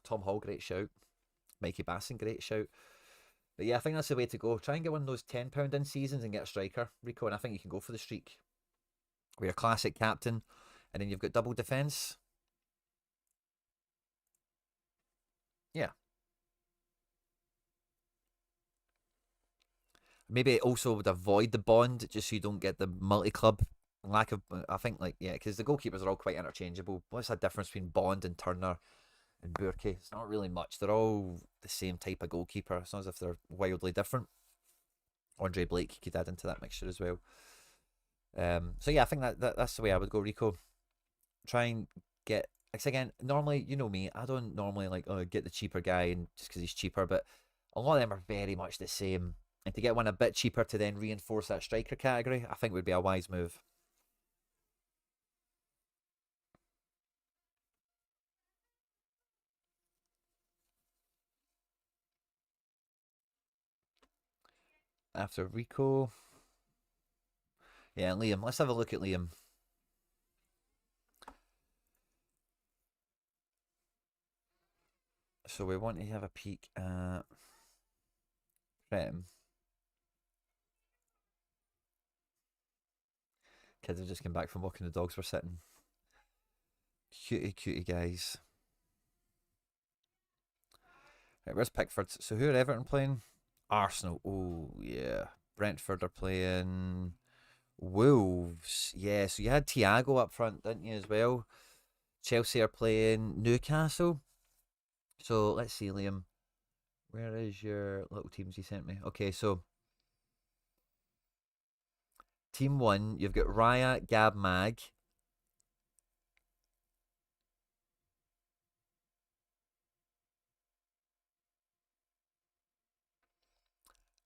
Tom Hall, great shout. Mikey Basson, great shout. But yeah, I think that's the way to go. Try and get one of those £10 in seasons and get a striker, Rico, and I think you can go for the streak. With your classic captain, and then you've got double defence. Yeah. Maybe it also would avoid the Bond, just so you don't get the multi-club lack of. I think, because the goalkeepers are all quite interchangeable. What's the difference between Bond and Turner and Burke? It's not really much. They're all the same type of goalkeeper. It's not as if they're wildly different. Andre Blake you could add into that mixture as well. So yeah, I think that's the way I would go, Rico. Try and get. Because again, normally, you know me, I don't normally get the cheaper guy and just because he's cheaper, but a lot of them are very much the same. And to get one a bit cheaper to then reinforce that striker category, I think would be a wise move. After Rico. Yeah, Liam. Let's have a look at Liam. So we want to have a peek at Prem. Kids have just come back from walking the dogs. We're sitting. Cutie, cutie guys. Right, where's Pickford? So who are Everton playing? Arsenal. Oh, yeah. Brentford are playing Wolves. Yeah, so you had Thiago up front, didn't you, as well? Chelsea are playing Newcastle. So let's see, Liam. Where is your little teams you sent me? Okay, so team one, you've got Raya, Gab, Mag.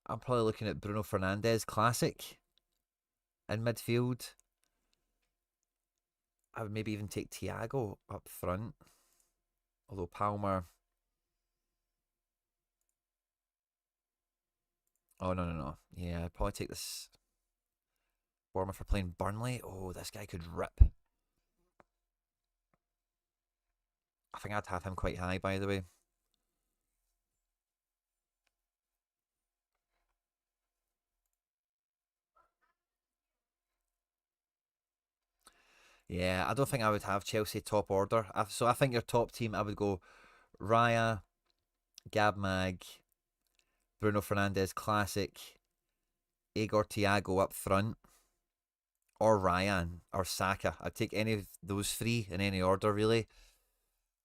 I'm probably looking at Bruno Fernandes, classic in midfield. I would maybe even take Thiago up front. Although Palmer. Oh, no, no, no. Yeah, I'd probably take this Bournemouth for playing Burnley. Oh, this guy could rip. I think I'd have him quite high, by the way. Yeah, I don't think I would have Chelsea top order. So I think your top team, I would go Raya, Gab Mag, Bruno Fernandes, classic, Igor Thiago up front, or Ryan or Saka. I'd take any of those three in any order, really.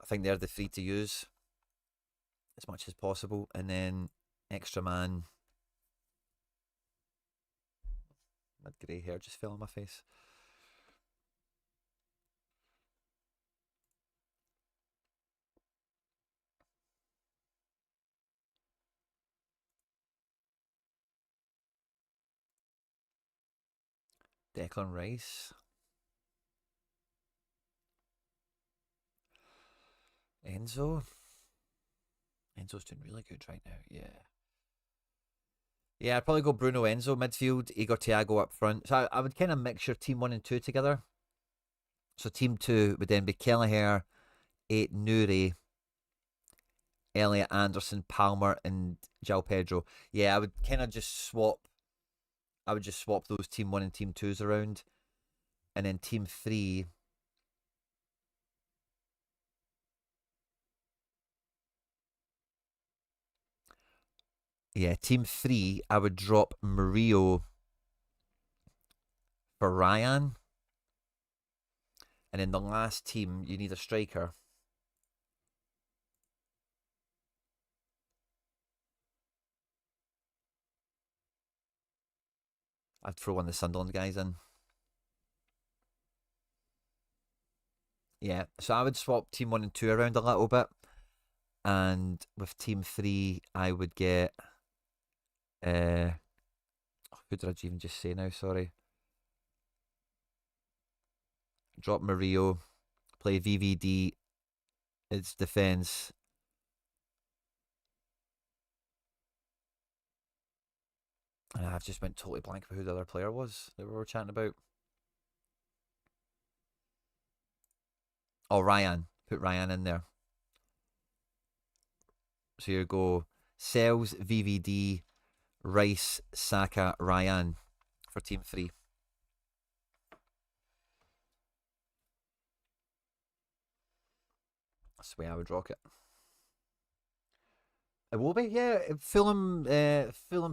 I think they're the three to use as much as possible. And then extra man. My grey hair just fell on my face. Declan Rice. Enzo. Enzo's doing really good right now. Yeah. Yeah, I'd probably go Bruno Enzo midfield, Igor Thiago up front. So I would kind of mix your team one and two together. So team two would then be Kelleher, 8 Nuri, Elliot Anderson, Palmer, and João Pedro. Yeah, I would kind of just swap. I would just swap those team one and team twos around, and then team three. Yeah, team three. I would drop Murillo for Ryan, and in the last team, you need a striker. I'd throw one of the Sunderland guys in. Yeah, so I would swap team one and two around a little bit, and with team three, I would get. Uh, who did I even just say now? Sorry. Drop Murillo, play VVD. It's defense. I've just went totally blank for who the other player was that we were chatting about. Oh, Ryan. Put Ryan in there. So you go Sells, VVD, Rice, Saka, Ryan for team three. That's the way I would rock it. It will be, yeah. Fulham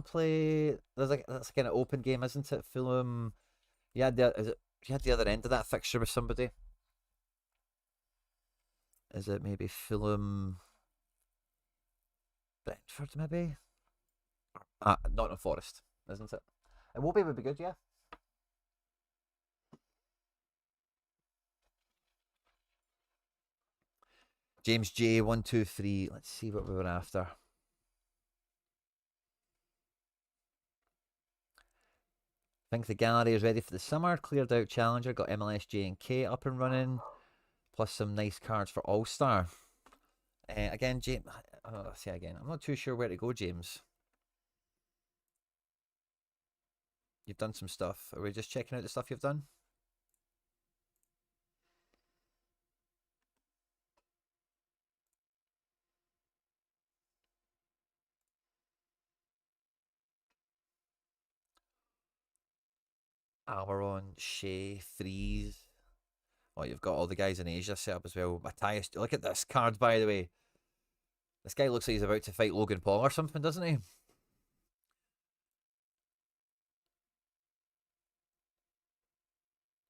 play. That's a kind of open game, isn't it? Fulham. Yeah, you had the other end of that fixture with somebody. Is it maybe Fulham, Brentford, maybe? Nottingham Forest, isn't it? It will be. Would be good, yeah. James J, 1, 2, 3. Let's see what we were after. think the gallery is ready for the summer. Cleared out Challenger, got MLS J and K up and running, plus some nice cards for All Star. Again, James. Say again. I'm not too sure where to go, James. You've done some stuff. Are we just checking out the stuff you've done? Almiron, Shea, Freeze. Oh, you've got all the guys in Asia set up as well. Matthias, look at this card, by the way. This guy looks like he's about to fight Logan Paul or something, doesn't he?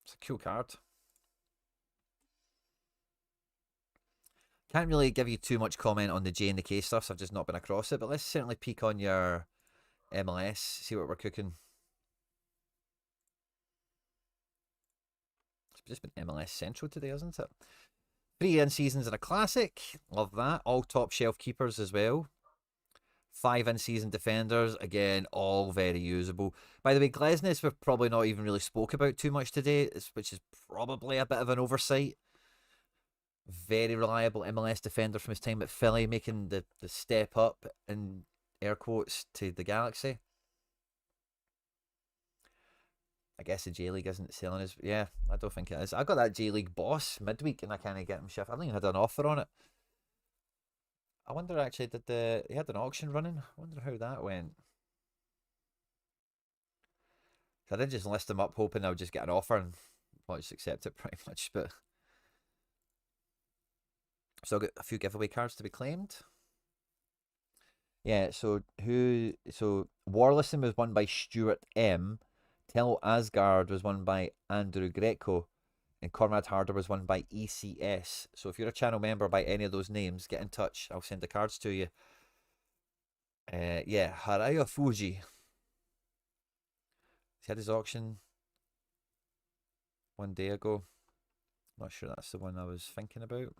It's a cool card. Can't really give you too much comment on the J and the K stuff, so I've just not been across it. But let's certainly peek on your MLS, see what we're cooking. It's just been MLS Central today, hasn't it? 3 in-seasons and a classic. Love that. All top shelf keepers as well. 5 in-season defenders. Again, all very usable. By the way, Glesnes we've probably not even really spoke about too much today, which is probably a bit of an oversight. Very reliable MLS defender from his time at Philly, making the step up in air quotes to the Galaxy. I guess the J League isn't selling his. Yeah, I don't think it is. I got that J League boss midweek and I can't get him shift. I haven't even had an offer on it. I wonder actually, he had an auction running? I wonder how that went. I did just list him up hoping I would just get an offer and I'll just accept it pretty much. But still got a few giveaway cards to be claimed. Yeah, so Warlison was won by Stuart M. Tel Asgard was won by Andrew Greco. And Conrad Harder was won by ECS. So if you're a channel member by any of those names, get in touch. I'll send the cards to you. Yeah, Haraya Fuji. He had his auction 1 day ago. Not sure that's the one I was thinking about.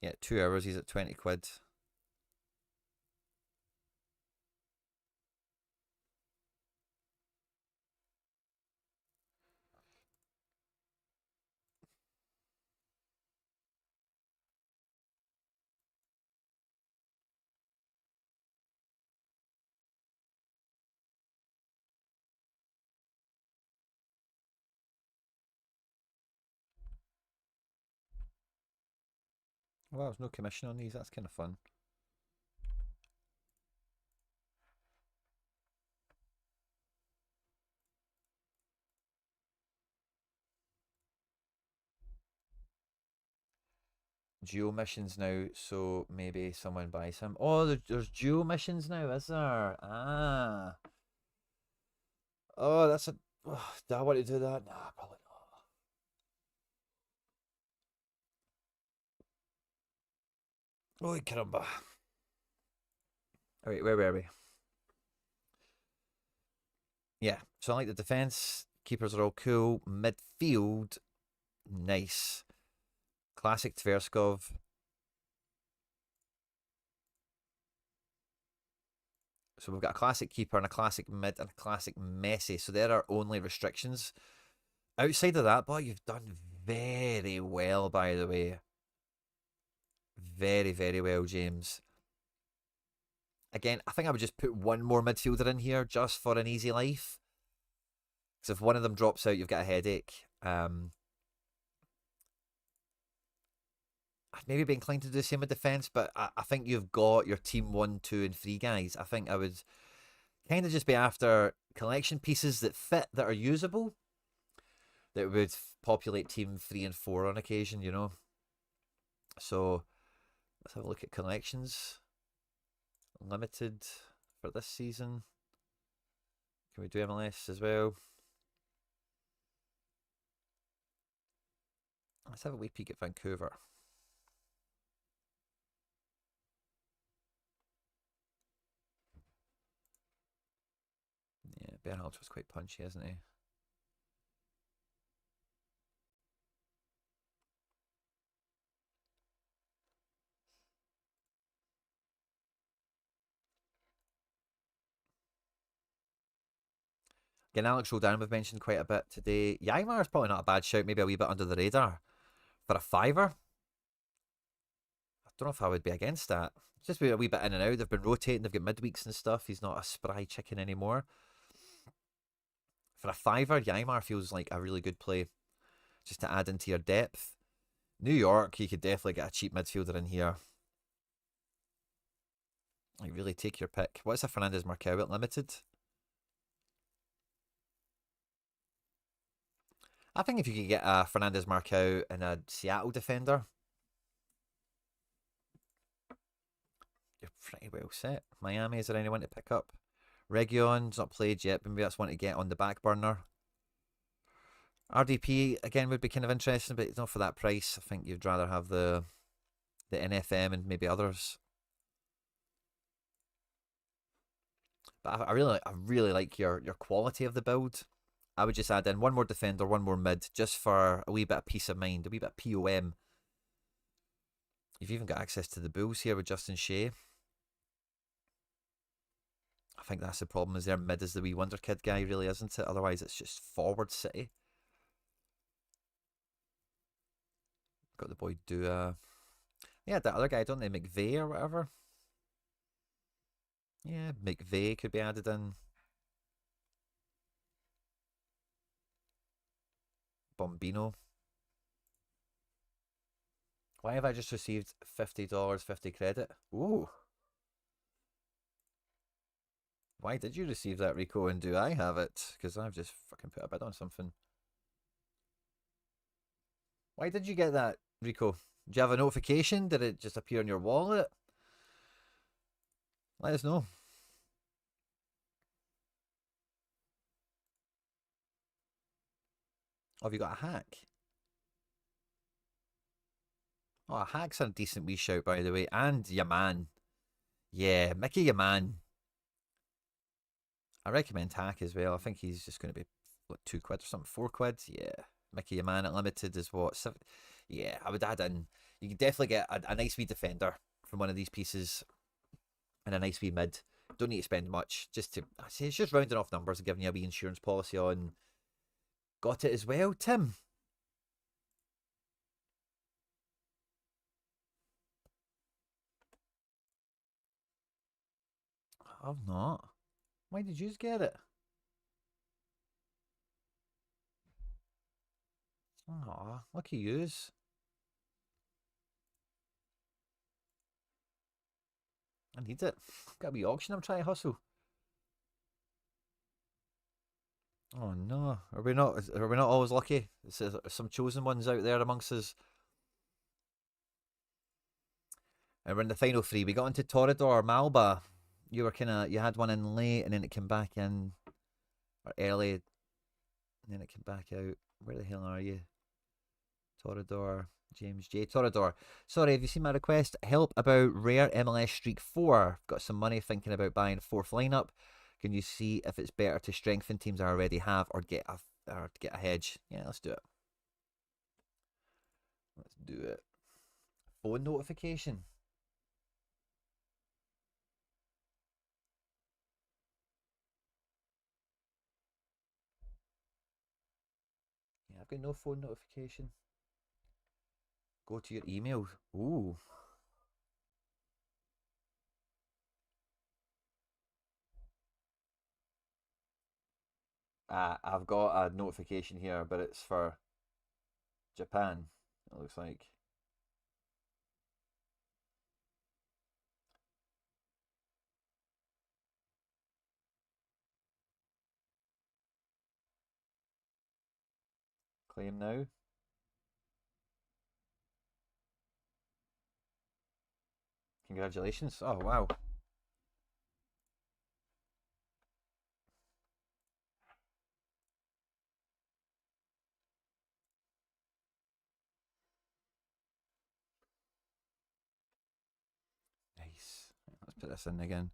Yeah, 2 hours, he's at 20 quid. Well, there's no commission on these, that's kind of fun. Dual missions now, so maybe someone buys him. Oh, there's dual missions now, is there? Ah. Oh, that's a. Oh, do I want to do that? Nah, probably not. Oh, caramba. Alright, where were we? Yeah, so I like the defense. Keepers are all cool. Midfield, nice. Classic Tverskov. So we've got a classic keeper and a classic mid and a classic Messi. So there are only restrictions. Outside of that, boy, you've done very well, by the way. Very, very well, James. Again, I think I would just put one more midfielder in here just for an easy life. Because if one of them drops out, you've got a headache. I'd maybe be inclined to do the same with defence, but I think you've got your team 1, 2, and 3 guys. I think I would kind of just be after collection pieces that fit, that are usable, that would populate team 3 and 4 on occasion, you know. So let's have a look at collections. Limited for this season. Can we do MLS as well? Let's have a wee peek at Vancouver. Yeah, Bernhardt was quite punchy, isn't he? Again, Alex Roldan we've mentioned quite a bit today. Yaimar is probably not a bad shout, maybe a wee bit under the radar. For a fiver, I don't know if I would be against that. It's just a wee bit in and out. They've been rotating, they've got midweeks and stuff. He's not a spry chicken anymore. For a fiver, Yaimar feels like a really good play just to add into your depth. New York, you could definitely get a cheap midfielder in here. Like, really take your pick. What's a Fernandez Marcao at limited? I think if you could get a Fernandez Marcao and a Seattle defender, you're pretty well set. Miami, is there anyone to pick up? Region's not played yet, but maybe that's one to get on the back burner. RDP, again, would be kind of interesting, but not for that price. I think you'd rather have the NFM and maybe others. But I really like your quality of the build. I would just add in one more defender, one more mid, just for a wee bit of peace of mind, a wee bit of POM. You've even got access to the Bulls here with Justin Shea. I think that's the problem, is their mid is the wee wonder kid guy, really, isn't it? Otherwise, it's just forward city. Got the boy Dua. Yeah, that other guy, don't they? McVeigh or whatever. Yeah, McVeigh could be added in. Bombino. Why have I just received $50, 50 credit? Ooh. Why did you receive that, Rico, and do I have it? Because I've just fucking put a bid on something. Why did you get that, Rico? Do you have a notification? Did it just appear in your wallet? Let us know. Oh, have you got a hack? Oh, a hack's a decent wee shout, by the way. And Yaman. Yeah, Mickey Yaman. I recommend hack as well. I think he's just going to be, what, £2 or something? £4? Yeah. Mickey Yaman at limited is what? Yeah, I would add in. You can definitely get a nice wee defender from one of these pieces and a nice wee mid. Don't need to spend much. Just to, I say, it's just rounding off numbers and giving you a wee insurance policy on. Got it as well, Tim. I've not. Why did you get it? Aw, lucky yous. I need it. I've got a wee auction I'm trying to hustle. Oh no, are we not? Are we not always lucky? There's some chosen ones out there amongst us. And we're in the final three. We got into Torador, Malba. You were you had one in late, and then it came back in, or early, and then it came back out. Where the hell are you? Torador, James J. Torador. Sorry, have you seen my request? Help about rare MLS Streak 4. Got some money, thinking about buying a fourth lineup. Can you see if it's better to strengthen teams I already have or get a hedge? Yeah, let's do it. Let's do it. Phone notification. Yeah, I've got no phone notification. Go to your email. Ooh. I've got a notification here, but it's for Japan, it looks like. Claim now. Congratulations. Oh, wow. Nice. Let's put this in again.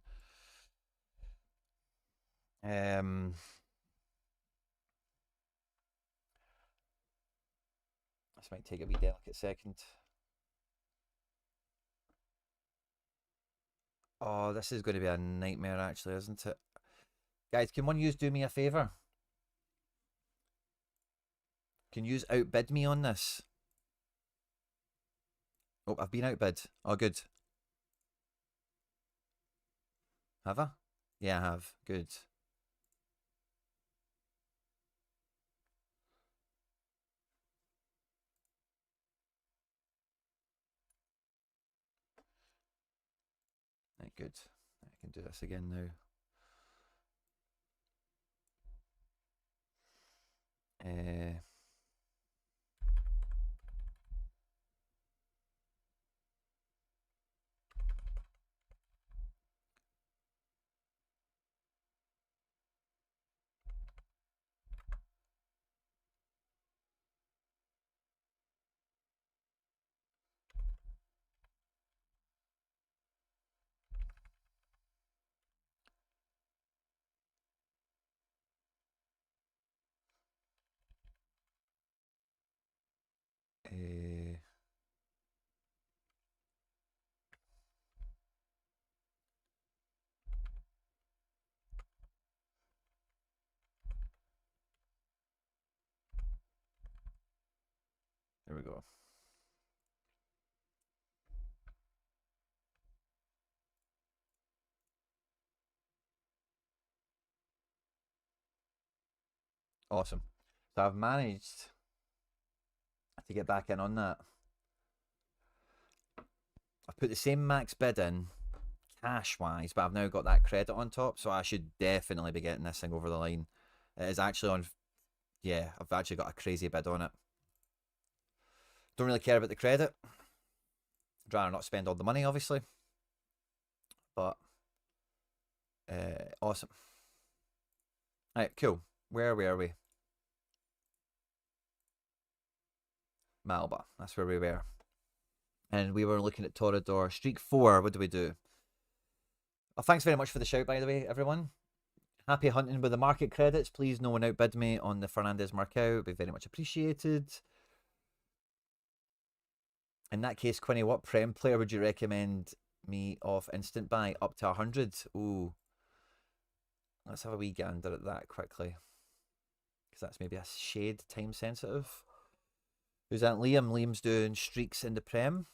This might take a wee delicate second. Oh, this is going to be a nightmare, actually, isn't it? Guys, can one of you do me a favour? Can you outbid me on this? Oh, I've been outbid. Oh, good. Have I? Yeah, I have. Good. Right, good. I can do this again now. There we go. Awesome. So I've managed to get back in on that. I've put the same max bid in cash-wise, but I've now got that credit on top, so I should definitely be getting this thing over the line. It is actually on... Yeah, I've actually got a crazy bid on it. Don't really care about the credit. I'd rather not spend all the money, obviously. But... awesome. Alright, cool. Where were we? Malba. That's where we were. And we were looking at Torador. Streak 4. What do we do? Oh, thanks very much for the shout, by the way, everyone. Happy hunting with the market credits. Please, no one outbid me on the Fernandez Marcao. Would be very much appreciated. In that case, Quinny, what Prem player would you recommend me off instant buy up to 100? Ooh. Let's have a wee gander at that quickly. Because that's maybe a shade time sensitive. Who's that? Liam. Liam's doing streaks in the Prem.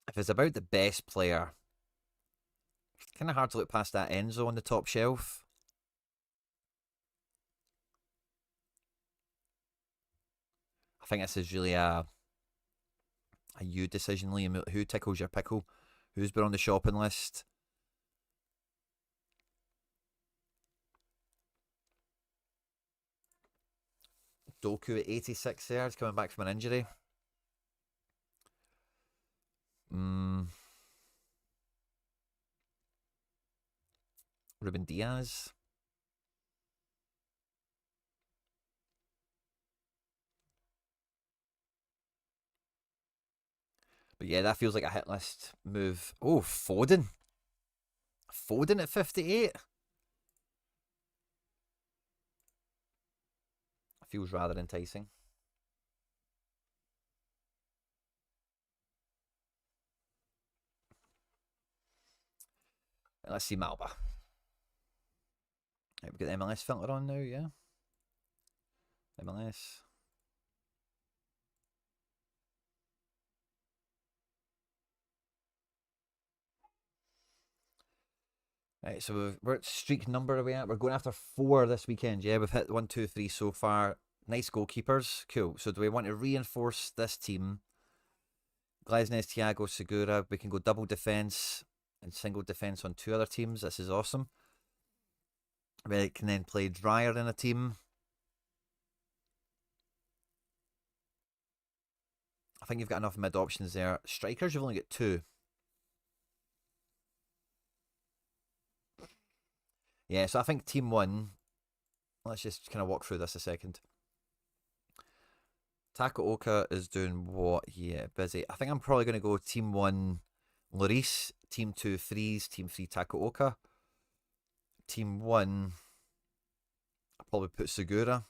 If it's about the best player, it's kind of hard to look past that Enzo on the top shelf. I think this is really a you decision, Liam. Who tickles your pickle? Who's been on the shopping list? Doku at 86 there. He's coming back from an injury. Ruben Diaz. But yeah, that feels like a hit list move. Oh, Foden. Foden at 58. Feels rather enticing. Let's see Malba. Right, we got the MLS filter on now, yeah? MLS. Right, so we're at streak number are we at? We're going after 4 this weekend, yeah? We've hit 1, 2, 3 so far. Nice goalkeepers. Cool. So do we want to reinforce this team? Glesnes, Thiago, Segura. We can go double defence and single defence on 2 other teams. This is awesome. We can then play Dreyer in a team. I think you've got enough mid options there. Strikers, you've only got 2. Yeah, so I think team 1. Let's just kind of walk through this a second. Takaoka is doing what? Yeah, busy. I think I'm probably going to go team 1, Lloris. Team 2, Freeze. Team 3, Takaoka. Team 1, probably put Segura.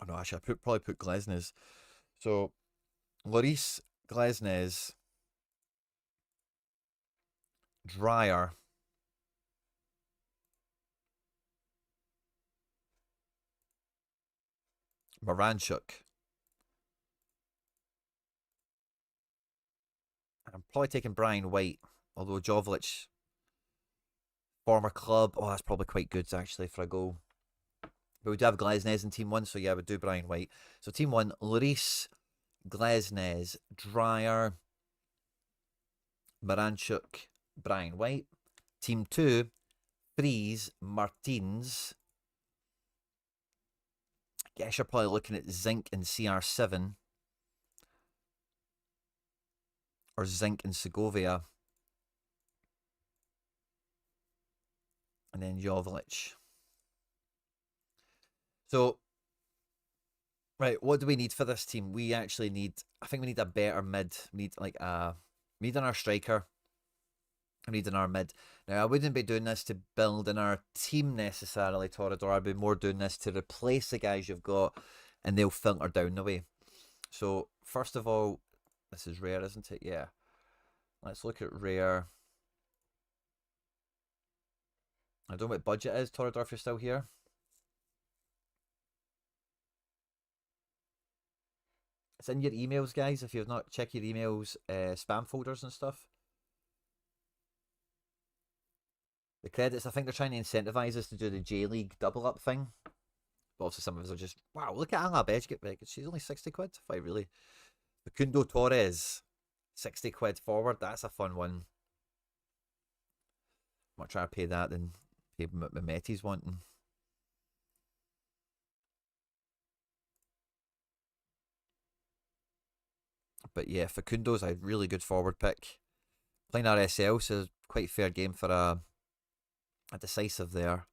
Oh no, actually, probably put Glesnes. So, Lloris, Glesnes, Dreyer, Moranchuk. I'm probably taking Brian White, although Jovic, former club. Oh, that's probably quite good actually for a goal. But we do have Glesnes in team one, so yeah, we do Brian White. So team one, Lloris, Glesnes, Dreyer, Moranchuk, Brian White. Team two, Fries, Martins. I guess you're probably looking at Zinc and CR7. Or Zinc and Segovia. And then Jovic. So, right, what do we need for this team? We actually need, I think we need a better mid. We need like we need our striker. We need in our mid. Now, I wouldn't be doing this to build in our team necessarily, Torador. I'd be more doing this to replace the guys you've got, and they'll filter down the way. So, first of all, this is rare, isn't it? Yeah. Let's look at rare. I don't know what budget is, Torador, if you're still here. It's in your emails, guys. If you've not checked your emails, spam folders and stuff. The credits, I think they're trying to incentivize us to do the J League double up thing. But obviously some of us are just, wow, look at Anna Bedge get big. She's only 60 quid. If I really. Facundo Torres, 60 quid forward. That's a fun one. I'll try to pay that than pay Mehmeti's wanting. But yeah, Facundo's a really good forward pick. Playing RSL, so quite fair game for a decisive there.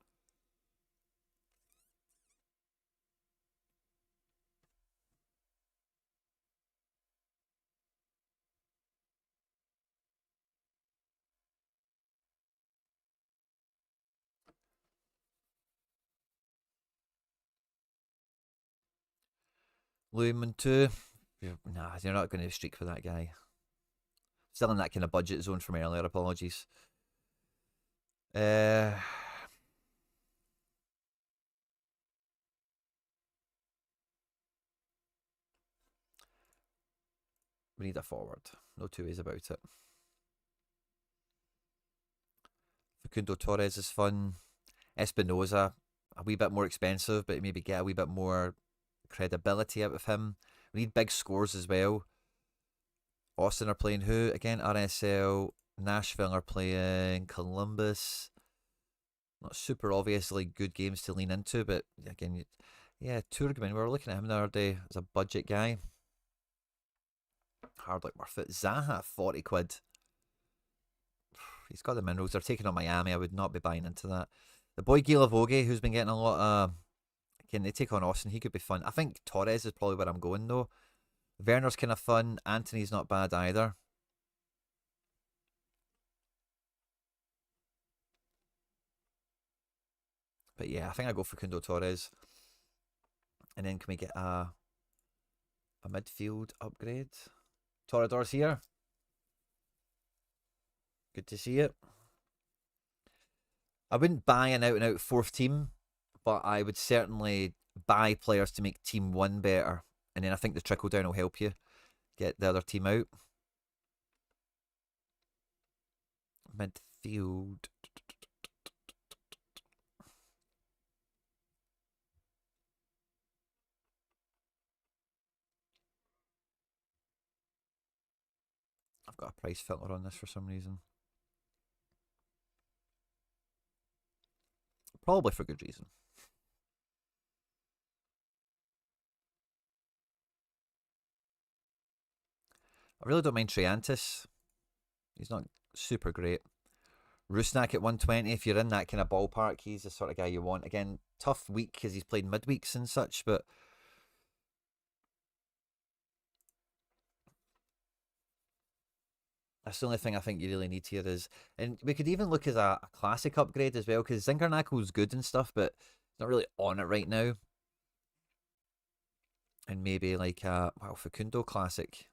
Louis Montu. Nah, you're not going to streak for that guy. Still in that kind of budget zone from earlier, apologies. We need a forward. No two ways about it. Facundo Torres is fun. Espinoza, a wee bit more expensive, but maybe get a wee bit more credibility out of him. We need big scores as well. Austin are playing who? Again, RSL. Nashville are playing Columbus. Not super obviously good games to lean into, but again, yeah, Turgman, we were looking at him the other day as a budget guy. Hardly worth it. Zaha, 40 quid. He's got the minerals. They're taking on Miami. I would not be buying into that. The boy Gilavoge, who's been getting a lot of... Can they take on Austin? He could be fun. I think Torres is probably where I'm going, though. Werner's kind of fun. Anthony's not bad either. But yeah, I think I go for Facundo Torres. And then can we get a midfield upgrade? Torador's here. Good to see it. I wouldn't buy an out-and-out fourth team, but I would certainly buy players to make team one better. And then I think the trickle down will help you get the other team out. Midfield. I've got a price filter on this for some reason. Probably for good reason. I really don't mind Triantis. He's not super great. Rusnak at 120, if you're in that kind of ballpark, he's the sort of guy you want. Again, tough week because he's played midweeks and such, but... That's the only thing I think you really need here is, and we could even look as a classic upgrade as well, because Zinkernackle's good and stuff, but it's not really on it right now. And maybe like a, well, Facundo classic.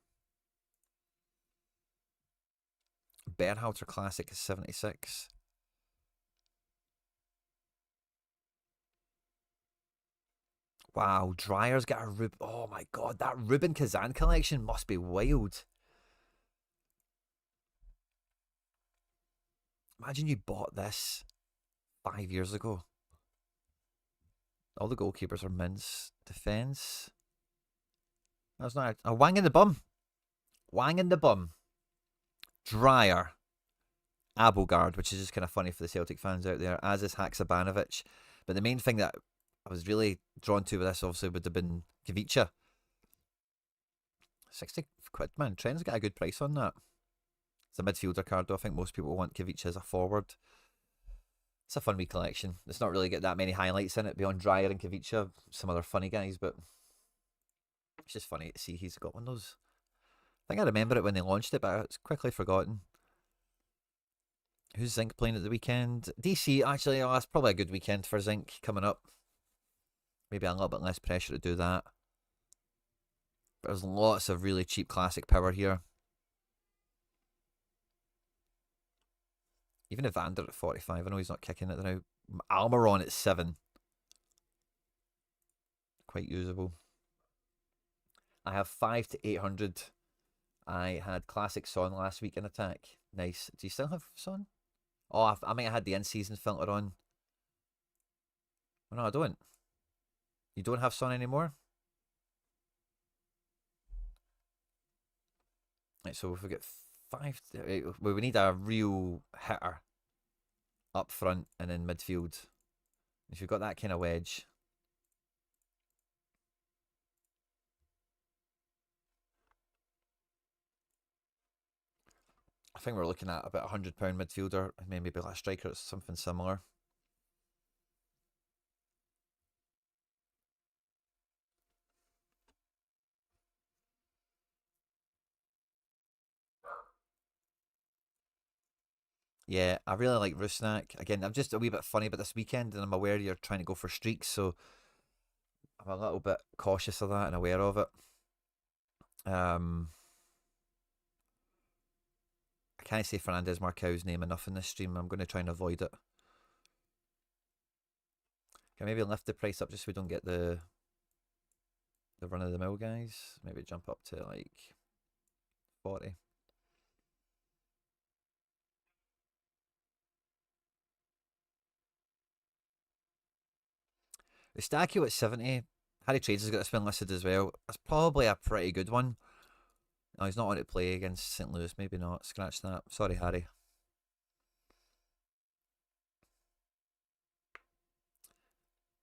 Berhalter classic is 76. Wow, Dryer's got a Rub. Oh my god, that Ruben Kazan collection must be wild. Imagine you bought this 5 years ago. All the goalkeepers are mints. Defence. That's not a Wang in the bum. Wang in the bum. Dryer. Abelgard, which is just kind of funny for the Celtic fans out there, as is Haksabanovic. But the main thing that I was really drawn to with this, obviously, would have been Kavicha. 60 quid, man. Trent's got a good price on that. It's a midfielder card, though. I think most people want Kavicha as a forward. It's a fun wee collection. It's not really got that many highlights in it beyond Dryer and Kavicha. Some other funny guys, but it's just funny to see he's got one of those. I think I remember it when they launched it, but it's quickly forgotten. Who's Zinc playing at the weekend? DC, actually, oh, that's probably a good weekend for Zinc coming up. Maybe a little bit less pressure to do that. But there's lots of really cheap classic power here. Even Evander at 45. I know he's not kicking it now. Almiron at 7. Quite usable. I have 5 to 800. I had classic Son last week in attack. Nice. Do you still have Son? Oh, I might have had the in-season filter on. Oh, no, I don't. You don't have Son anymore? Right, so if we get 5... we need a real hitter up front and in midfield. If you've got that kind of wedge... I think we're looking at about £100 midfielder and maybe like a striker or something similar. Yeah, I really like Rusnak. Again, I'm just a wee bit funny about this weekend, and I'm aware you're trying to go for streaks, so I'm a little bit cautious of that and aware of it. I can't say Fernandez Marcau's name enough in this stream. I'm going to try and avoid it. Can maybe lift the price up just so we don't get the run of the mill guys. Maybe jump up to like 40. The Eustachio at 70. Harry Trades has got a spin listed as well. That's probably a pretty good one. No, he's not on to play against St. Louis. Maybe not. Scratch that. Sorry, Harry.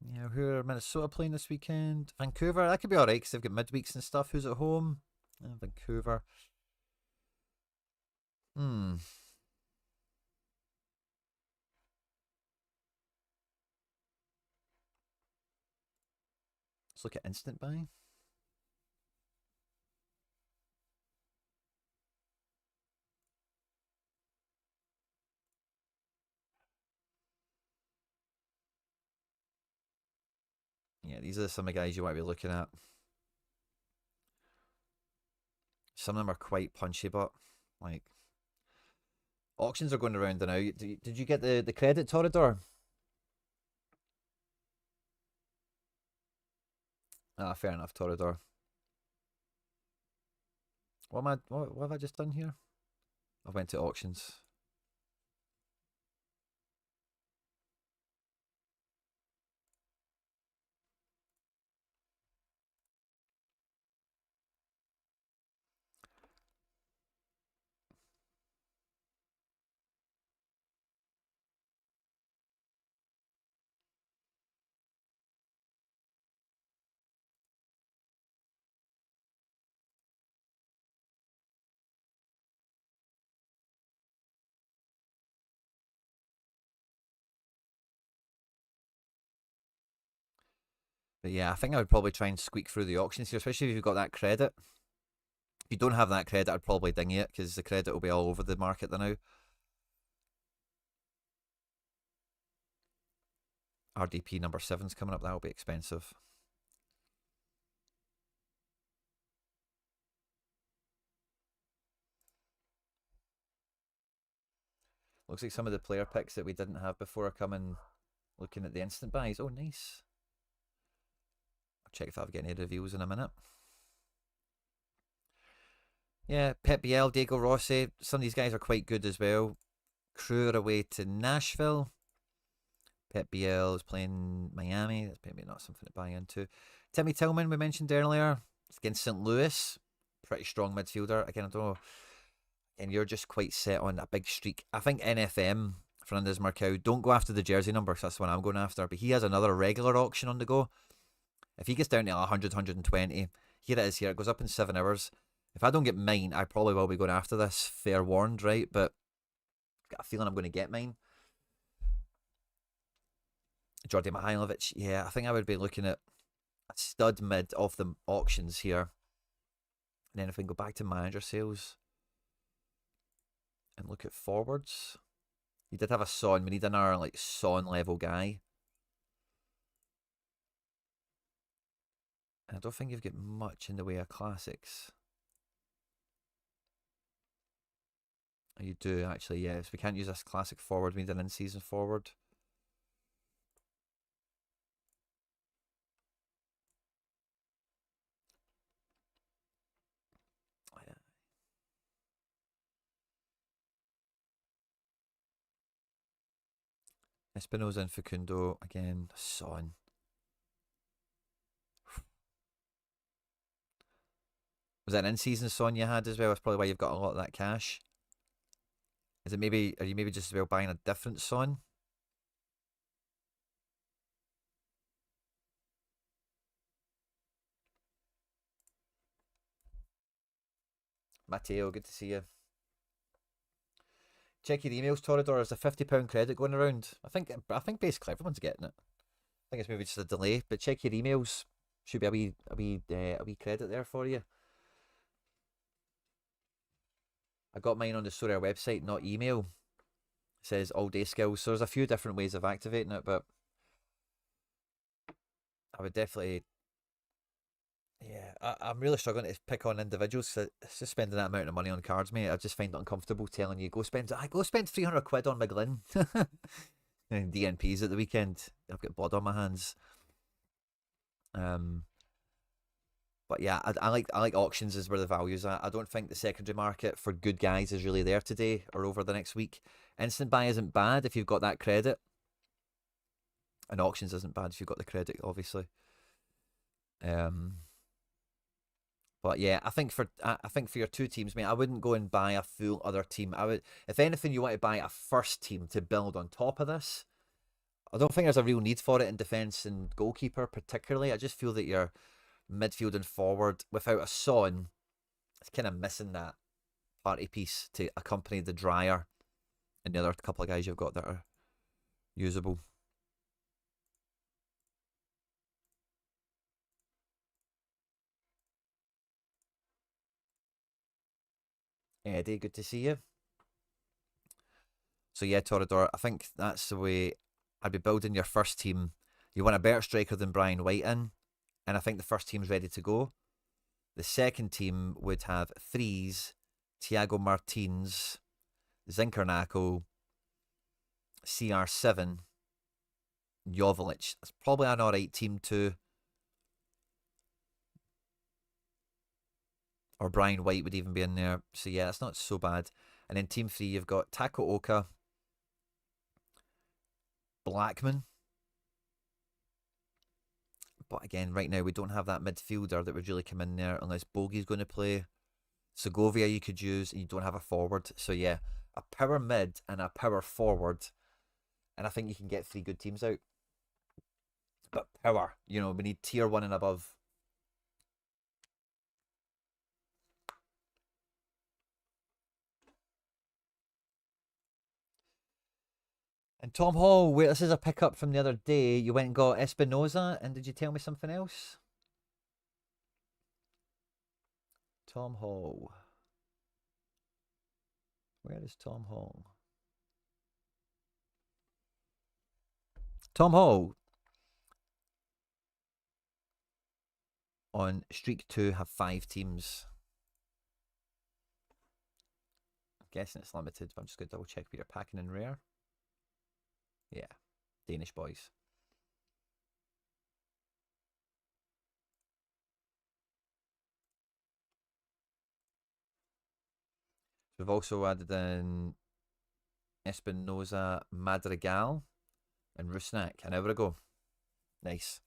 Yeah, who are Minnesota playing this weekend? Vancouver. That could be alright because they've got midweeks and stuff. Who's at home? Vancouver. Let's look at instant buy. Yeah, these are some of the guys you might be looking at. Some of them are quite punchy, but like auctions are going around now. Did you get the credit, Torador? Ah, fair enough, Torador. What have I just done here? I went to auctions. But yeah, I think I would probably try and squeak through the auctions here, especially if you've got that credit. If you don't have that credit, I'd probably ding it because the credit will be all over the market now. RDP number 7's coming up. That'll be expensive. Looks like some of the player picks that we didn't have before are coming. Looking at the instant buys. Oh, nice. I'll check if I've got any reviews in a minute. Yeah, Pep Biel, Diego Rossi. Some of these guys are quite good as well. Crew are away to Nashville. Pep Biel is playing Miami. That's maybe not something to buy into. Timmy Tillman, we mentioned earlier. It's against St. Louis. Pretty strong midfielder. Again, I don't know. And you're just quite set on a big streak. I think NFM, Fernandez Marcao, don't go after the jersey number because that's the one I'm going after. But he has another regular auction on the go. If he gets down to 100, 120, here it is here. It goes up in 7 hours. If I don't get mine, I probably will be going after this. Fair warned, right? But I've got a feeling I'm going to get mine. Jordi Mihailovic, yeah, I think I would be looking at a stud mid of the auctions here. And then if we go back to manager sales and look at forwards, you did have a Son. We need another like Son level guy. And I don't think you've got much in the way of classics. You do actually, yes. We can't use this classic forward. We need an in-season forward. Espinosa and Facundo again. Son. Was that an in-season Son you had as well? That's probably why you've got a lot of that cash. Is it maybe? Are you maybe just about buying a different Son? Matteo, good to see you. Check your emails, Torador. There's a £50 credit going around. I think basically everyone's getting it. I think it's maybe just a delay, but check your emails. Should be a wee credit there for you. I got mine on the Sorare website, not email. It says all day skills. So there's a few different ways of activating it, but I would definitely. Yeah, I'm really struggling to pick on individuals. It's just spending that amount of money on cards, mate. I just find it uncomfortable telling you go spend 300 quid on McGlynn and DNPs at the weekend. I've got blood on my hands. But yeah, I like auctions is where the value's at. I don't think the secondary market for good guys is really there today or over the next week. Instant buy isn't bad if you've got that credit. And auctions isn't bad if you've got the credit, obviously. But yeah, I think for your two teams, mate, I wouldn't go and buy a full other team. I would, if anything, you want to buy a first team to build on top of this. I don't think there's a real need for it in defence and goalkeeper particularly. I just feel that your midfield and forward without a Son, it's kind of missing that party piece to accompany the Dryer and the other couple of guys you've got that are usable. Eddie, good to see you. So yeah, Torador, I think that's the way I'd be building your first team. You want a better striker than Brian White in, and I think the first team's ready to go. The second team would have threes, Thiago Martins, Zinchenko, CR7, Joveljic. That's probably an alright team too. Or Brian White would even be in there. So yeah, it's not so bad. And then team 3, you've got Takaoka, Blackman. But again, right now we don't have that midfielder that would really come in there unless Bogey's going to play. Segovia you could use, and you don't have a forward. So yeah, a power mid and a power forward. And I think you can get 3 good teams out. But power, we need tier 1 and above. And Tom Hall, wait, this is a pickup from the other day. You went and got Espinosa, and did you tell me something else? Tom Hall. Where is Tom Hall? Tom Hall on Streak 2 have 5 teams. I'm guessing it's limited, but I'm just going to double check Peter packing in rare. Yeah, Danish boys. We've also added in Espinoza, Madrigal, and Rusnak an hour ago. Nice.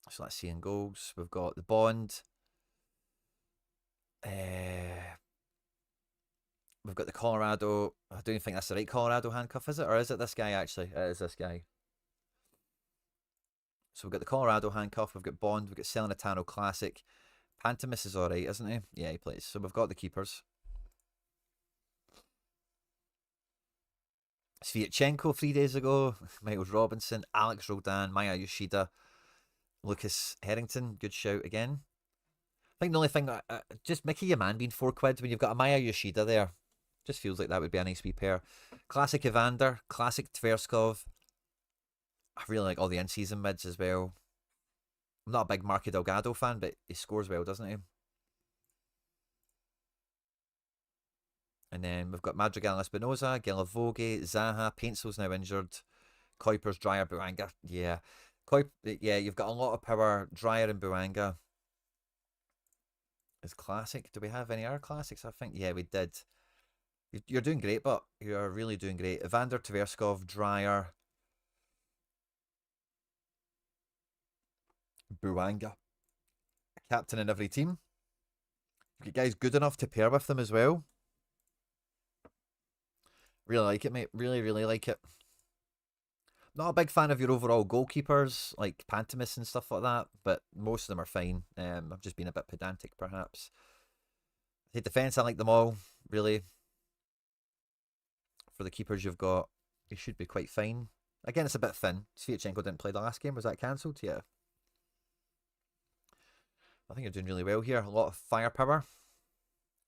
So let's see in goals. We've got the Bond. We've got the Colorado. I don't even think that's the right Colorado handcuff, is it? Or is it this guy, actually? It is this guy. So we've got the Colorado handcuff. We've got Bond. We've got Selenatano Classic. Pantomis is alright, isn't he? Yeah, he plays. So we've got the keepers. Sviatchenko 3 days ago. Miles Robinson. Alex Roldan. Maya Yoshida. Lucas Harrington. Good shout again. I think the only thing, just Mickey your man being £4 when you've got a Maya Yoshida there. Just feels like that would be a nice wee pair. Classic Evander, classic Tverskov. I really like all the in-season mids as well. I'm not a big Marco Delgado fan, but he scores well, doesn't he? And then we've got Madrigal Espinoza, Gilavoge, Zaha, Painsel's now injured. Kuipers, Dreyer, Buanga. Yeah. Yeah, you've got a lot of power. Dreyer and Buanga is classic. Do we have any other classics? I think, yeah, we did. You're doing great, but you're really doing great. Evander, Tverskov, Dreyer, Buanga. Captain in every team. You guys good enough to pair with them as well. Really like it, mate. Really, really like it. Not a big fan of your overall goalkeepers, like Pantomis and stuff like that, but most of them are fine. I've just been a bit pedantic, perhaps. I think defence, I like them all, really. For the keepers you've got, they should be quite fine. Again, it's a bit thin. Sviatchenko didn't play the last game. Was that cancelled? Yeah. I think you're doing really well here. A lot of firepower.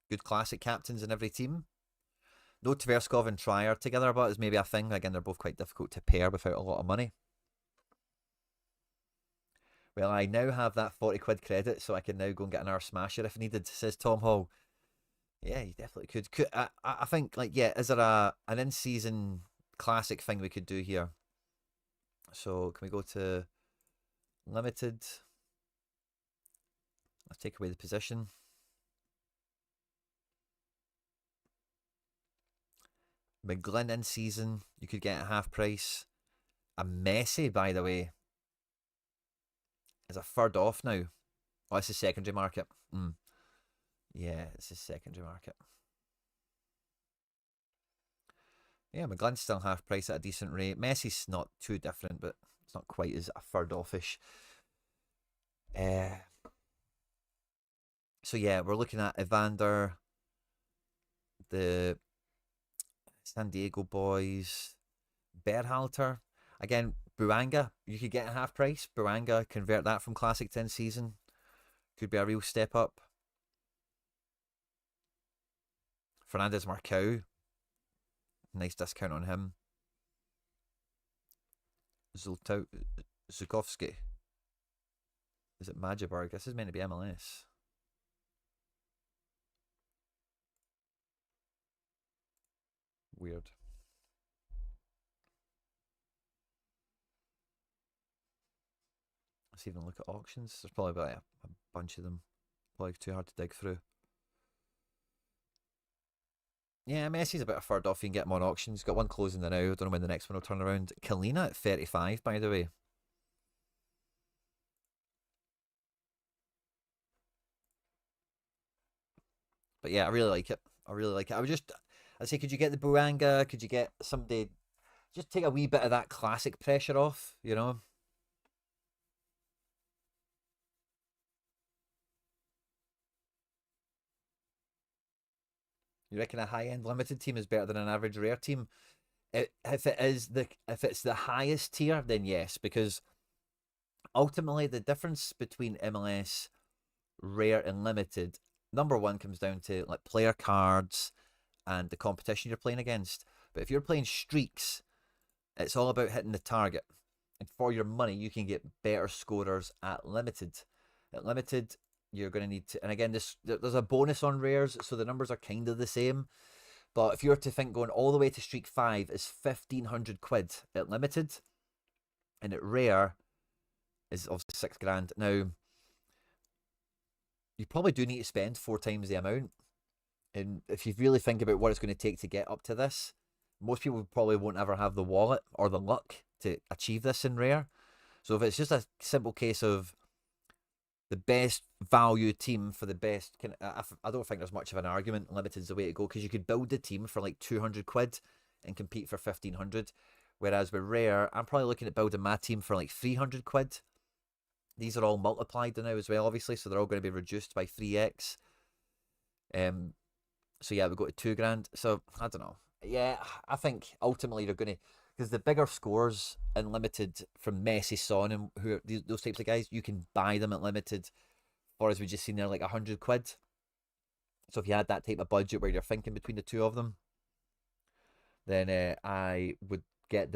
Good classic captains in every team. No Tverskov and Trier together, but it's maybe a thing. Again, they're both quite difficult to pair without a lot of money. Well, I now have that 40 quid credit, so I can now go and get another smasher if needed, says Tom Hall. Yeah, you definitely could. I think, like, yeah, is there an in-season classic thing we could do here? So, can we go to limited? Let's take away the position. McGlynn in season, you could get at half price. A Messi, by the way, is a third off now. Oh, it's a secondary market. Yeah, it's a secondary market. Yeah, McGlynn's still half price at a decent rate. Messi's not too different, but it's not quite as a third offish. So yeah, we're looking at Evander, the San Diego boys, Berhalter. Again, Buanga, you could get a half price. Buanga, convert that from classic to in-season. Could be a real step up. Fernandez Marcao. Nice discount on him. Zukovsky. Is it Magdeburg? This is meant to be MLS. Weird. Let's even look at auctions. There's probably about a bunch of them. Probably too hard to dig through. Yeah, Messi's a bit of third off. You can get him on auctions. He's got one closing now. I don't know when the next one will turn around. Kalina at 35, by the way. But yeah, I really like it. I really like it. I'd say, could you get the Buanga? Could you get somebody, just take a wee bit of that classic pressure off, you know? You reckon a high-end limited team is better than an average rare team? If it's the highest tier, then yes, because Ultimately, the difference between MLS rare and limited, number one, comes down to like player cards and the competition you're playing against. But if you're playing streaks, it's all about hitting the target. And for your money, you can get better scorers at limited. At limited, you're going to need to, and again, there's a bonus on rares, so the numbers are kind of the same. But if you were to think going all the way to streak 5 is 1,500 quid at limited, and at rare is obviously 6 grand. Now, you probably do need to spend 4 times the amount. And if you really think about what it's going to take to get up to this, most people probably won't ever have the wallet or the luck to achieve this in rare. So if it's just a simple case of the best value team for the best, I don't think there's much of an argument. Limited is the way to go, because you could build the team for like 200 quid and compete for 1,500. Whereas with rare, I'm probably looking at building my team for like 300 quid. These are all multiplied now as well, obviously, so they're all going to be reduced by 3x. So yeah, we go to 2 grand. So I don't know. Yeah, I think ultimately they're going to, because the bigger scores in limited from Messi, Son, and those types of guys, you can buy them at limited for, as we just seen there, like 100 quid. So if you had that type of budget where you're thinking between the two of them, then I would get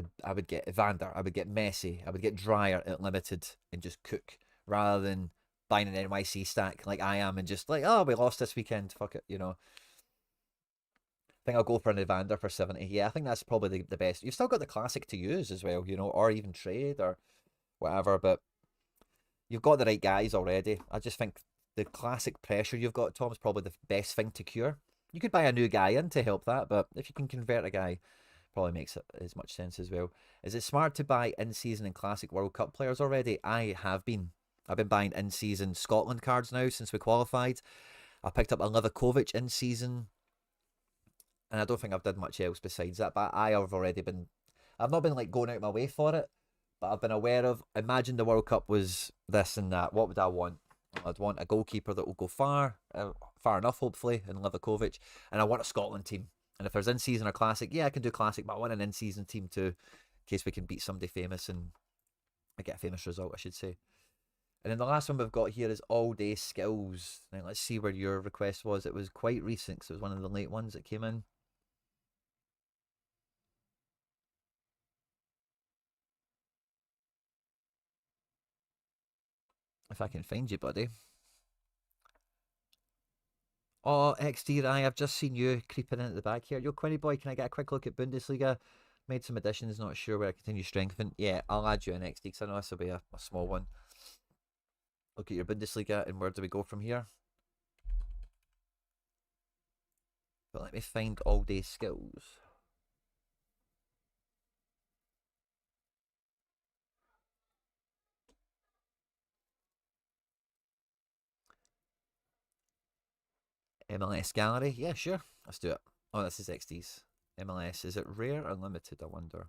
Evander, I would get Messi, I would get Dryer at limited and just cook, rather than buying an NYC stack like I am and just like, oh, we lost this weekend, fuck it, you know. I think I'll go for an Evander for 70. Yeah, I think that's probably the best. You've still got the classic to use as well, you know, or even trade or whatever, but you've got the right guys already. I just think the classic pressure you've got, Tom, is probably the best thing to cure. You could buy a new guy in to help that, but if you can convert a guy, probably makes it as much sense as well. Is it smart to buy in-season and classic World Cup players already? I have been. I've been buying in-season Scotland cards now since we qualified. I picked up a Livakovic in-season, and I don't think I've done much else besides that, but I have already been, I've not been like going out my way for it, but I've been aware of, imagine the World Cup was this and that, what would I want? I'd want a goalkeeper that will go far enough, hopefully, in Livakovic, and I want a Scotland team. And if there's in-season or classic, yeah, I can do classic, but I want an in-season team too, in case we can beat somebody famous and I get a famous result, I should say. And then the last one we've got here is all-day skills. Now let's see where your request was. It was quite recent, because it was one of the late ones that came in. If I can find you, buddy. Oh, XD, I've just seen you creeping in at the back here. Yo, Quinny boy, can I get a quick look at Bundesliga? Made some additions, not sure where I continue strengthening. Yeah, I'll add you in XD, because I know this will be a small one. Look at your Bundesliga, and where do we go from here? But let me find all-day skills. MLS gallery, yeah, sure. Let's do it. Oh, this is XD's. MLS, is it rare or limited, I wonder?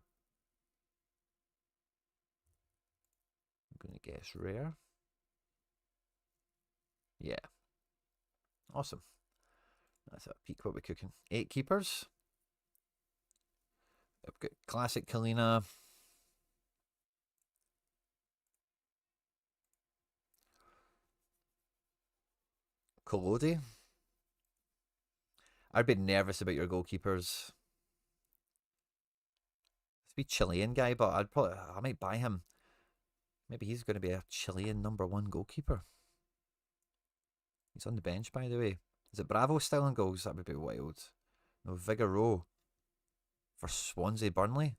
I'm going to guess rare. Yeah. Awesome. That's a peek what we're cooking. 8 keepers. I've got classic Kalina. Kolodi. I'd be nervous about your goalkeepers. This be Chilean guy, but I might buy him. Maybe he's going to be a Chilean #1 goalkeeper. He's on the bench, by the way. Is it Bravo still in goals? That would be wild. No, Vigaro for Swansea Burnley.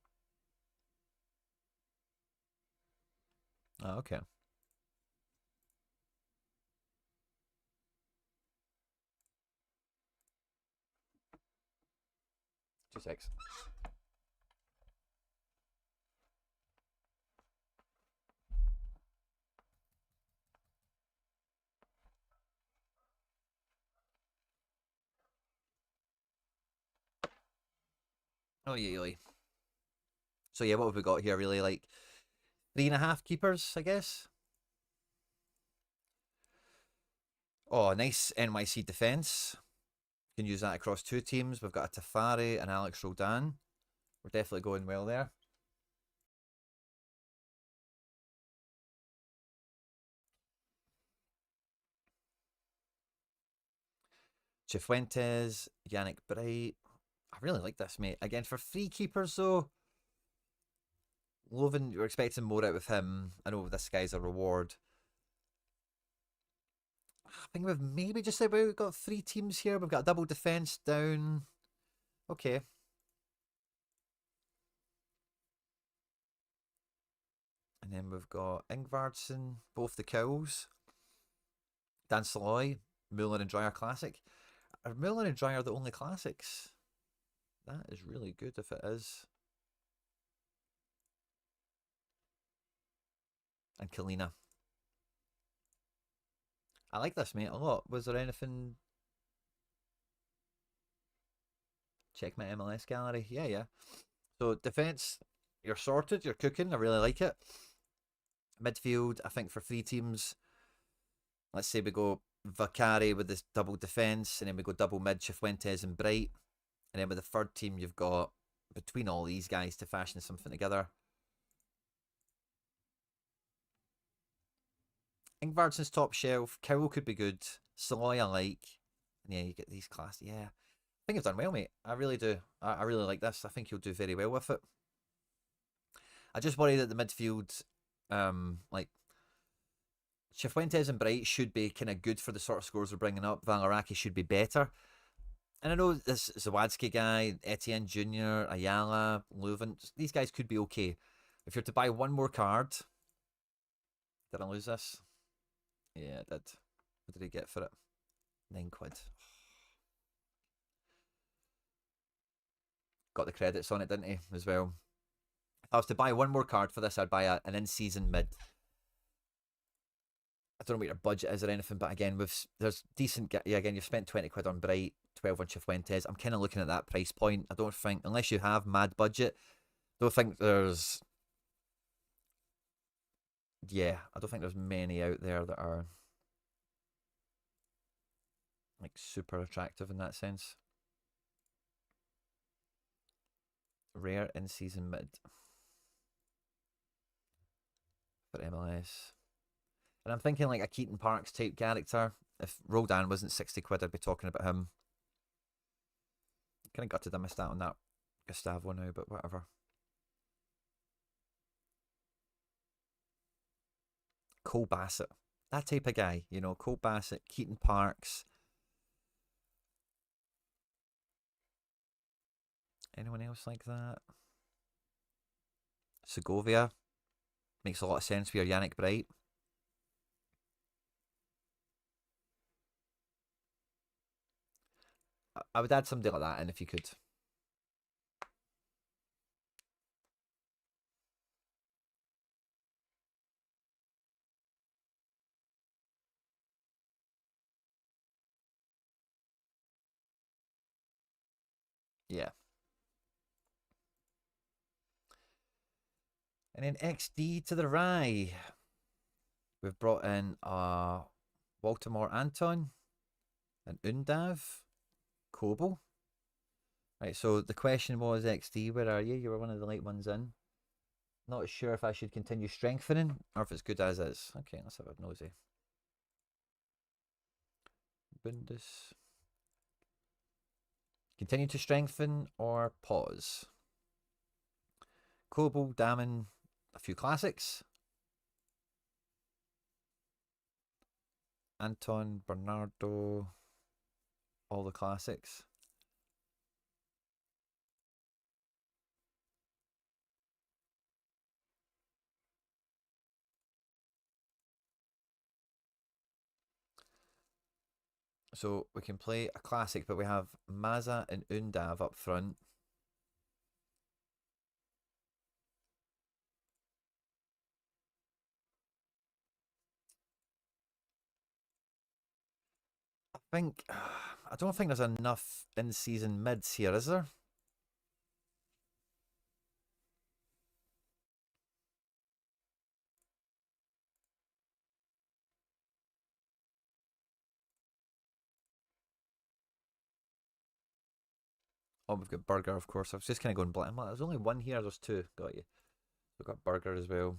Oh, okay. Two six. Oh, yeah. So, yeah, what have we got here, really? Like 3.5 keepers, I guess? Oh, nice NYC defence. Can use that across 2 teams. We've got a Tafari and Alex Roldan. We're definitely going well there. Cifuentes, Yannick Bright. I really like this, mate. Again, for free keepers, though, Loven, you're expecting more out of him. I know this guy's a reward. I think we've maybe just about got 3 teams here. We've got a double defence down. Okay. And then we've got Ingvarsson, both the kills. Dan Saloy, Muller and Dreyer Classic. Are Muller and Dreyer the only classics? That is really good if it is. And Kalina. I like this, mate, a lot. Was there anything... Check my MLS gallery. Yeah. So, defence, you're sorted. You're cooking. I really like it. Midfield, I think for 3 teams, let's say we go Vakari with this double defence, and then we go double mid, Cifuentes and Bright. And then with the third team, you've got between all these guys to fashion something together. Ingvarsson's top shelf. Cowell could be good. Saloy I like. And yeah, you get these class. Yeah. I think you've done well, mate. I really do. I really like this. I think you'll do very well with it. I just worry that the midfield, like, Cifuentes and Bright should be kind of good for the sort of scores we're bringing up. Valaraki should be better. And I know this Zawadzki guy, Etienne Jr., Ayala, Leuven, these guys could be okay. If you're to buy one more card, did I lose this? Yeah, I did. What did he get for it? £9. Got the credits on it, didn't he, as well? If I was to buy one more card for this, I'd buy an in-season mid. I don't know what your budget is or anything, but again, there's decent... Yeah, again, you've spent £20 on Bright, 12 on Cifuentes. I'm kind of looking at that price point. I don't think, unless you have mad budget, I don't think there's... Yeah, I don't think there's many out there that are like super attractive in that sense. Rare in-season mid for MLS. And I'm thinking like a Keaton Parks type character. If Roldan wasn't £60, I'd be talking about him. Kind of gutted I missed out on that Gustavo now, but whatever. Cole Bassett. That type of guy, you know, Cole Bassett, Keaton Parks. Anyone else like that? Segovia. Makes a lot of sense for your Yannick Bright. I would add somebody like that in if you could. Yeah. And then XD to the Rye. We've brought in Baltimore Anton, and Undav, Kobo. Right, so the question was, XD, where are you? You were one of the late ones in. Not sure if I should continue strengthening or if it's good as is. Okay, let's have a nosy. Bundes. Continue to strengthen or pause? Kobo, Damon, a few classics. Anton, Bernardo, all the classics. So we can play a classic, but we have Maza and Undav up front. I don't think there's enough in-season mids here, is there? Oh, we've got Burger, of course. I was just kind of going blind. There's only one here. There's 2. Got you. We've got Burger as well.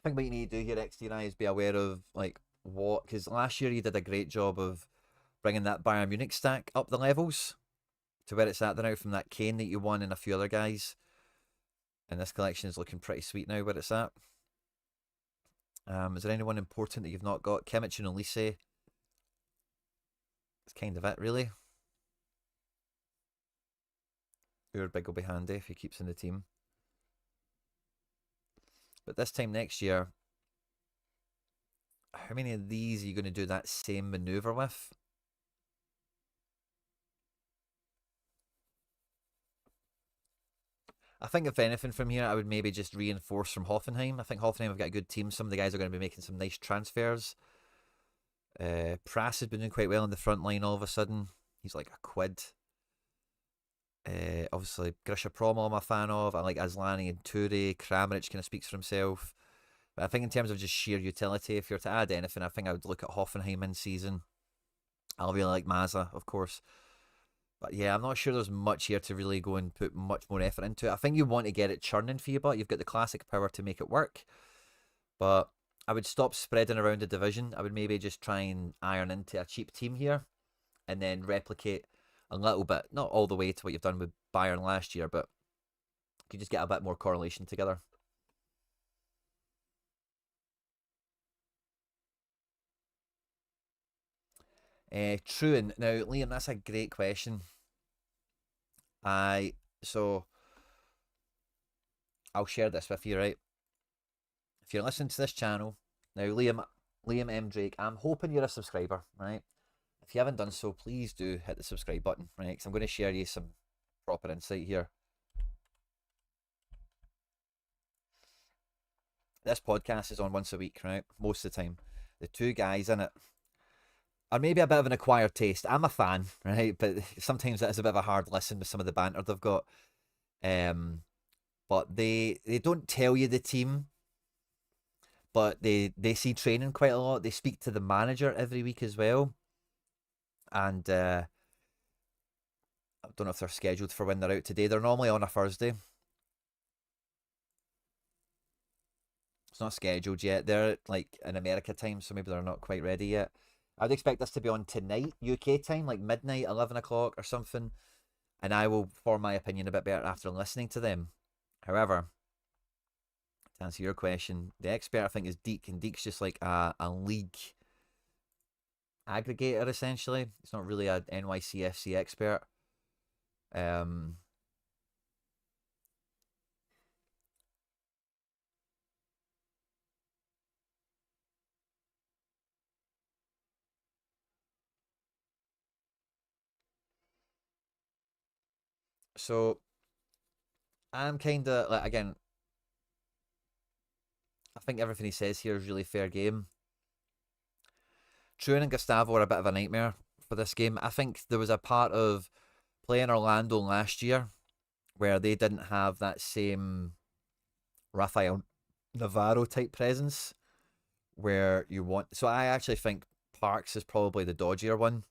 I think what you need to do here, XTNI, is be aware of like what, because last year you did a great job of bringing that Bayern Munich stack up the levels to where it's at now from that Kane that you won and a few other guys. And this collection is looking pretty sweet now where it's at. Is there anyone important that you've not got? Kimmich and Elise. It's kind of it, really. Big will be handy if he keeps in the team. But this time next year, how many of these are you going to do that same maneuver with? I think if anything from here, I would maybe just reinforce from Hoffenheim. I think Hoffenheim have got a good team. Some of the guys are going to be making some nice transfers. Prass has been doing quite well in the front line all of a sudden. He's like a quid. Obviously, Grisha Promo I'm a fan of. I like Aslani and Toure. Kramaric kind of speaks for himself. But I think in terms of just sheer utility, if you're to add anything, I think I would look at Hoffenheim in season. I'll really like Mazza, of course. But yeah, I'm not sure there's much here to really go and put much more effort into it. I think you want to get it churning for you, but you've got the classic power to make it work. But I would stop spreading around the division. I would maybe just try and iron into a cheap team here and then replicate a little bit, not all the way to what you've done with Bayern last year, but you just get a bit more correlation together. Truant. Now, Liam, that's a great question. So I'll share this with you, right? If you're listening to this channel, now Liam M. Drake, I'm hoping you're a subscriber, right? If you haven't done so, please do hit the subscribe button, right? Because I'm going to share you some proper insight here. This podcast is on once a week, right? Most of the time. The two guys in it are maybe a bit of an acquired taste. I'm a fan, right? But sometimes it is a bit of a hard listen with some of the banter they've got. But they don't tell you the team, but they see training quite a lot. They speak to the manager every week as well. And I don't know if they're scheduled for when they're out today. They're normally on a Thursday. It's not scheduled yet. They're like in America time, so maybe they're not quite ready yet. I'd expect this to be on tonight, UK time, like midnight, 11 o'clock or something. And I will form my opinion a bit better after listening to them. However, to answer your question, the expert I think is Deke, and Deke's just like a league aggregator essentially. It's not really a NYCFC expert. So I'm kind of like, again, I think everything he says here is really fair game. Truant and Gustavo are a bit of a nightmare for this game. I think there was a part of playing Orlando last year where they didn't have that same Rafael Navarro type presence where you want. So I actually think Parks is probably the dodgier one.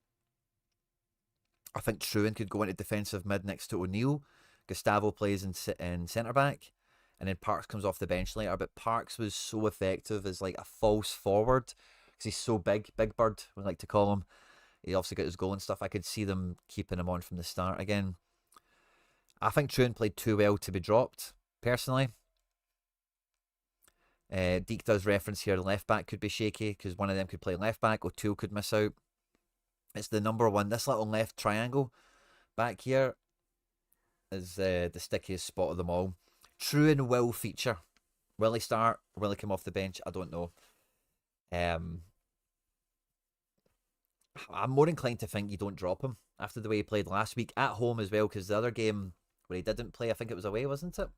I think Truant could go into defensive mid next to O'Neill. Gustavo plays in centre back, and then Parks comes off the bench later. But Parks was so effective as like a false forward because he's so big, Big Bird, we like to call him. He obviously got his goal and stuff. I could see them keeping him on from the start again. I think Truant played too well to be dropped, personally. Deke does reference here the left back could be shaky because one of them could play left back. O'Toole could miss out. It's the number one. This little left triangle back here is the stickiest spot of them all. Truant will feature. Will he start? Will he come off the bench? I don't know. I'm more inclined to think you don't drop him after the way he played last week at home as well, because the other game where he didn't play, I think it was away, wasn't it?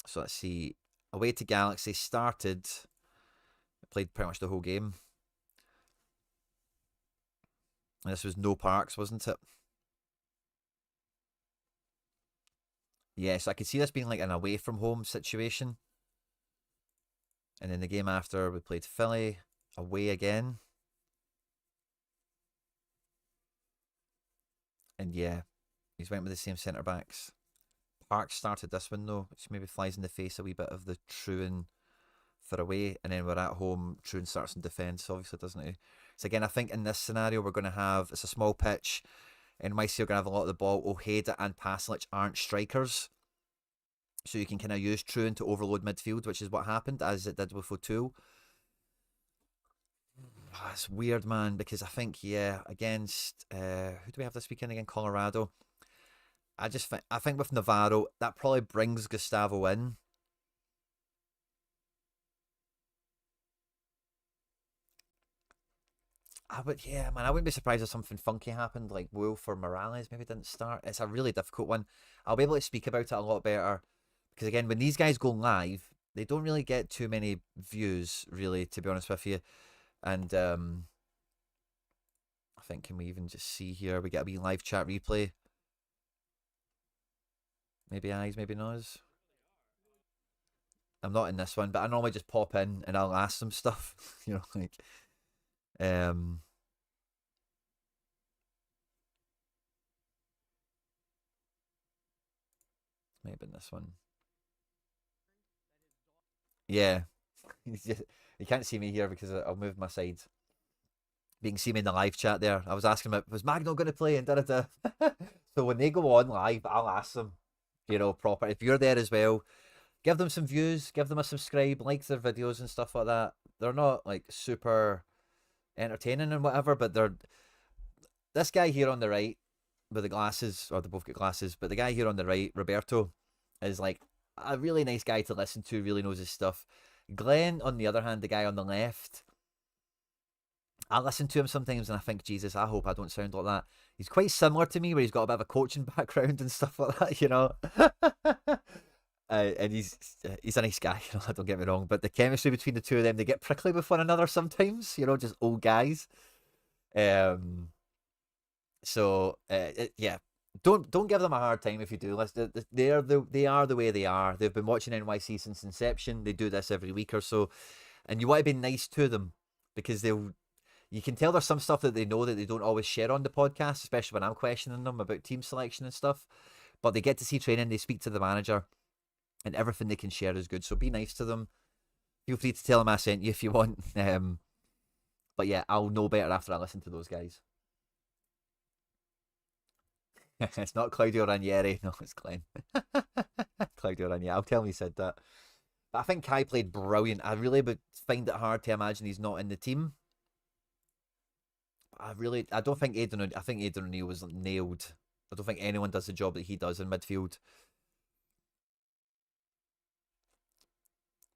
So let's see. Away to Galaxy started, played pretty much the whole game. And this was no Parks, wasn't it? Yeah, so I could see this being like an away from home situation. And then the game after, we played Philly, away again. And yeah, he's went with the same centre backs. Park started this one though, which maybe flies in the face a wee bit of the Truan for away, and then we're at home. Truan starts in defence, obviously, doesn't he? So again, I think in this scenario we're going to have, it's a small pitch, and NYC are going to have a lot of the ball. Ojeda and Pasalic aren't strikers, so you can kind of use Truan to overload midfield, which is what happened as it did with O'Toole. It's weird, man, because I think, yeah, against who do we have this weekend again? Colorado. I think with Navarro, that probably brings Gustavo in. Yeah, man, I wouldn't be surprised if something funky happened, like Wolf or Morales maybe didn't start. It's a really difficult one. I'll be able to speak about it a lot better because, again, when these guys go live, they don't really get too many views, really, to be honest with you. And I think, can we even just see here? We get a wee live chat replay. Maybe eyes, maybe nose. I'm not in this one, but I normally just pop in and I'll ask them stuff. You know, like maybe in this one. Yeah. You can't see me here because I'll move my side. You can see me in the live chat there. I was asking him, was Magno going to play? And da. So when they go on live, I'll ask them, proper. If you're there as well, give them some views, give them a subscribe, like their videos and stuff like that. They're not like super entertaining and whatever, but they're this guy here on the right with the glasses, or they both get glasses, but the guy here on the right, Roberto, is like a really nice guy to listen to, really knows his stuff. Glenn, on the other hand, the guy on the left, I listen to him sometimes and I think, Jesus, I hope I don't sound like that. He's quite similar to me, where he's got a bit of a coaching background and stuff like that, and he's a nice guy, don't get me wrong, but the chemistry between the two of them, they get prickly with one another sometimes, just old guys. So yeah, don't give them a hard time if you do. They are the way they are. They've been watching NYC since inception. They do this every week or so, and you want to be nice to them because you can tell there's some stuff that they know that they don't always share on the podcast, especially when I'm questioning them about team selection and stuff. But they get to see training, they speak to the manager, and everything they can share is good. So be nice to them. Feel free to tell them I sent you if you want. But yeah, I'll know better after I listen to those guys. It's not Claudio Ranieri. No, it's Glenn. Claudio Ranieri. I'll tell him he said that. But I think Kai played brilliant. I really would find it hard to imagine he's not in the team. I don't think I think Aidan O'Neill was nailed. I don't think anyone does the job that he does in midfield.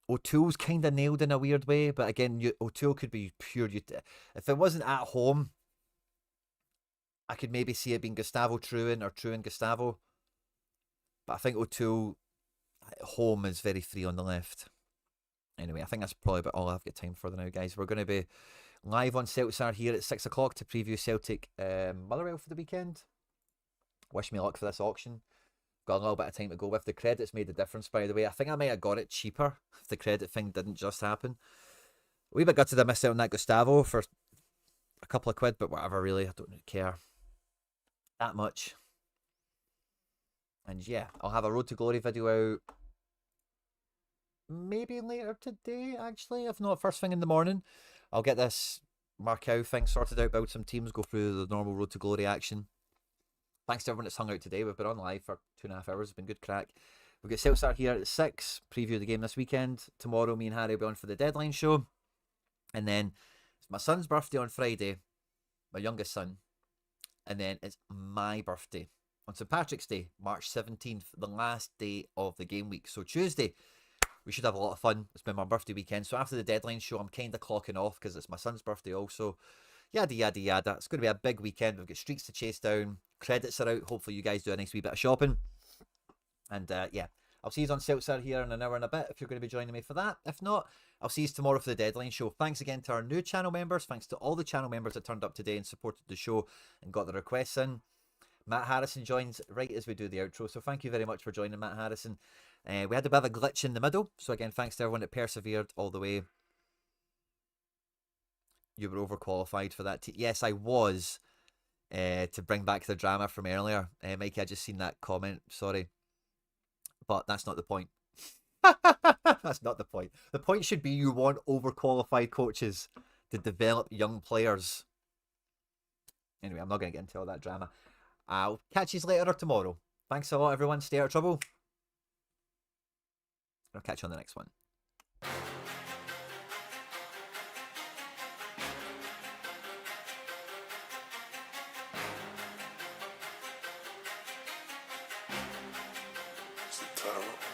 O'Toole's kind of nailed in a weird way, but again, O'Toole could be pure. If it wasn't at home, I could maybe see it being Gustavo Truan or Truan Gustavo. But I think O'Toole at home is very free on the left. Anyway, I think that's probably about all I've got time for now, guys. We're going to be live on Satara here at 6 o'clock to preview Celtic Motherwell for the weekend. Wish me luck for this auction. Got a little bit of time to go with. The credits made a difference, by the way. I think I might have got it cheaper if the credit thing didn't just happen. A wee bit gutted I missed out on that Gustavo for a couple of quid, but whatever, really. I don't really care that much. And yeah, I'll have a Road to Glory video out maybe later today, actually. If not, first thing in the morning. I'll get this Markow thing sorted out, build some teams, go through the normal Road to Glory action. Thanks to everyone that's hung out today. We've been on live for 2.5 hours. It's been good crack. We've got Celtic here at 6. Preview the game this weekend. Tomorrow, me and Harry will be on for the deadline show. And then it's my son's birthday on Friday. My youngest son. And then it's my birthday on St. Patrick's Day, March 17th, the last day of the game week. So Tuesday, we should have a lot of fun. It's been my birthday weekend. So after the deadline show, I'm kind of clocking off because it's my son's birthday also. Yada, yada, yada. It's going to be a big weekend. We've got streets to chase down. Credits are out. Hopefully you guys do a nice wee bit of shopping. And yeah, I'll see you on Celtic here in an hour and a bit if you're going to be joining me for that. If not, I'll see you tomorrow for the deadline show. Thanks again to our new channel members. Thanks to all the channel members that turned up today and supported the show and got the requests in. Matt Harrison joins right as we do the outro. So thank you very much for joining, Matt Harrison. We had a bit of a glitch in the middle. So again, thanks to everyone that persevered all the way. You were overqualified for that. Yes, I was. to bring back the drama from earlier. Mikey, I just seen that comment. Sorry, but that's not the point. That's not the point. The point should be you want overqualified coaches to develop young players. Anyway, I'm not going to get into all that drama. I'll catch you later or tomorrow. Thanks a lot, everyone. Stay out of trouble. I'll catch you on the next one. Satara.